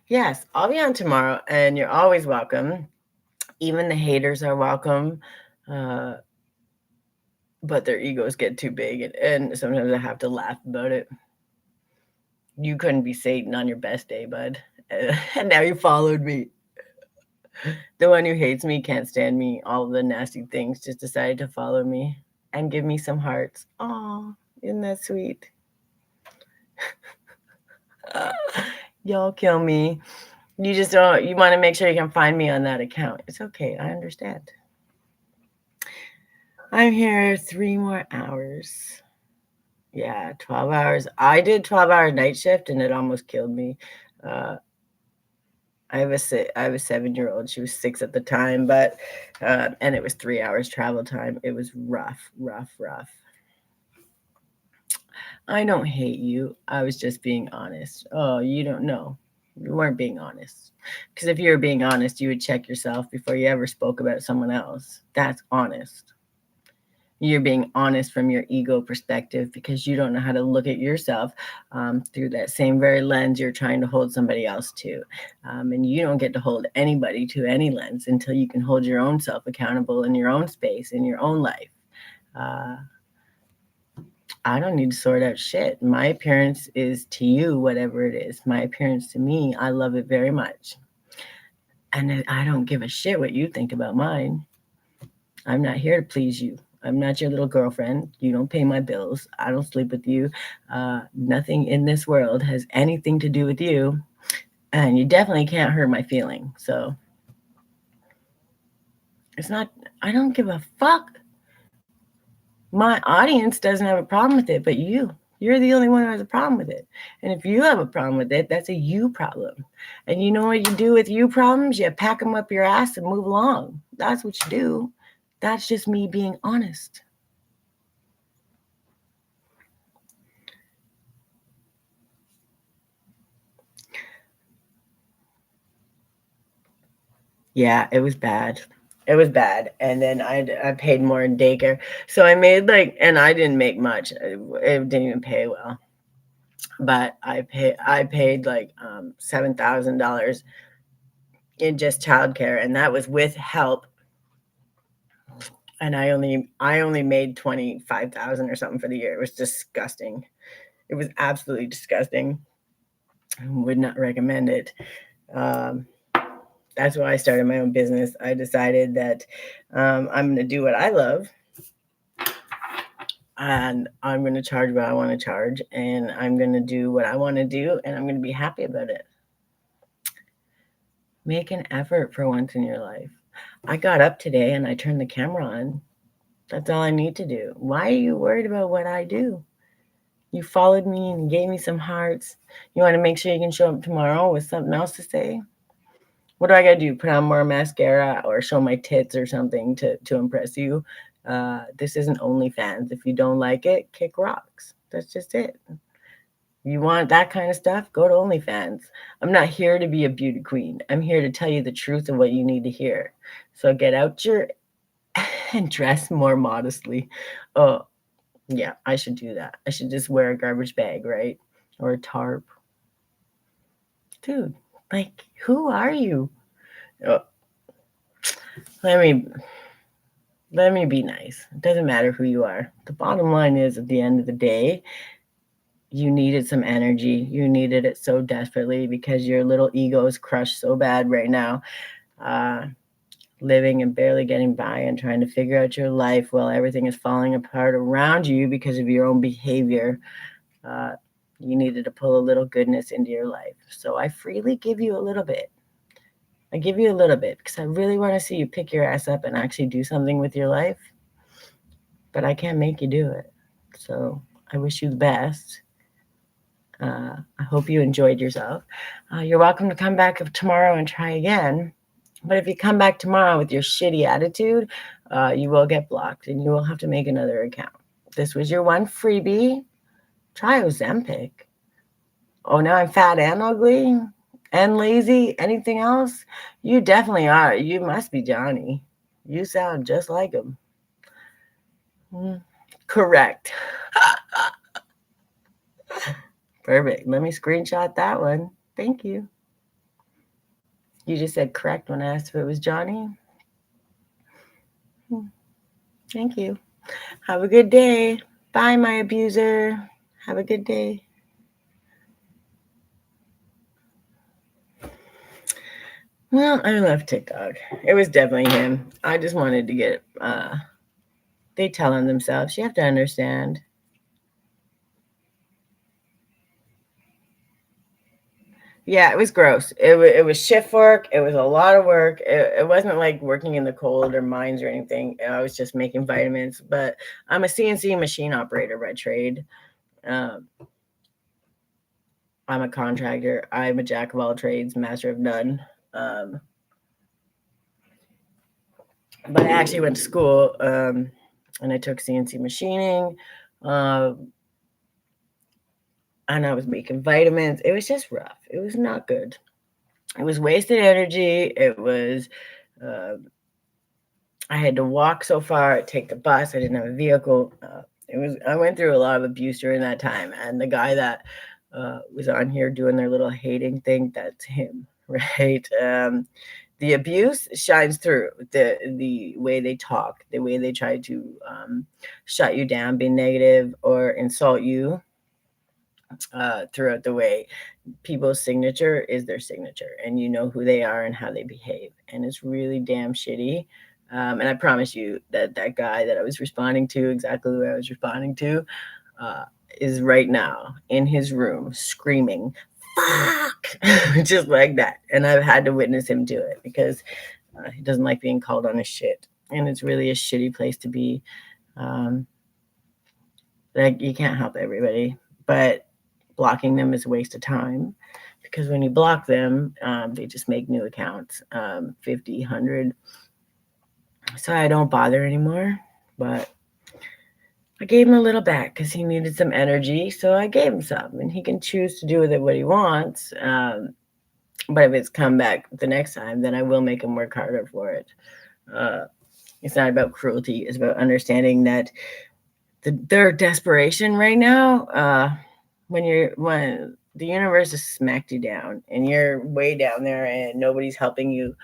Yes, I'll be on tomorrow, and you're always welcome. Even the haters are welcome. But their egos get too big, and sometimes I have to laugh about it. You couldn't be Satan on your best day, bud. And now you followed me. The one who hates me, can't stand me, all the nasty things, just decided to follow me and give me some hearts. Aw, isn't that sweet? Y'all kill me. You just don't, you want to make sure you can find me on that account. It's okay. I understand. I'm here 3 more hours. Yeah, 12 hours. I did 12-hour night shift and it almost killed me. I have a 7-year-old. She was 6 at the time, but and it was 3 hours travel time. It was rough. I don't hate you. I was just being honest. Oh, you don't know. You weren't being honest. Because if you were being honest, you would check yourself before you ever spoke about someone else. That's honest. You're being honest from your ego perspective because you don't know how to look at yourself through that same very lens you're trying to hold somebody else to. And you don't get to hold anybody to any lens until you can hold your own self accountable in your own space, in your own life. I don't need to sort out shit. My appearance is to you whatever it is. My appearance to me, I love it very much. And I don't give a shit what you think about mine. I'm not here to please you. I'm not your little girlfriend. You don't pay my bills. I don't sleep with you. Nothing in this world has anything to do with you. And you definitely can't hurt my feeling. So it's not, I don't give a fuck. My audience doesn't have a problem with it, but you're the only one who has a problem with it. And if you have a problem with it, that's a you problem. And you know what you do with you problems? You pack them up your ass and move along. That's what you do. That's just me being honest. Yeah, it was bad. It was bad. And then I paid more in daycare. So I made and I didn't make much. It didn't even pay well. But I paid like $7,000 in just childcare, and that was with help. And I only made 25,000 or something for the year. It was disgusting. It was absolutely disgusting. I would not recommend it. That's why I started my own business. I decided that I'm going to do what I love, and I'm going to charge what I want to charge, and I'm going to do what I want to do, and I'm going to be happy about it. Make an effort for once in your life. I got up today and I turned the camera on. That's all I need to do. Why are you worried about what I do? You followed me and gave me some hearts. You want to make sure you can show up tomorrow with something else to say? What do I got to do? Put on more mascara or show my tits or something to impress you? This isn't OnlyFans. If you don't like it, kick rocks. That's just it. You want that kind of stuff? Go to OnlyFans. I'm not here to be a beauty queen. I'm here to tell you the truth of what you need to hear. So get out your and dress more modestly. Oh, yeah, I should do that. I should just wear a garbage bag, right? Or a tarp. Dude, like, who are you? Oh, let me be nice. It doesn't matter who you are. The bottom line is, at the end of the day, you needed some energy. You needed it so desperately because your little ego is crushed so bad right now. Living and barely getting by and trying to figure out your life while everything is falling apart around you because of your own behavior. You needed to pull a little goodness into your life. So I freely give you a little bit. I give you a little bit because I really want to see you pick your ass up and actually do something with your life. But I can't make you do it. So I wish you the best. I hope you enjoyed yourself. You're welcome to come back tomorrow and try again. But if you come back tomorrow with your shitty attitude, you will get blocked and you will have to make another account. This was your one freebie. Try Ozempic. Oh, now I'm fat and ugly and lazy. Anything else? You definitely are. You must be Johnny. You sound just like him. Correct. Perfect. Let me screenshot that one. Thank you. You just said correct when I asked if it was Johnny. Thank you. Have a good day. Bye, my abuser. Have a good day. Well, I left TikTok. It was definitely him. I just wanted to get they tell on themselves. You have to understand. Yeah, it was gross. It was shift work. It was a lot of work. It wasn't like working in the cold or mines or anything. I was just making vitamins. But I'm a CNC machine operator by trade. Um, I'm a contractor. I'm a jack of all trades, master of none. But I actually went to school and I took CNC machining. And I was making vitamins. It was just rough. It was not good. It was wasted energy. It was, I had to walk so far, take the bus. I didn't have a vehicle. I went through a lot of abuse during that time. And the guy that was on here doing their little hating thing, that's him, right? The abuse shines through the way they talk, the way they try to shut you down, be negative, or insult you. Throughout the way, people's signature is their signature, and you know who they are and how they behave, and it's really damn shitty. And I promise you that that guy that I was responding to, exactly the way I was responding to, is right now in his room screaming, "Fuck!" just like that. And I've had to witness him do it because he doesn't like being called on his shit, and it's really a shitty place to be. Like, you can't help everybody, but blocking them is a waste of time because when you block them, they just make new accounts, 50, 100. So I don't bother anymore, but I gave him a little back because he needed some energy. So I gave him some, and he can choose to do with it what he wants. But if it's come back the next time, then I will make him work harder for it. It's not about cruelty. It's about understanding that their desperation right now, when the universe has smacked you down and you're way down there and nobody's helping you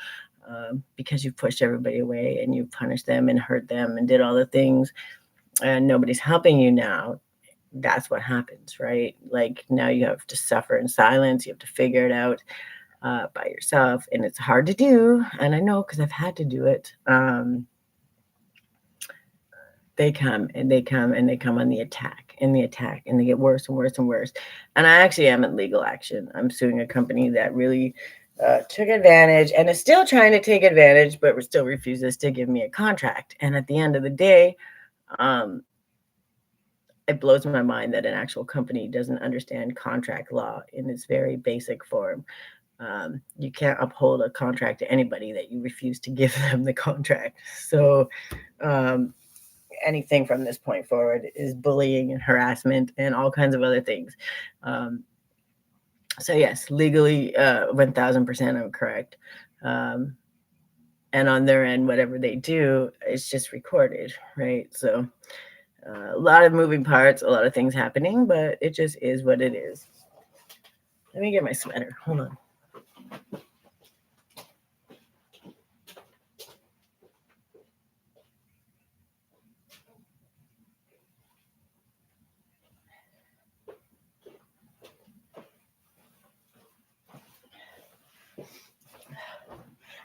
because you pushed everybody away and you punished them and hurt them and did all the things and nobody's helping you now, that's what happens, right? Like, now you have to suffer in silence. You have to figure it out. by yourself, and it's hard to do. And I know because I've had to do it. They come and they come and they come on the attack and the attack, and they get worse and worse and worse. And I actually am in legal action. I'm suing a company that really took advantage and is still trying to take advantage, but still refuses to give me a contract. And at the end of the day, um, it blows my mind that an actual company doesn't understand contract law in its very basic form. You can't uphold a contract to anybody that you refuse to give them the contract. So, anything from this point forward is bullying and harassment and all kinds of other things. So yes, legally, 1000% I'm correct. And on their end, whatever they do, it's just recorded, right? So a lot of moving parts, a lot of things happening, but it just is what it is. Let me get my sweater. Hold on.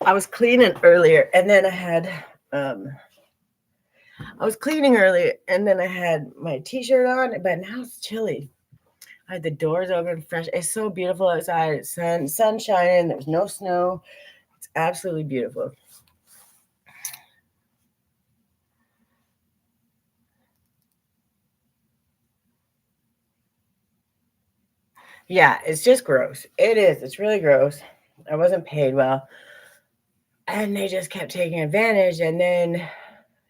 I was cleaning earlier, and then I was cleaning earlier, and then I had my t-shirt on, but now it's chilly. I had the doors open, fresh. It's so beautiful outside. Sun shining. There's no snow. It's absolutely beautiful. Yeah, it's just gross. It is. It's really gross. I wasn't paid well, and they just kept taking advantage. And then,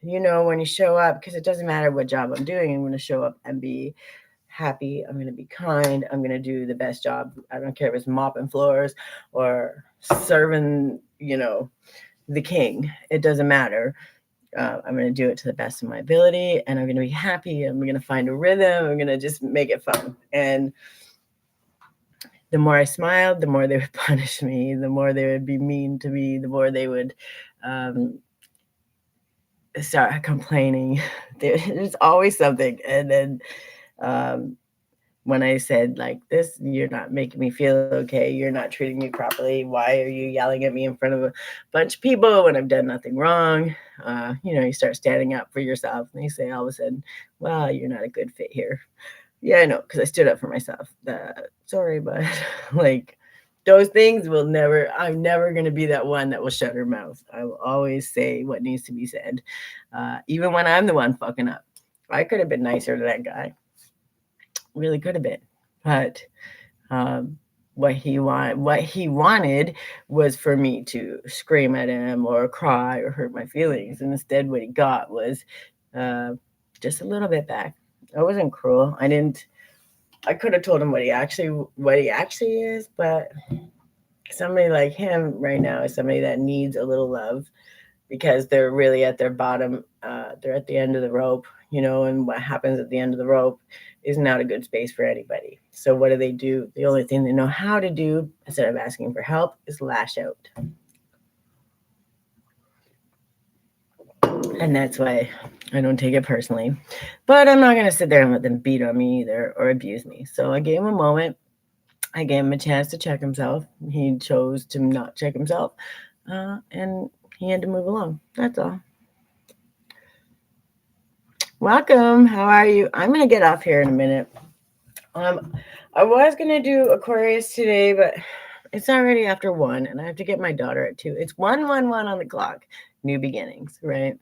when you show up, because it doesn't matter what job I'm doing, I'm going to show up and be happy. I'm going to be kind. I'm going to do the best job. I don't care if it's mopping floors or serving, the king. It doesn't matter. I'm going to do it to the best of my ability, and I'm going to be happy. I'm going to find a rhythm. I'm going to just make it fun. And the more I smiled, the more they would punish me, the more they would be mean to me, the more they would start complaining. There's always something. And then when I said, like, this, you're not making me feel okay, you're not treating me properly, why are you yelling at me in front of a bunch of people when I've done nothing wrong? You start standing up for yourself, and they say all of a sudden, well, you're not a good fit here. Yeah, I know, because I stood up for myself. Sorry, but like, those things I'm never going to be that one that will shut her mouth. I will always say what needs to be said, even when I'm the one fucking up. I could have been nicer to that guy. Really could have been. But what he wanted was for me to scream at him or cry or hurt my feelings. And instead, what he got was just a little bit back. I wasn't cruel. I could have told him what he actually is, but somebody like him right now is somebody that needs a little love, because they're really at their bottom. They're at the end of the rope, and what happens at the end of the rope is not a good space for anybody. So what do? The only thing they know how to do, instead of asking for help, is lash out. And that's why I don't take it personally. But I'm not going to sit there and let them beat on me either or abuse me. So I gave him a moment. I gave him a chance to check himself. He chose to not check himself. And he had to move along. That's all. Welcome. How are you? I'm going to get off here in a minute. I was going to do Aquarius today, but it's already after 1, and I have to get my daughter at 2. It's 1:11 on the clock. New beginnings, right?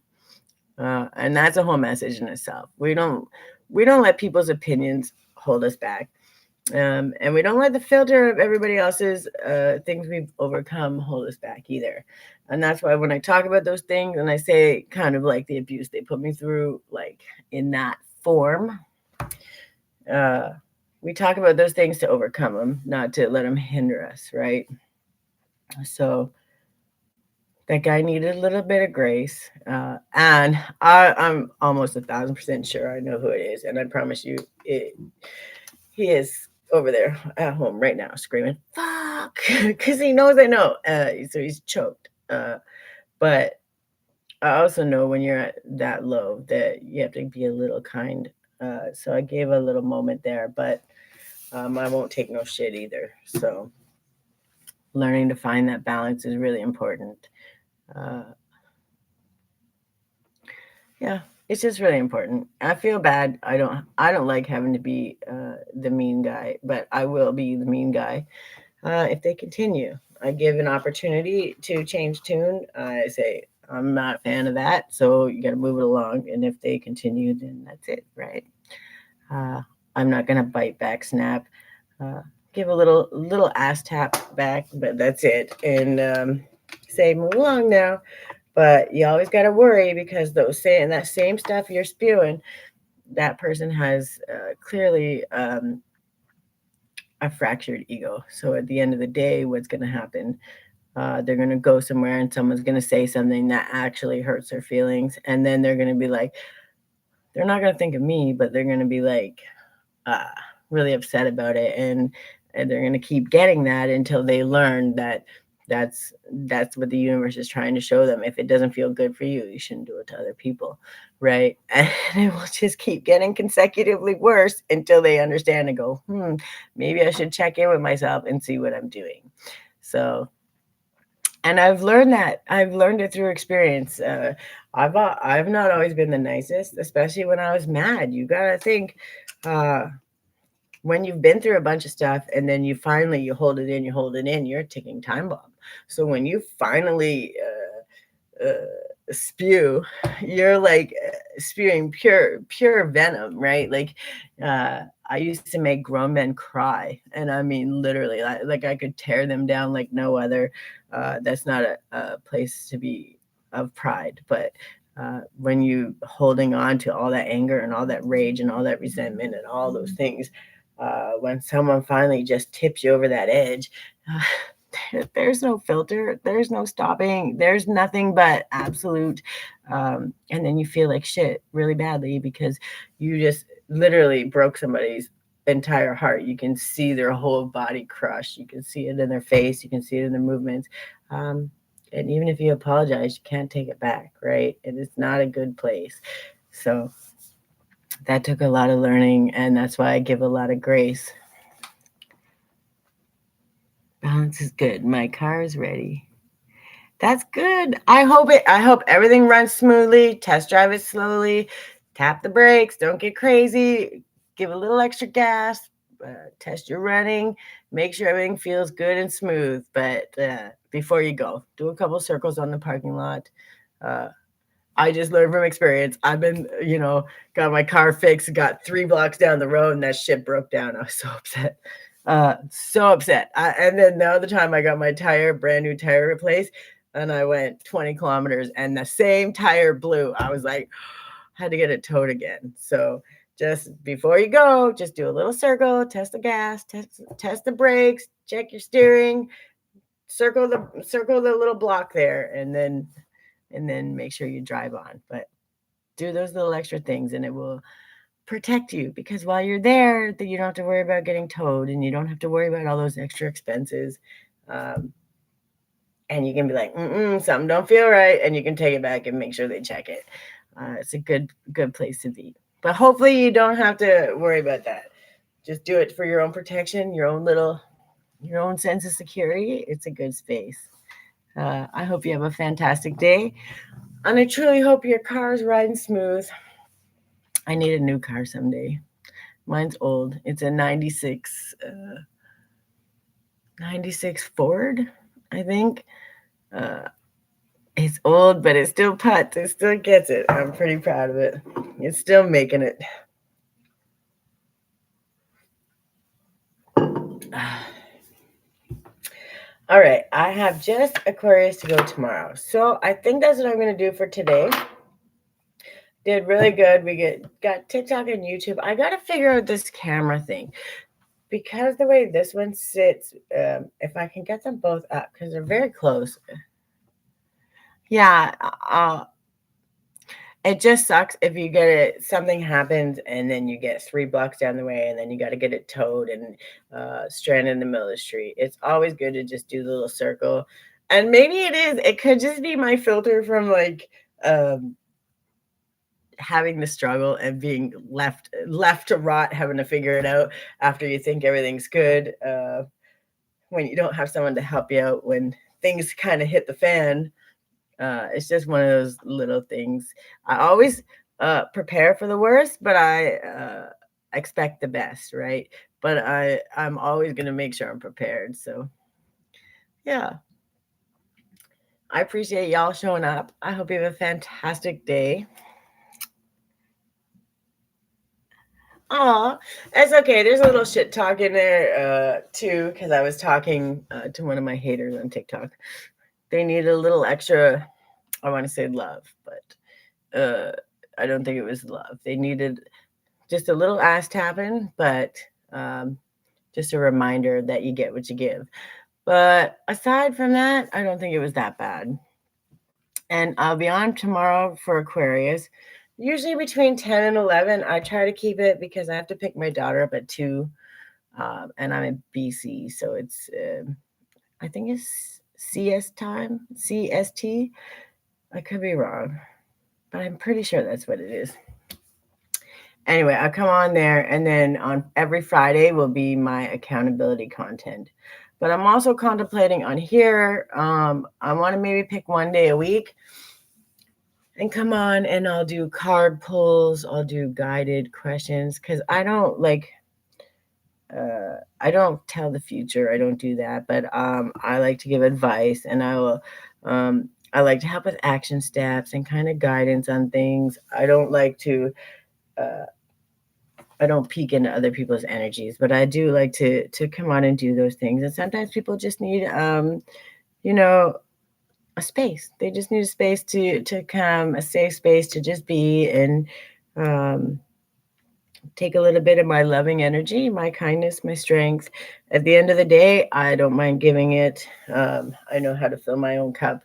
And that's a whole message in itself. We don't let people's opinions hold us back. And we don't let the filter of everybody else's things we've overcome hold us back either. And that's why when I talk about those things, and I say kind of like the abuse they put me through, like in that form, we talk about those things to overcome them, not to let them hinder us, right? So that guy needed a little bit of grace. And I'm almost 1,000% sure I know who it is. And I promise you, he is over there at home right now screaming, fuck, because he knows I know. So he's choked. But I also know when you're at that low that you have to be a little kind. So I gave a little moment there, but I won't take no shit either. So learning to find that balance is really important. Uh, yeah, it's just really important. I feel bad. I don't like having to be the mean guy, but I will be the mean guy if they continue. I give an opportunity to change tune. I say I'm not a fan of that, so you got to move it along. And if they continue, then that's it, right? Uh, I'm not gonna bite back, snap, uh, give a little ass tap back, but that's it. And say move along now. But you always got to worry because those saying that same stuff you're spewing, that person has clearly a fractured ego. So at the end of the day, what's going to happen? They're going to go somewhere and someone's going to say something that actually hurts their feelings. And then they're going to be like, they're not going to think of me, but they're going to be like, uh, really upset about it. And they're going to keep getting that until they learn that that's what the universe is trying to show them. If it doesn't feel good for you, you shouldn't do it to other people, right? And it will just keep getting consecutively worse until they understand and go, maybe I should check in with myself and see what I'm doing. So, and I've learned that. I've learned it through experience. I've not always been the nicest, especially when I was mad. You gotta think, uh, when you've been through a bunch of stuff and then you hold it in, you're a ticking time bomb. So when you finally spew, you're like spewing pure venom, right? Like I used to make grown men cry, and I mean literally, like I could tear them down like no other. That's not a place to be of pride, but when you holding on to all that anger and all that rage and all that resentment and all those things, when someone finally just tips you over that edge, there's no filter, there's no stopping, there's nothing but absolute. And then you feel like shit really badly because you just literally broke somebody's entire heart. You can see their whole body crushed, you can see it in their face, you can see it in their movements. And even if you apologize, you can't take it back, right? And it's not a good place. So that took a lot of learning, and that's why I give a lot of grace. Balance is good. My car is ready. That's good. I hope everything runs smoothly. Test drive it slowly. Tap the brakes. Don't get crazy. Give a little extra gas. Test your running. Make sure everything feels good and smooth. But before you go, do a couple circles on the parking lot. I just learned from experience. I've been, got my car fixed, got 3 blocks down the road, and that shit broke down. I was so upset. So upset. And then the other time I got my brand new tire replaced, and I went 20 kilometers and the same tire blew. I was like, had to get it towed again. So just before you go, just do a little circle, test the gas, test the brakes, check your steering, circle the little block there, and then make sure you drive on. But do those little extra things and it will protect you, because while you're there, that you don't have to worry about getting towed and you don't have to worry about all those extra expenses. And you can be like, something don't feel right, and you can take it back and make sure they check it. It's a good place to be. But hopefully you don't have to worry about that. Just do it for your own protection, your own sense of security. It's a good space. I hope you have a fantastic day, and I truly hope your car is riding smooth. I need a new car someday. Mine's old. It's a 96 Ford, I think. It's old, but it still puts. It still gets it. I'm pretty proud of it. It's still making it. All right. I have just Aquarius to go tomorrow. So I think that's what I'm going to do for today. Did really good. We got TikTok and YouTube. I got to figure out this camera thing, because the way this one sits, if I can get them both up, because they're very close. Yeah, it just sucks if you get it, something happens, and then you get 3 blocks down the way, and then you got to get it towed and stranded in the middle of the street. It's always good to just do the little circle. And maybe it could just be my filter from like having the struggle and being left to rot, having to figure it out after you think everything's good. when you don't have someone to help you out when things kind of hit the fan. It's just one of those little things. I always prepare for the worst, but I expect the best, right? But I'm always gonna make sure I'm prepared. So yeah, I appreciate y'all showing up. I hope you have a fantastic day. Aw, it's okay. There's a little shit talk in there too, because I was talking to one of my haters on TikTok. They need a little extra, I want to say love, but I don't think it was love. They needed just a little ass tapping, but um, just a reminder that you get what you give. But aside from that, I don't think it was that bad. And I'll be on tomorrow for Aquarius. Usually between 10 and 11. I try to keep it because I have to pick my daughter up at 2. And I'm in BC. So it's, I think it's CS time, CST. I could be wrong, but I'm pretty sure that's what it is. Anyway, I'll come on there, and then on every Friday will be my accountability content. But I'm also contemplating on here. I want to maybe pick one day a week and come on, and I'll do card pulls. I'll do guided questions because I don't like. I don't tell the future. I don't do that, but I like to give advice, and I will. I like to help with action steps and kind of guidance on things. I don't like to. Uh, I don't peek into other people's energies, but I do like to come on and do those things. And sometimes people just need, you know, a space. They just need a space to come, a safe space to just be and um, take a little bit of my loving energy, my kindness, my strength. At the end of the day, I don't mind giving it. I know how to fill my own cup.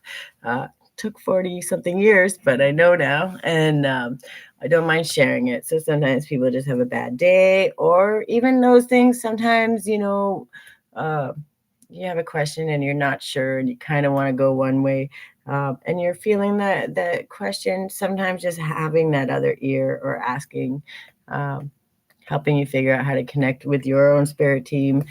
Took 40 something years, but I know now. And I don't mind sharing it. So sometimes people just have a bad day, or even those things. Sometimes, uh, you have a question and you're not sure and you kind of want to go one way. And you're feeling that question, sometimes just having that other ear or asking, um, helping you figure out how to connect with your own spirit team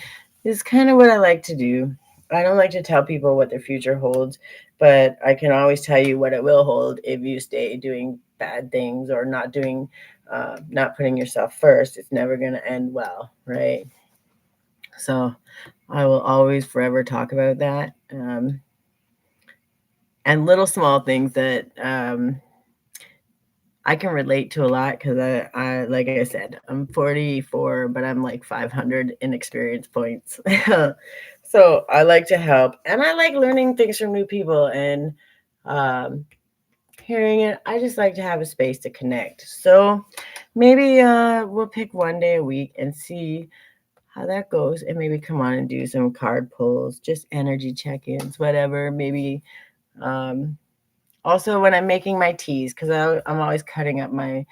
is kind of what I like to do. I don't like to tell people what their future holds, but I can always tell you what it will hold if you stay doing bad things or not putting yourself first. It's never going to end well, right? So I will always forever talk about that. And little small things that I can relate to a lot because I, like I said, I'm 44, but I'm like 500 in experience points. So I like to help, and I like learning things from new people and um, hearing it. I just like to have a space to connect. So maybe we'll pick one day a week and see how that goes, and maybe come on and do some card pulls, just energy check-ins, whatever. Maybe. Um, Also, when I'm making my teas, because I'm always cutting up my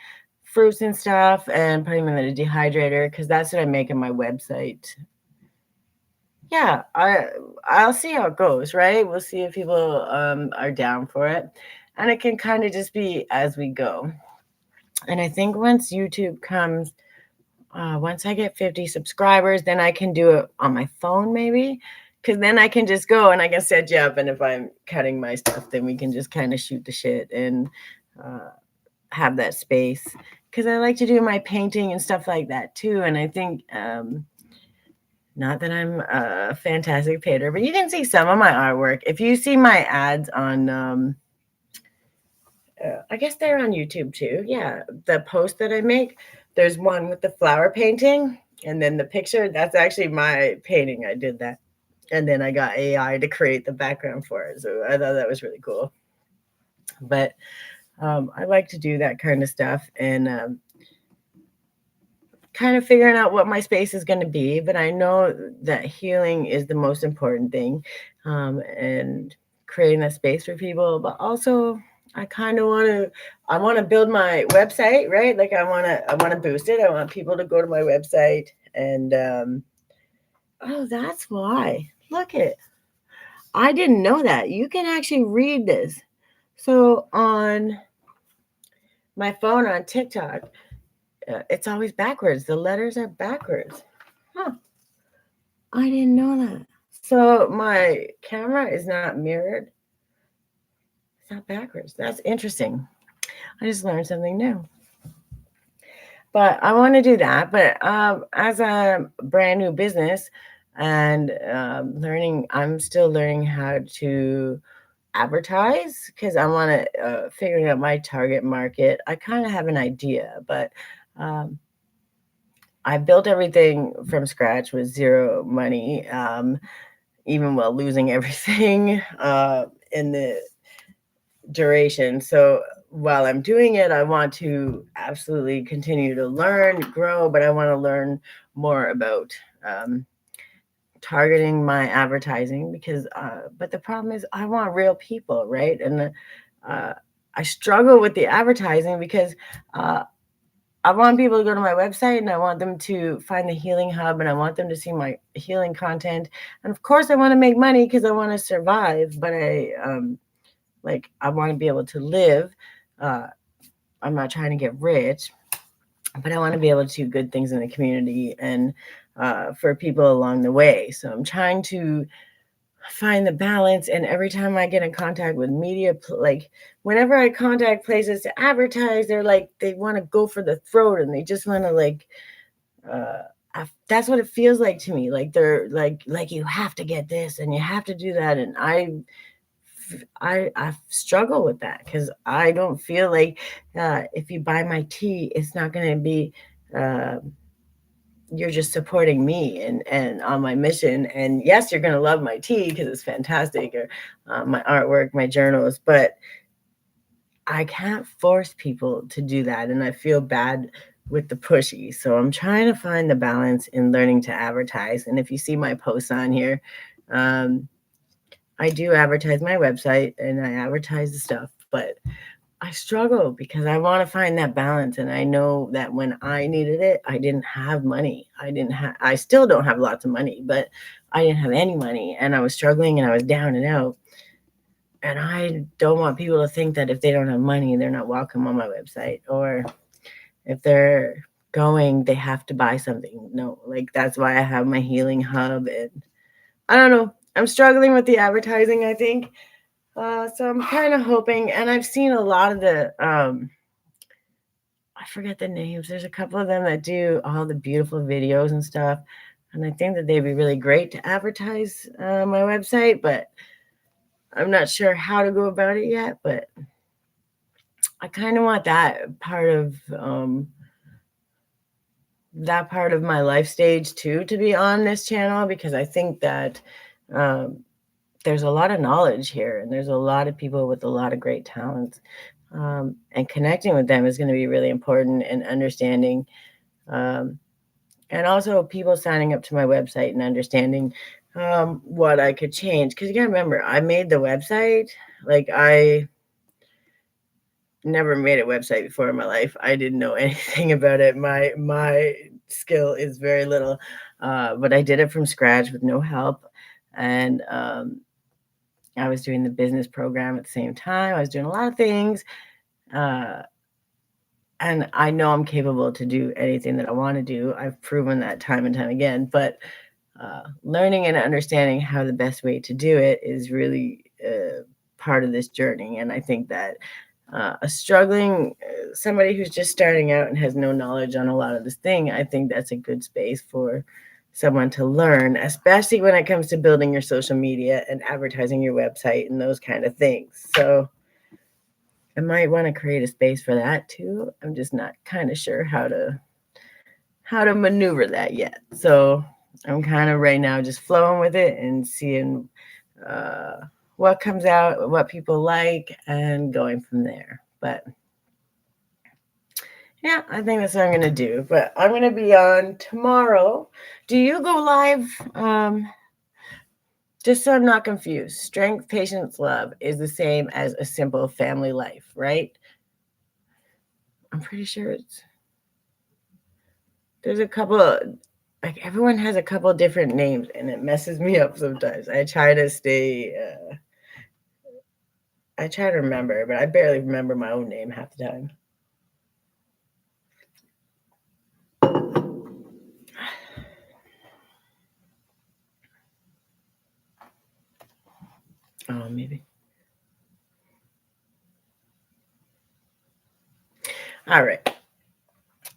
fruits and stuff and putting them in a dehydrator, because that's what I make on my website. Yeah, I'll see how it goes, right? We'll see if people are down for it, and it can kind of just be as we go. And I think once YouTube comes, once I get 50 subscribers, then I can do it on my phone, maybe. Because then I can just go and I can set you up. And if I'm cutting my stuff, then we can just kind of shoot the shit and uh, have that space. Because I like to do my painting and stuff like that too. And I think, not that I'm a fantastic painter, but you can see some of my artwork. If you see my ads on, I guess they're on YouTube too. Yeah, the post that I make, there's one with the flower painting, and then the picture, that's actually my painting. I did that. And then I got AI to create the background for it. So I thought that was really cool. But I like to do that kind of stuff and kind of figuring out what my space is going to be. But I know that healing is the most important thing, and creating that space for people. But also, I kind of want to build my website, right? Like I want to boost it. I want people to go to my website and, oh, that's why. Look it. I didn't know that. You can actually read this. So on my phone on TikTok, it's always backwards. The letters are backwards. Huh. I didn't know that. So my camera is not mirrored. It's not backwards. That's interesting. I just learned something new. But I want to do that. But as a brand new business and learning, I'm still learning how to advertise because I want to figure out my target market. I kind of have an idea, but um, I built everything from scratch with zero money, even while losing everything in the duration. So while I'm doing it, I want to absolutely continue to learn, grow, but I want to learn more about um, targeting my advertising because, but the problem is I want real people, right? And uh, I struggle with the advertising because uh, I want people to go to my website and I want them to find the healing hub and I want them to see my healing content. And of course, I want to make money because I want to survive, but I want to be able to live. Uh, I'm not trying to get rich, but I want to be able to do good things in the community and for people along the way. So I'm trying to find the balance. And every time I get in contact with media, like whenever I contact places to advertise, they're like, they want to go for the throat and they just want to uh, that's what it feels like to me. Like they're like you have to get this and you have to do that. And I struggle with that because I don't feel like if you buy my tea, it's not going to be uh, you're just supporting me and on my mission. And yes, you're going to love my tea because it's fantastic, or my artwork, my journals, but I can't force people to do that. And I feel bad with the pushy. So I'm trying to find the balance in learning to advertise. And if you see my posts on here, um, I do advertise my website and I advertise the stuff, but I struggle because I want to find that balance. And I know that when I needed it, I didn't have money. I still don't have lots of money, but I didn't have any money and I was struggling and I was down and out. And I don't want people to think that if they don't have money, they're not welcome on my website, or if they're going, they have to buy something. No, like that's why I have my healing hub. And I don't know. I'm struggling with the advertising, I think. So I'm kind of hoping, and I've seen a lot of the I forget the names. There's a couple of them that do all the beautiful videos and stuff. And I think that they'd be really great to advertise my website, but I'm not sure how to go about it yet. But I kind of want that part of my life stage too to be on this channel because I think that um, there's a lot of knowledge here and there's a lot of people with a lot of great talents. And connecting with them is going to be really important and understanding. Um, and also people signing up to my website and understanding what I could change. Because you got to remember, I made the website. Like I never made a website before in my life. I didn't know anything about it. My skill is very little, but I did it from scratch with no help. And I was doing the business program at the same time. I was doing a lot of things. Uh, and I know I'm capable to do anything that I want to do. I've proven that time and time again. But learning and understanding how the best way to do it is really part of this journey. And I think that a struggling somebody who's just starting out and has no knowledge on a lot of this thing, I think that's a good space for someone to learn, especially when it comes to building your social media and advertising your website and those kind of things. So I might want to create a space for that too. I'm just not kind of sure how to maneuver that yet. So I'm kind of right now just flowing with it and seeing uh, what comes out, what people like, and going from there. But yeah, I think that's what I'm going to do. But I'm going to be on tomorrow. Do you go live? Just so I'm not confused, strength, patience, love is the same as a simple family life, right? I'm pretty sure there's a couple of, like everyone has a couple different names and it messes me up sometimes. I try to remember, but I barely remember my own name half the time. maybe. All right.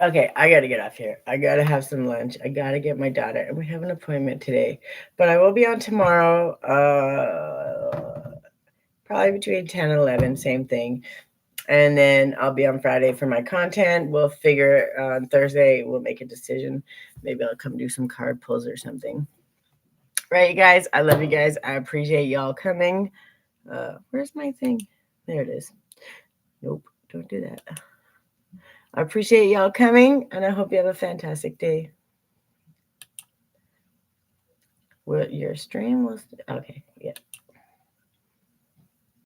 Okay, I got to get off here. I got to have some lunch. I got to get my daughter, and we have an appointment today. But I will be on tomorrow, probably between 10 and 11, same thing. And then I'll be on Friday for my content. We'll figure on Thursday, we'll make a decision. Maybe I'll come do some card pulls or something. Right, you guys? I love you guys. I appreciate y'all coming. Where's my thing? There it is. Nope, don't do that. I appreciate y'all coming, and I hope you have a fantastic day. Will your stream was okay? Yeah.